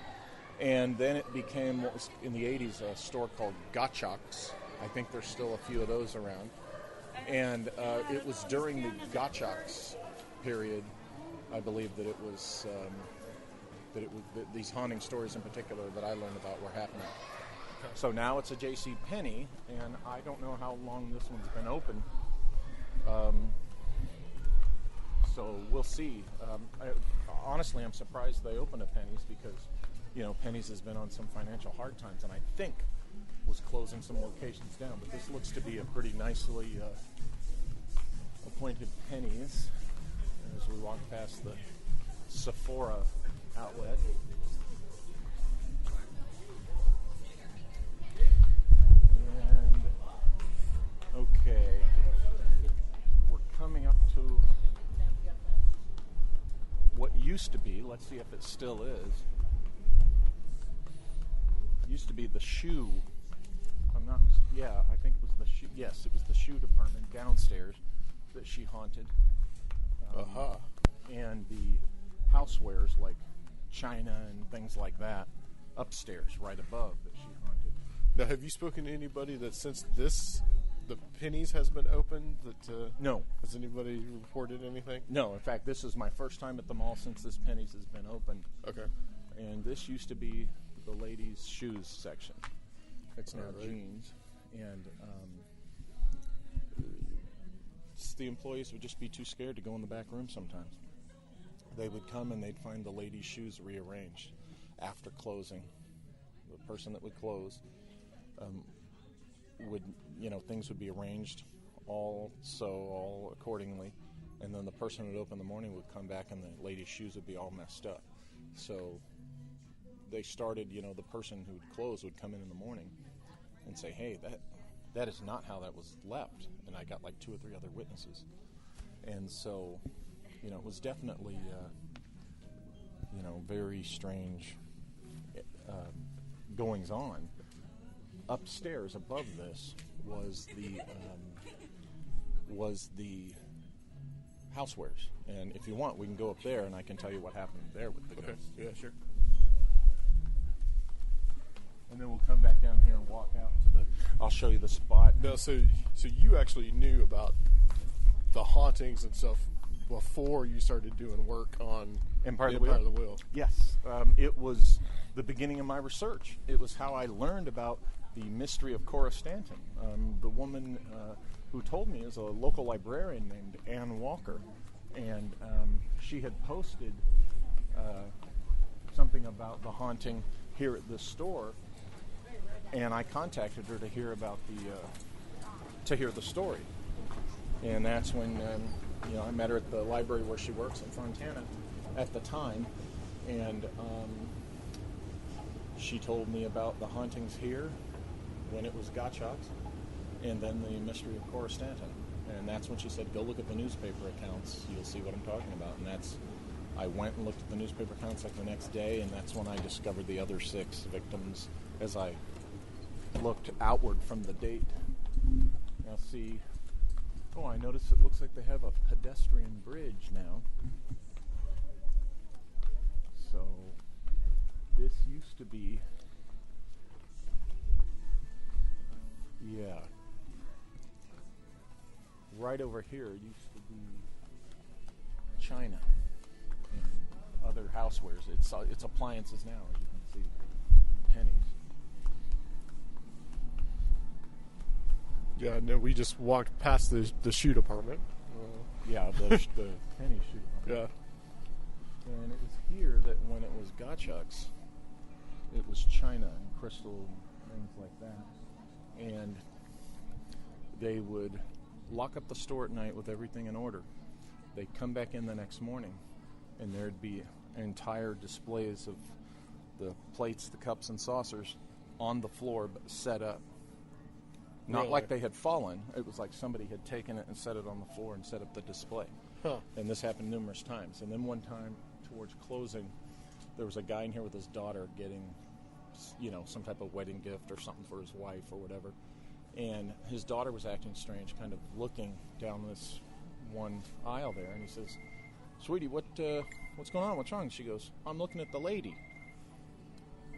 And then it became, what was in the 80s, a store called Gottschalk's. I think there's still a few of those around. And it was during the Gottschalk's period, I believe, that these haunting stories in particular that I learned about were happening. Okay. So now it's a J.C. Penney, and I don't know how long this one's been open. So we'll see. Honestly, I'm surprised they opened at Penney's because, Penney's has been on some financial hard times, and I think was closing some locations down. But this looks to be a pretty nicely appointed Penney's as we walk past the Sephora outlet. And okay, we're coming up to what used to be, let's see if it still is, used to be the shoe. I think it was the shoe. Yes, it was the shoe department downstairs that she haunted. And the housewares like china and things like that upstairs, right above, that she haunted. Now, have you spoken to anybody that since the Penney's has been opened? No. Has anybody reported anything? No. In fact, this is my first time at the mall since this Penney's has been opened. Okay. And this used to be the ladies' shoes section. It's now jeans. And the employees would just be too scared to go in the back room sometimes. They would come and they'd find the ladies' shoes rearranged after closing. The person that would close things would be arranged all accordingly. And then the person who would open in the morning would come back and the ladies' shoes would be all messed up. So they started, the person who would close would come in the morning and say, hey, that is not how that was left. And I got like 2 or 3 other witnesses. And so, it was definitely, very strange goings on. Upstairs above this was the housewares. And if you want, we can go up there and I can tell you what happened there with the ghosts. Yeah, sure. And then we'll come back down here and walk out to I'll show you the spot. No, so you actually knew about the hauntings and stuff before you started doing work on Empire of the Wheel. Yes. It was the beginning of my research. It was how I learned about the mystery of Cora Stanton. The woman who told me is a local librarian named Ann Walker. And she had posted something about the haunting here at this store. And I contacted her to hear about the story. And that's when I met her at the library where she works in Fontana at the time, and she told me about the hauntings here when it was Gottschalk's, and then the mystery of Cora Stanton. And that's when she said, go look at the newspaper accounts, you'll see what I'm talking about. And I went and looked at the newspaper accounts like the next day, and that's when I discovered the other 6 victims as I looked outward from the date. Now see, I noticed it looks like they have a pedestrian bridge now. So this used to be, right over here used to be china and other housewares. It's appliances now, as you can see, pennies. Yeah, no, we just walked past the shoe department. Yeah, the penny shoe. Yeah. And it was here that when it was Gotchuk's, it was china and crystal and things like that. And they would lock up the store at night with everything in order. They'd come back in the next morning, and there'd be entire displays of the plates, the cups, and saucers on the floor but set up. Not Really? like they had fallen. It was like somebody had taken it and set it on the floor and set up the display. Huh. And this happened numerous times. And then one time, towards closing, there was a guy in here with his daughter getting, some type of wedding gift or something for his wife or whatever. And his daughter was acting strange, kind of looking down this one aisle there. And he says, "Sweetie, what's going on? What's wrong?" She goes, "I'm looking at the lady."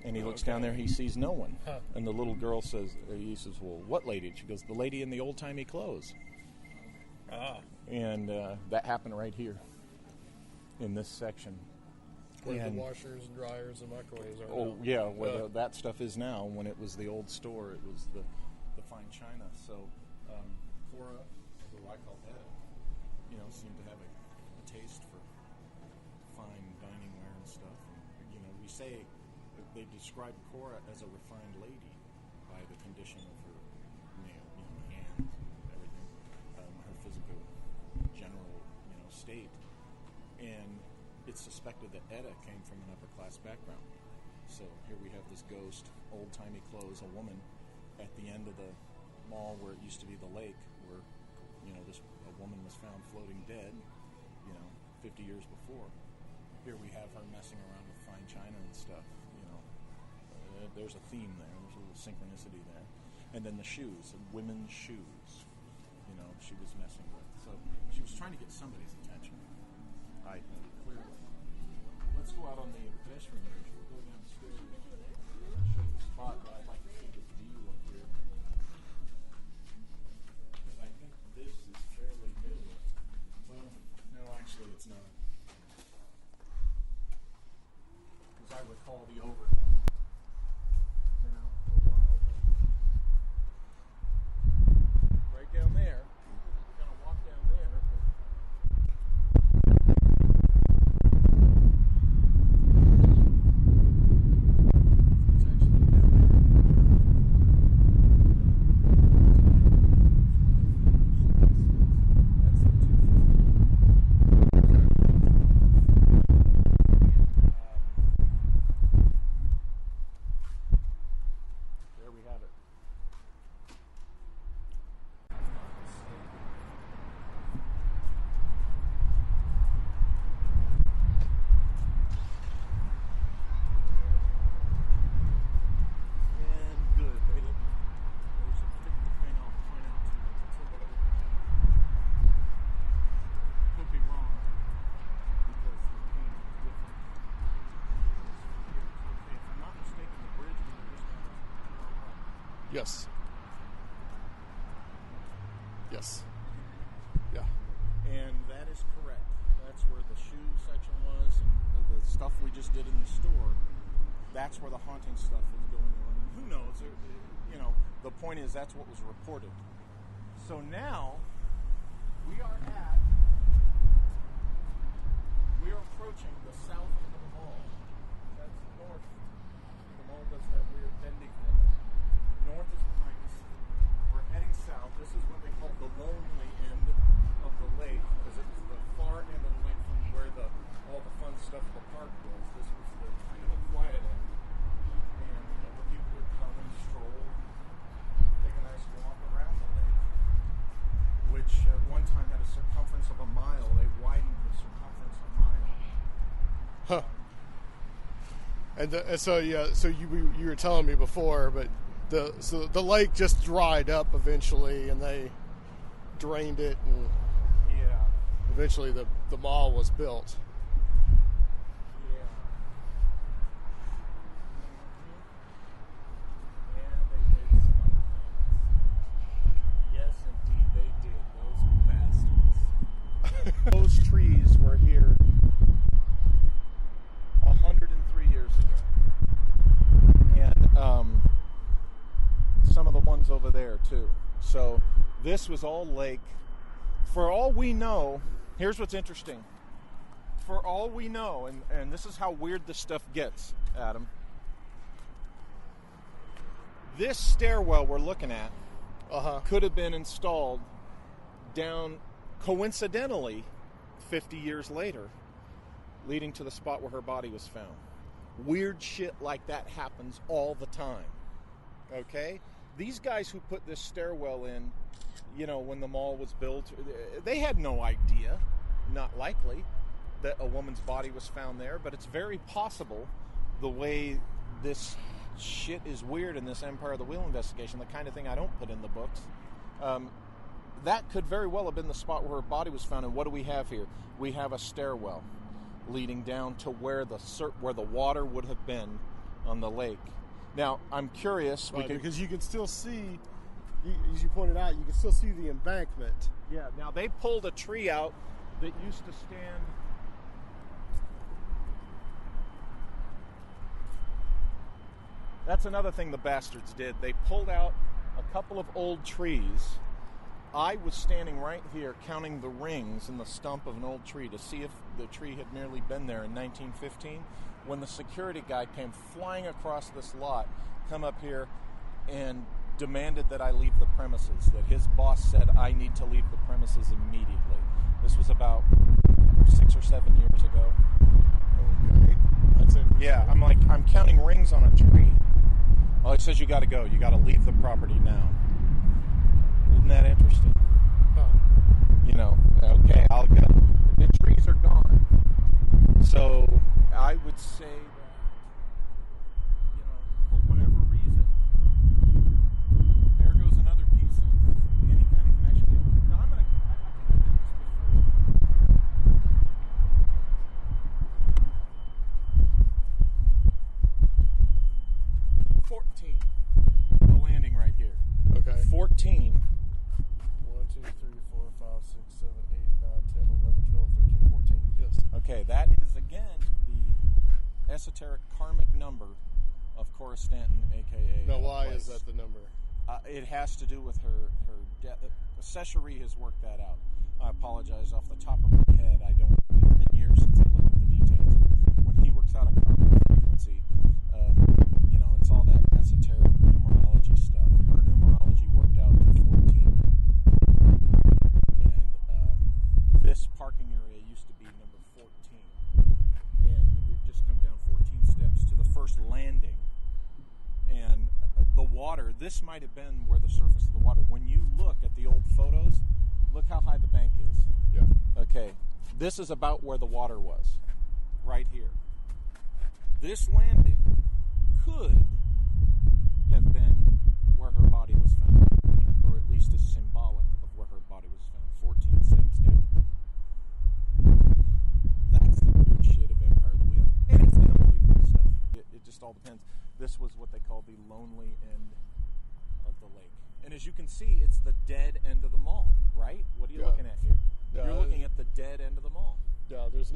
And he looks down there, he sees no one. Huh. And the little girl says, "Well, what lady?" And she goes, "The lady in the old-timey clothes." And that happened right here in this section. Where the washers and dryers and microwaves are. Oh, now. yeah, where that stuff is now. When it was the old store, it was the fine china. So Cora, who I call Ed, seemed to have a taste for fine dining ware and stuff. And, we say they describe Cora as a refined lady by the condition of her hands and everything, her physical general state. And it's suspected that Etta came from an upper class background. So here we have this ghost, old-timey clothes, a woman at the end of the mall where it used to be the lake, where a woman was found floating dead 50 years before. Here we have her messing around with fine china and stuff. There's a theme there. There's a little synchronicity there. And then the shoes, women's shoes, she was messing with. So she was trying to get somebody's attention, I think, clearly. Let's go out on the pedestrian bridge. We'll go downstairs and show the spot, but I'd like to see the view up here. Because I think this is fairly new. Well, no, actually it's not. Because I recall the overhang. Right down there. We're going to walk down there. It's actually down there. That's the 250. There we have it. And good. There's a particular thing I'll point out to you. Could be wrong because the paint is different. If I'm not mistaken, the bridge we were just on was Yes. Yes. Yeah. and that is correct. That's where the shoe section was, and the stuff we just did in the store. That's where the haunting stuff was going on. And who knows? The point is that's what was reported. So now we are approaching the south end of the mall. That's north. The mall does that weird bending thing. North is behind us. We're heading south. This is what they call the lonely end of the lake, because it was the far end of the lake from where all the fun stuff of the park was. This was the kind of a quiet end. And where people would come and stroll, take a nice walk around the lake, which at one time had a circumference of a mile. They widened the circumference a mile. Huh. And so you were telling me before, but the lake just dried up eventually, and they drained it, and Yeah. eventually the mall was built. Yeah. And they did some other things. Yes, indeed they did. Those too. So this was all lake. For all we know, here's what's interesting. For all we know, and this is how weird this stuff gets, Adam. This stairwell we're looking at could have been installed down, coincidentally, 50 years later, leading to the spot where her body was found. Weird shit like that happens all the time. Okay? These guys who put this stairwell in, you know, when the mall was built, they had no idea, not likely, that a woman's body was found there, but it's very possible, the way this shit is weird in this Empire of the Wheel investigation, the kind of thing I don't put in the books, that could very well have been the spot where her body was found. And what do we have here? We have a stairwell leading down to where the water would have been on the lake. Now, I'm curious, because you can still see, as you pointed out, you can still see the embankment. Yeah, now they pulled a tree out that used to stand. That's another thing the bastards did. They pulled out a couple of old trees. I was standing right here counting the rings in the stump of an old tree to see if the tree had merely been there in 1915, when the security guy came flying across this lot, come up here and demanded that I leave the premises, that his boss said I need to leave the premises immediately. This was about 6 or 7 years ago. Okay. That's it. Yeah, I'm counting rings on a tree. Well, he says you got to go. You got to leave the property now. Isn't that interesting? Huh. You know, okay, I'll go. The trees are gone. So I would say that, you know, for whatever reason, there goes another piece of any kind of connection. Now, I think I've done this before. 14. The landing right here. Okay. 14. 1, 2, 3, 4, 5, 6, 7, 8, 9, 10, 11, 12, 13, 14. Yes. Okay, that is again the esoteric karmic number of Cora Stanton, aka. Now, why is that the number? It has to do with her death. Sesheri has worked that out. I apologize, off the top of my head, I don't. It's been years since I looked at the details. When he works out a karmic frequency, you know, it's all that esoteric numerology stuff. Her numerology worked out to 14. And this parking area used to be number 14. And we've just come down 14 steps to the first landing. And the water, this might have been where the surface of the water, when you look at the old photos, look how high the bank is. Yeah. Okay, this is about where the water was, right here. This landing could have been where her body was found, or at least is symbolic of where her body was found, 14 steps down. That's the weird shit of Empire of the Wheel. And it's unbelievable stuff. It just all depends. This was what they call the lonely end of the lake. And as you can see, it's the dead end of the mall, right? What are you looking at here? You're looking at the dead end of the mall. Yeah, there's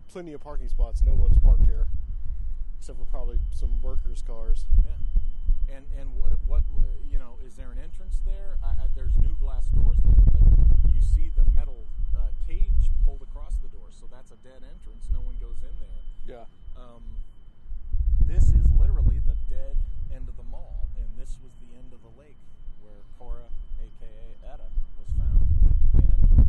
plenty of parking spots. No one's parked here, except for probably some workers' cars. Yeah. And what you know, is there an entrance there? There's new glass doors there, but you see the metal cage pulled across the door, so that's a dead entrance. No one goes in there. Yeah. This is literally the dead end of the mall, and this was the end of the lake where Cora, a.k.a. Etta, was found. And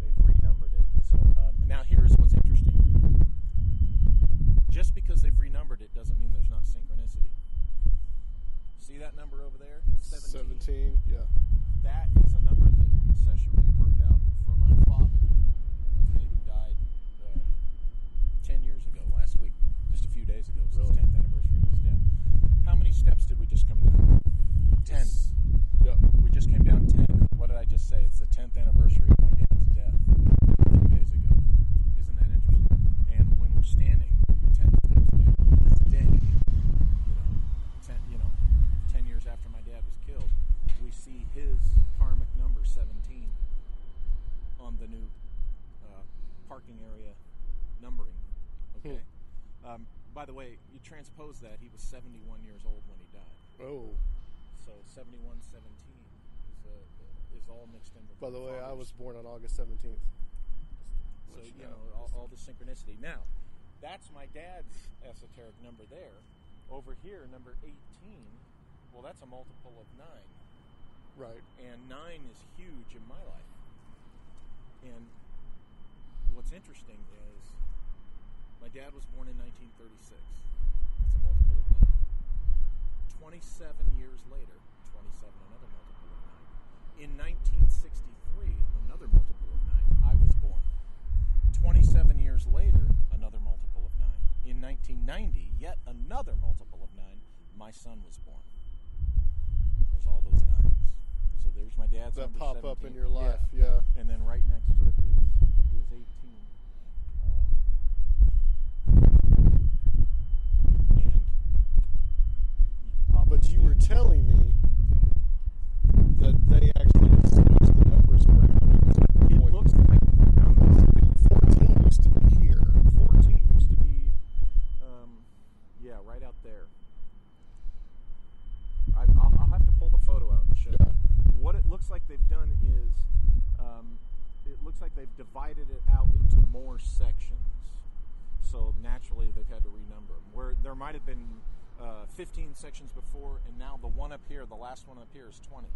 they've renumbered it. So now here's what's interesting. Just because they've renumbered it doesn't mean there's not synchronicity. See that number over there? 17, yeah. That is a number that Sesheri worked out for my father, okay, who died 10 years ago, last week, just a few days ago. It's his 10th anniversary of his death. How many steps did we just come down? 10. Yep. We just came down 10. What did I just say? It's the 10th anniversary of my dad's death a few days ago. Isn't that interesting? And when we're standing 10 steps down today, 10 years after my dad was killed, we see his karmic number 17 on the new parking area numbering. Okay. By the way, you transpose that, he was 71 years old when he died. Oh. So 7117 is all mixed in with By the my way, I father's. was born on August 17th. So, you know, all the synchronicity. Now, that's my dad's esoteric number there. Over here, number 18, well, that's a multiple of 9. Right. And 9 is huge in my life. And what's interesting is my dad was born in 1936. That's a multiple of 9. 27 years later, 27, another multiple of 9. In 1963, another multiple of 9, I was born. 27 years later, another multiple of 9. In 1990, yet another multiple of 9, my son was born. There's all those 9s. So there's my dad's That number pop 17. up in your life, yeah. And then right next to it is 18. And you can probably But you were telling me that they actually switched the numbers around. It looks like 14 used to be here. 14 used to be, right out there. I'll have to pull the photo out and show you. What it looks like they've done is, it looks like they've divided it out into more sections. So naturally, they've had to renumber them. Where there might have been 15 sections before, and now the one up here, the last one up here, is 20.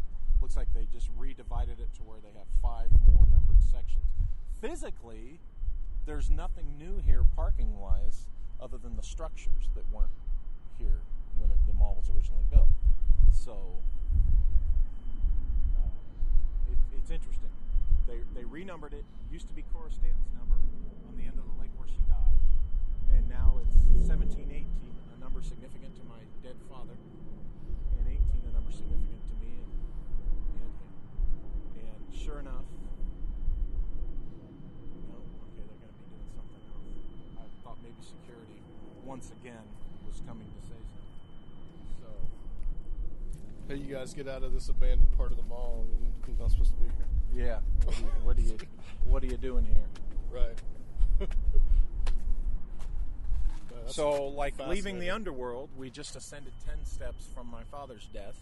Looks like they just redivided it to where they have 5 more numbered sections. Physically, there's nothing new here parking-wise other than the structures that weren't here when the mall was originally built. So it's interesting. They renumbered it. Used to be Cora Stanton's number on the end of the lake where she died, and now it's 1718, a number significant to my dead father, and 18, a number significant to me and him. And sure enough, they're going to be doing something else. I thought maybe security once again was coming to say something. So, Hey, you guys get out of this abandoned part of the mall. You're not supposed to be here. yeah, what are you doing here? Right. So, like leaving the underworld, we just ascended 10 steps from my father's death,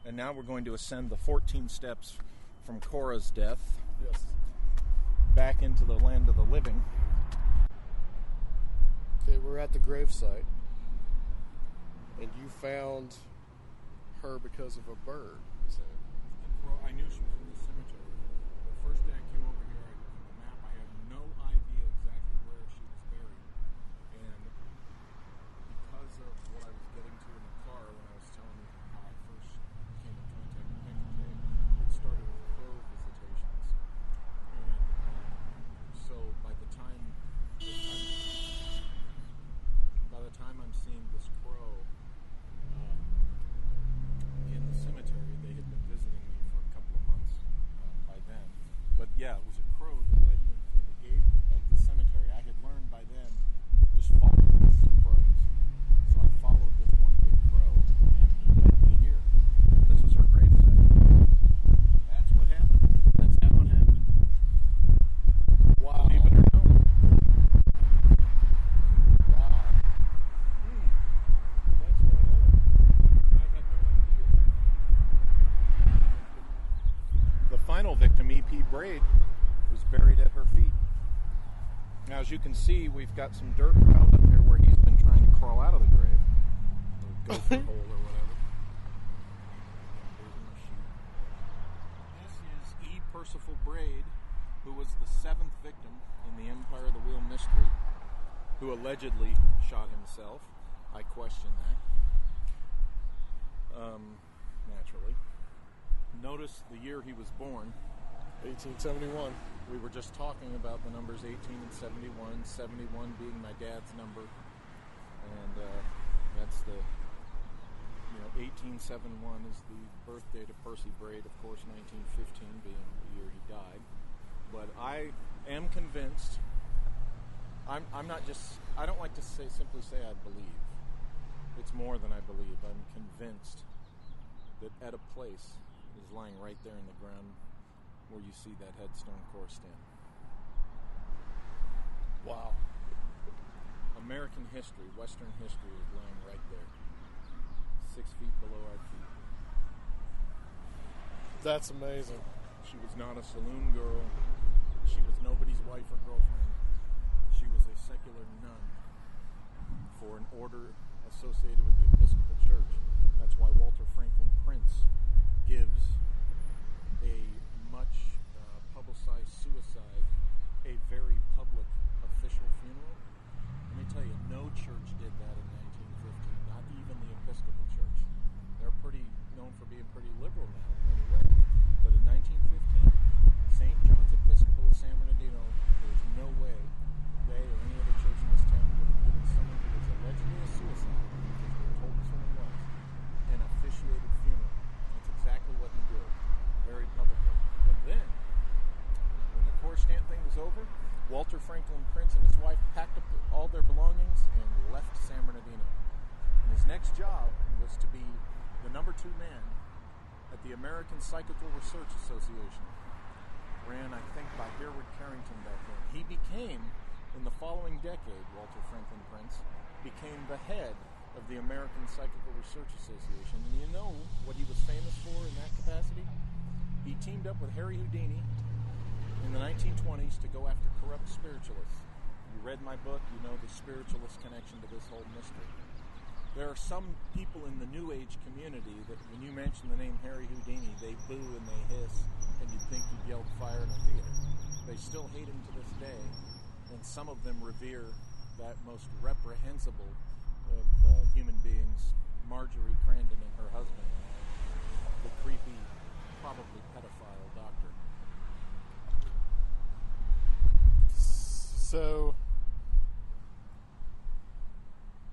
and now we're going to ascend the 14 steps from Cora's death. Yes. Back into the land of the living. Okay, we're at the gravesite, and you found her because of a bird. I knew she was in the cemetery. The first day I came over here, I looked at the map. I had no idea exactly where she was buried. And because of what I was getting to in the car when I was telling you how I first came in contact with Hecate, it started with crow visitations. And so by the time I'm seeing this crow in the cemetery, they had been visiting me for a couple of months by then. But yeah, it was a crow that led me from the gate of the cemetery. I had learned by then just follow these crows. So I followed this one big crow, and he led me here. This was her gravesite. That's what happened. That's what happened. Wow. Believe it or not. Wow. That's not it. I had no idea. The final victim, E.P. Braid, was buried at her feet. Now, as you can see, we've got some dirt piled up here where he's been trying to crawl out of the grave. Or gopher hole or whatever. This is E. Percival Braid, who was the 7th victim in the Empire of the Wheel mystery, who allegedly shot himself. I question that. Naturally. Notice the year he was born. 1871. We were just talking about the numbers 18 and 71, 71 being my dad's number. And that's the, 1871 is the birthday to Percy Braid, of course, 1915 being the year he died. But I am convinced, I'm not just, I don't like to simply say I believe. It's more than I believe. I'm convinced that at a place is lying right there in the ground where you see that headstone Cora Stanton. Wow. American history, Western history is lying right there. 6 feet below our feet. That's amazing. She was not a saloon girl. She was nobody's wife or girlfriend. She was a secular nun for an order associated with the Episcopal Church. That's why Walter Franklin Prince gives a much publicized suicide a very public official funeral. Let me tell you, no church did that in 1915, not even the Episcopal Church. They're pretty known for being pretty liberal now in many ways. But in 1915, St. John's Episcopal of San Bernardino, there's no way they or any other church in this town would have given someone who was allegedly a suicide, because they told us someone was, an officiated funeral. That's exactly what he did, very publicly. And then, when the Coruscant thing was over, Walter Franklin Prince and his wife packed up all their belongings and left San Bernardino. And his next job was to be the number 2 man at the American Psychical Research Association, ran, I think, by Hereward Carrington back then. He became, in the following decade, Walter Franklin Prince became the head of the American Psychical Research Association. And you know what he was famous for in that capacity? He teamed up with Harry Houdini in the 1920s to go after corrupt spiritualists. You read my book, you know the spiritualist connection to this whole mystery. There are some people in the New Age community that when you mention the name Harry Houdini, they boo and they hiss, and you'd think you'd yelled fire in a theater. They still hate him to this day, and some of them revere that most reprehensible of human beings, Marjorie Crandon and her husband, the creepy, probably pedophile doctor. So,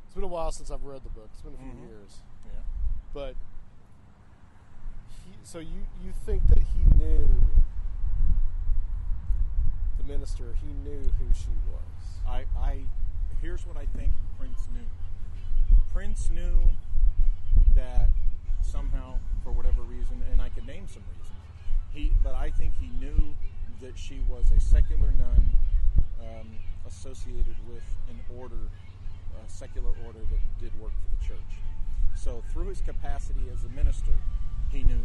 it's been a while since I've read the book. It's been a few years. Yeah. But, so you think that he knew, the minister, he knew who she was? Here's what I think Prince knew. Prince knew that somehow, for whatever reason, and I could name some reasons, but I think he knew that she was a secular nun associated with an order, a secular order that did work for the church. So through his capacity as a minister, he knew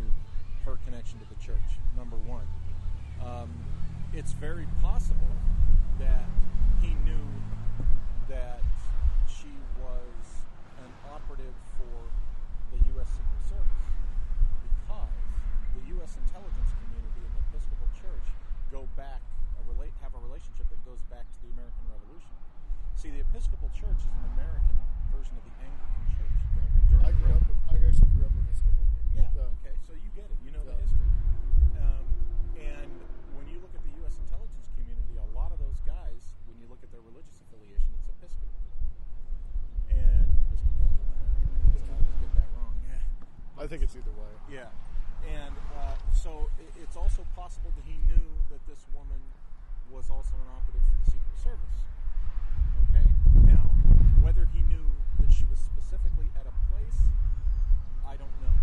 her connection to the church, number one. It's very possible that he knew that she was an operative for the U.S. Secret Service, because the U.S. intelligence community and the Episcopal Church go back, have a relationship that goes back to the American Revolution. See, the Episcopal Church is an American version of the Anglican Church. I actually grew up Episcopal. Yeah, okay, so you get it. You know the history. And when you look at the U.S. intelligence community, a lot of those guys, when you look at their religious affiliation, it's Episcopal. And Episcopalian. I always get that wrong. Yeah. I think it's either way. Yeah. And so it's also possible that he knew that this woman was also an operative for the Secret Service. Okay? Now, whether he knew that she was specifically at a place, I don't know.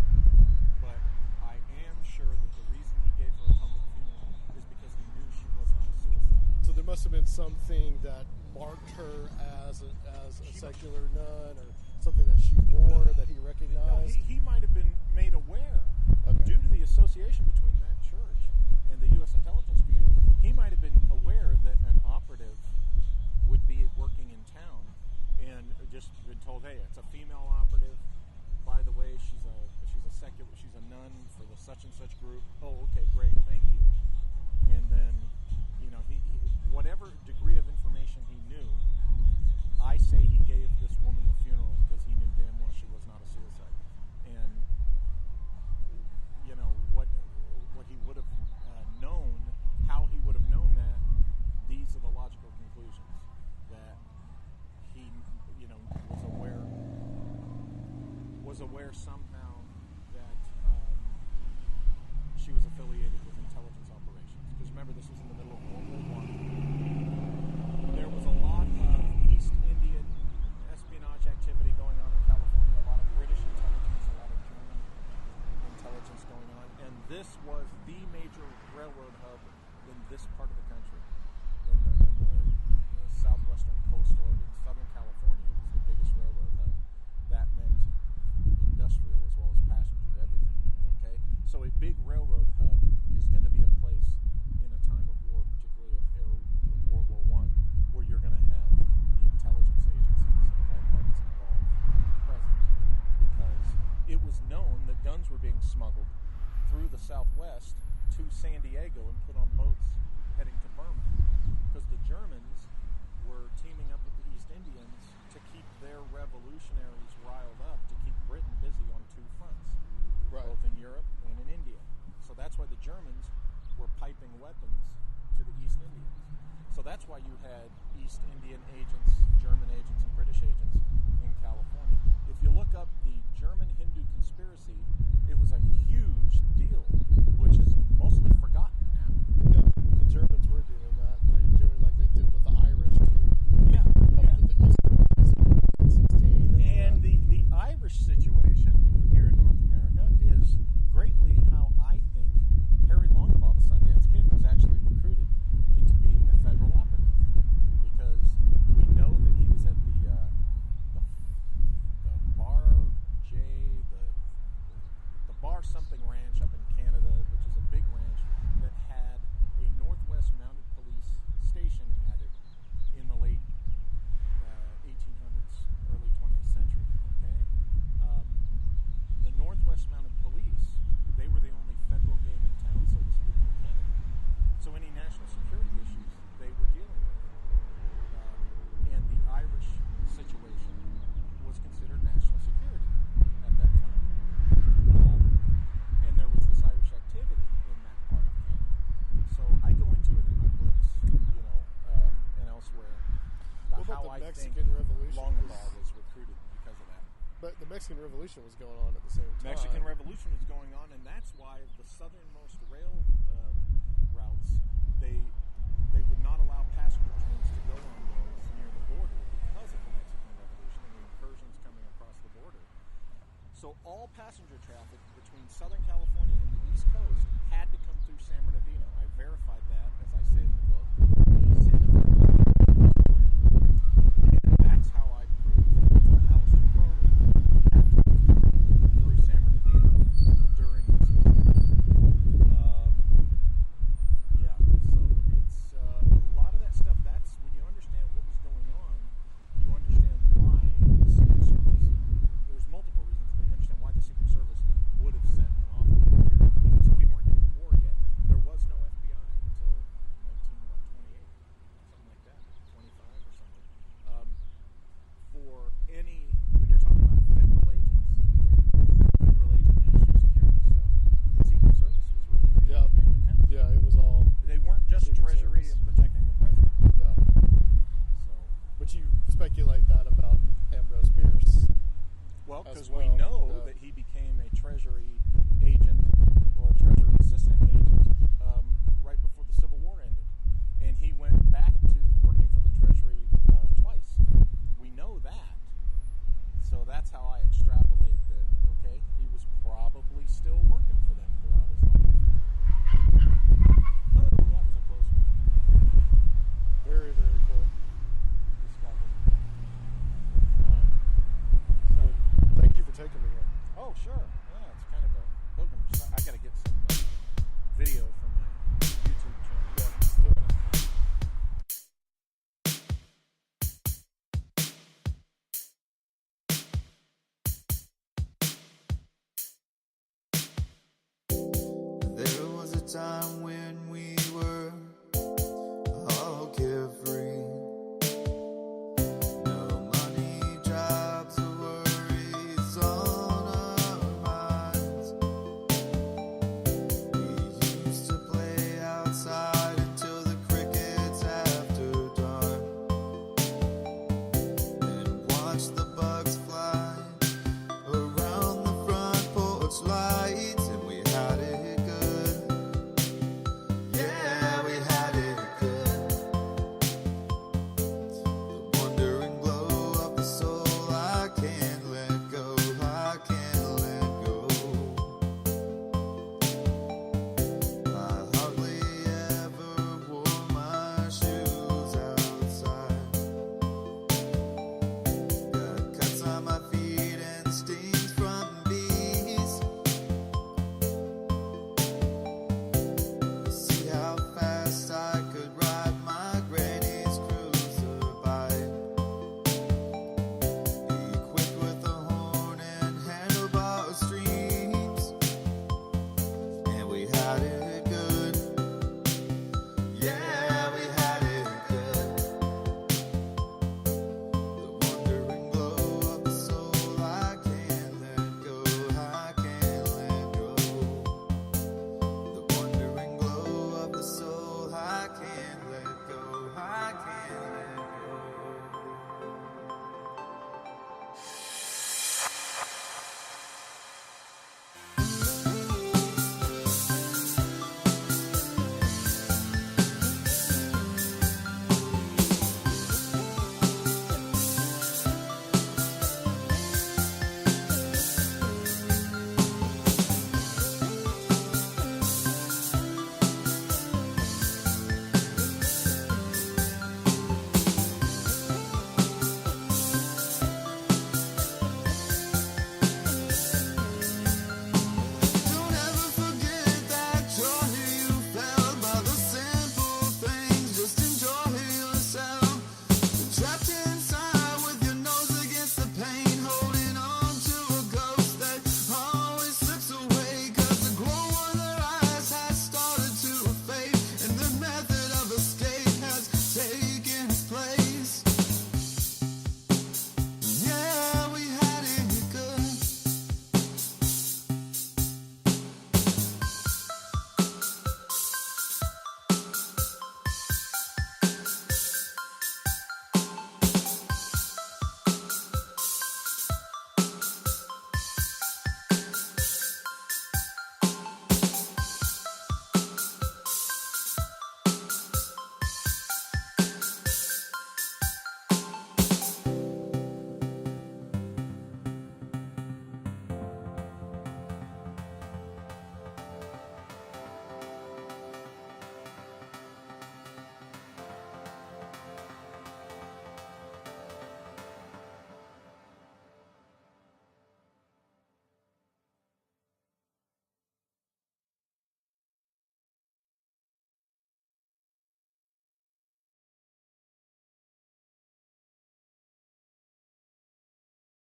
But I am sure that the reason he gave her a public funeral is because he knew she was not a suicide. So there must have been something that marked her as a secular nun, or something that she wore that he recognized? No, he might have been made aware, due to the association between that church and the U.S. intelligence community, he might have been aware that an operative would be working in town and just been told, hey, it's a female operative. By the way, she's a nun for the such and such group. Oh, okay, great, thank you. And then, he whatever degree of information he knew, I say he gave this woman the funeral because he knew damn well she was not a suicide. And what he would have known, how he would have known that, these are the logical conclusions. That he, was aware somehow that she was affiliated with intelligence operations. Because remember, this was in the middle of World War I. There was a lot of East Indian espionage activity going on in California, a lot of British intelligence, a lot of German intelligence going on, and this was the major railroad hub in this part of the country, in the southwestern coastal, in Southern California. It was the biggest railroad hub. That meant industrial as well as passenger, everything. Okay, so a big railroad smuggled through the Southwest to San Diego and put on boats heading to Burma. Because the Germans were teaming up with the East Indians to keep their revolutionaries riled up, to keep Britain busy on two fronts, both in Europe and in India. So that's why the Germans were piping weapons to the East Indians. So that's why you had East Indian agents, German agents, and British agents in California. If you look up the German Hindu conspiracy, it was a huge deal, which is mostly forgotten now. Yeah, the Germans were doing that. They were doing like they did with the Irish too. Yeah, Up to the East 16 and the Irish situation here in North America is greatly how I think Harry Longbaugh, the Sundance Kid, was actually recruited into being a federal operative, because we know that he was at the Bar J, the Bar something ranch up in Canada, which is a big ranch that had a Northwest Mounted Police station added in the late 1800s, early 20th century. Okay, the Northwest Mounted Police, they were the only federal game in town, so to speak, in Canada. So any national security issues they were dealing with, and the Irish situation was considered national security at that time. And there was this Irish activity in that part of Canada. So I go into it in my books, and elsewhere, about how the I think Mexican Revolution Longbaugh was recruited because of that. But the Mexican Revolution was going on at the same time. Mexican Revolution was going on, and that's why the southernmost rail routes, they would not allow passenger trains to go on those near the border because of the Mexican Revolution and the incursions coming across the border. So all passenger traffic between Southern California and the East Coast had to come through San Bernardino. I verified that, as I say in the book. And that's how I proved that Aleister Crowley had to go through San Bernardino during this period. So it's a lot of that stuff. That's when you understand what was going on, you understand why the Secret Service, there's multiple reasons, but you understand why the Secret Service would have sent an operative here, because we weren't in the war yet. There was no FBI until 1928, something like that, 25 or something. For any, when you're talking about federal agents doing federal agent national security stuff, the Secret Service was really the only game in town. Yeah, it was all. They weren't just Secret Treasury Service. and protecting the president. Yeah. So, But you speculate that about Ambrose Bierce. well, as because well, we know yeah. that he became a Treasury agent or a Treasury assistant agent right before the Civil War ended, and he went back to working for the Treasury twice. We know that, so that's how I extrapolate that. Okay, he was probably still working for them throughout his life. Oh, that was a close one. Very, very cool. This guy wasn't. So, Thank you for taking me here. oh, sure. Yeah, it's kind of a pilgrimage. I got to get some video from my YouTube channel. Yeah, let's do it. There was a time when